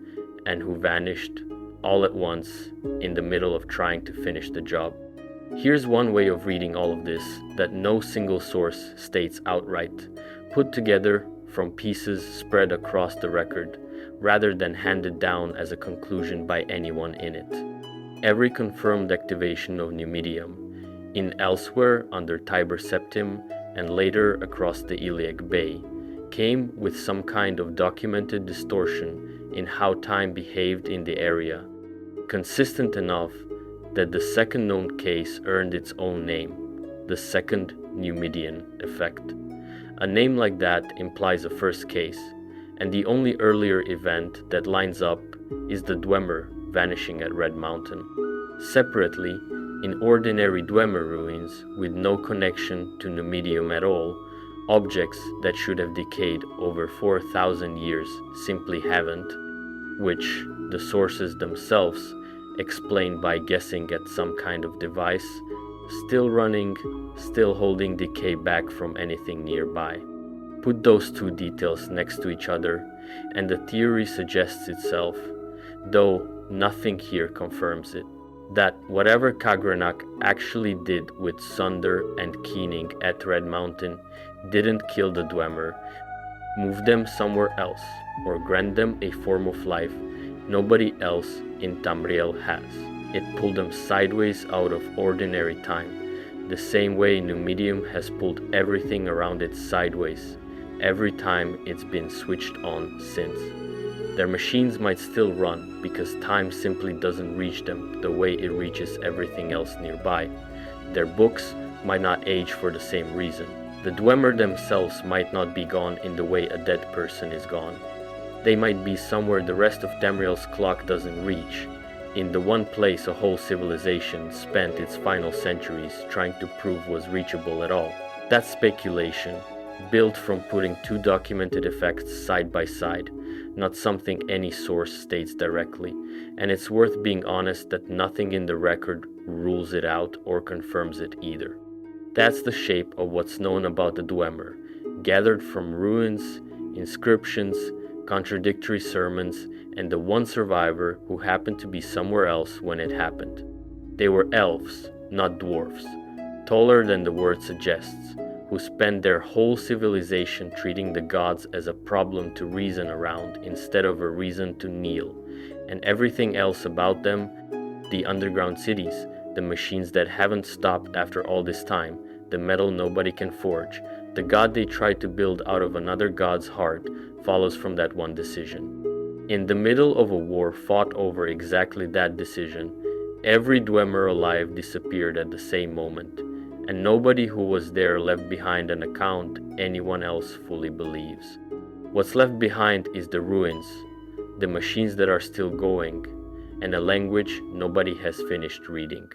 and who vanished all at once in the middle of trying to finish the job. Here's one way of reading all of this that no single source states outright, put together from pieces spread across the record, rather than handed down as a conclusion by anyone in it. Every confirmed activation of Numidium, in elsewhere under Tiber Septim and later across the Iliac Bay, came with some kind of documented distortion in how time behaved in the area, consistent enough that the second known case earned its own name, the second Numidian effect. A name like that implies a first case, and the only earlier event that lines up is the Dwemer vanishing at Red Mountain. Separately, in ordinary Dwemer ruins with no connection to Numidium at all, objects that should have decayed over 4,000 years simply haven't, which the sources themselves explain by guessing at some kind of device, still running, still holding decay back from anything nearby. Put those two details next to each other, and the theory suggests itself, though nothing here confirms it, that whatever Kagranak actually did with Sunder and Keening at Red Mountain didn't kill the Dwemer, move them somewhere else, or grant them a form of life nobody else in Tamriel has. It pulled them sideways out of ordinary time, the same way Numidium has pulled everything around it sideways every time it's been switched on since. Their machines might still run because time simply doesn't reach them the way it reaches everything else nearby. Their books might not age for the same reason. The Dwemer themselves might not be gone in the way a dead person is gone. They might be somewhere the rest of Tamriel's clock doesn't reach, in the one place a whole civilization spent its final centuries trying to prove was reachable at all. That's speculation, built from putting two documented effects side by side, not something any source states directly, and it's worth being honest that nothing in the record rules it out or confirms it either. That's the shape of what's known about the Dwemer, gathered from ruins, inscriptions, contradictory sermons, and the one survivor who happened to be somewhere else when it happened. They were elves, not dwarfs, taller than the word suggests, who spent their whole civilization treating the gods as a problem to reason around instead of a reason to kneel, and everything else about them, the underground cities, the machines that haven't stopped after all this time, the metal nobody can forge, the god they tried to build out of another god's heart, follows from that one decision. In the middle of a war fought over exactly that decision, every Dwemer alive disappeared at the same moment, and nobody who was there left behind an account anyone else fully believes. What's left behind is the ruins, the machines that are still going, and a language nobody has finished reading.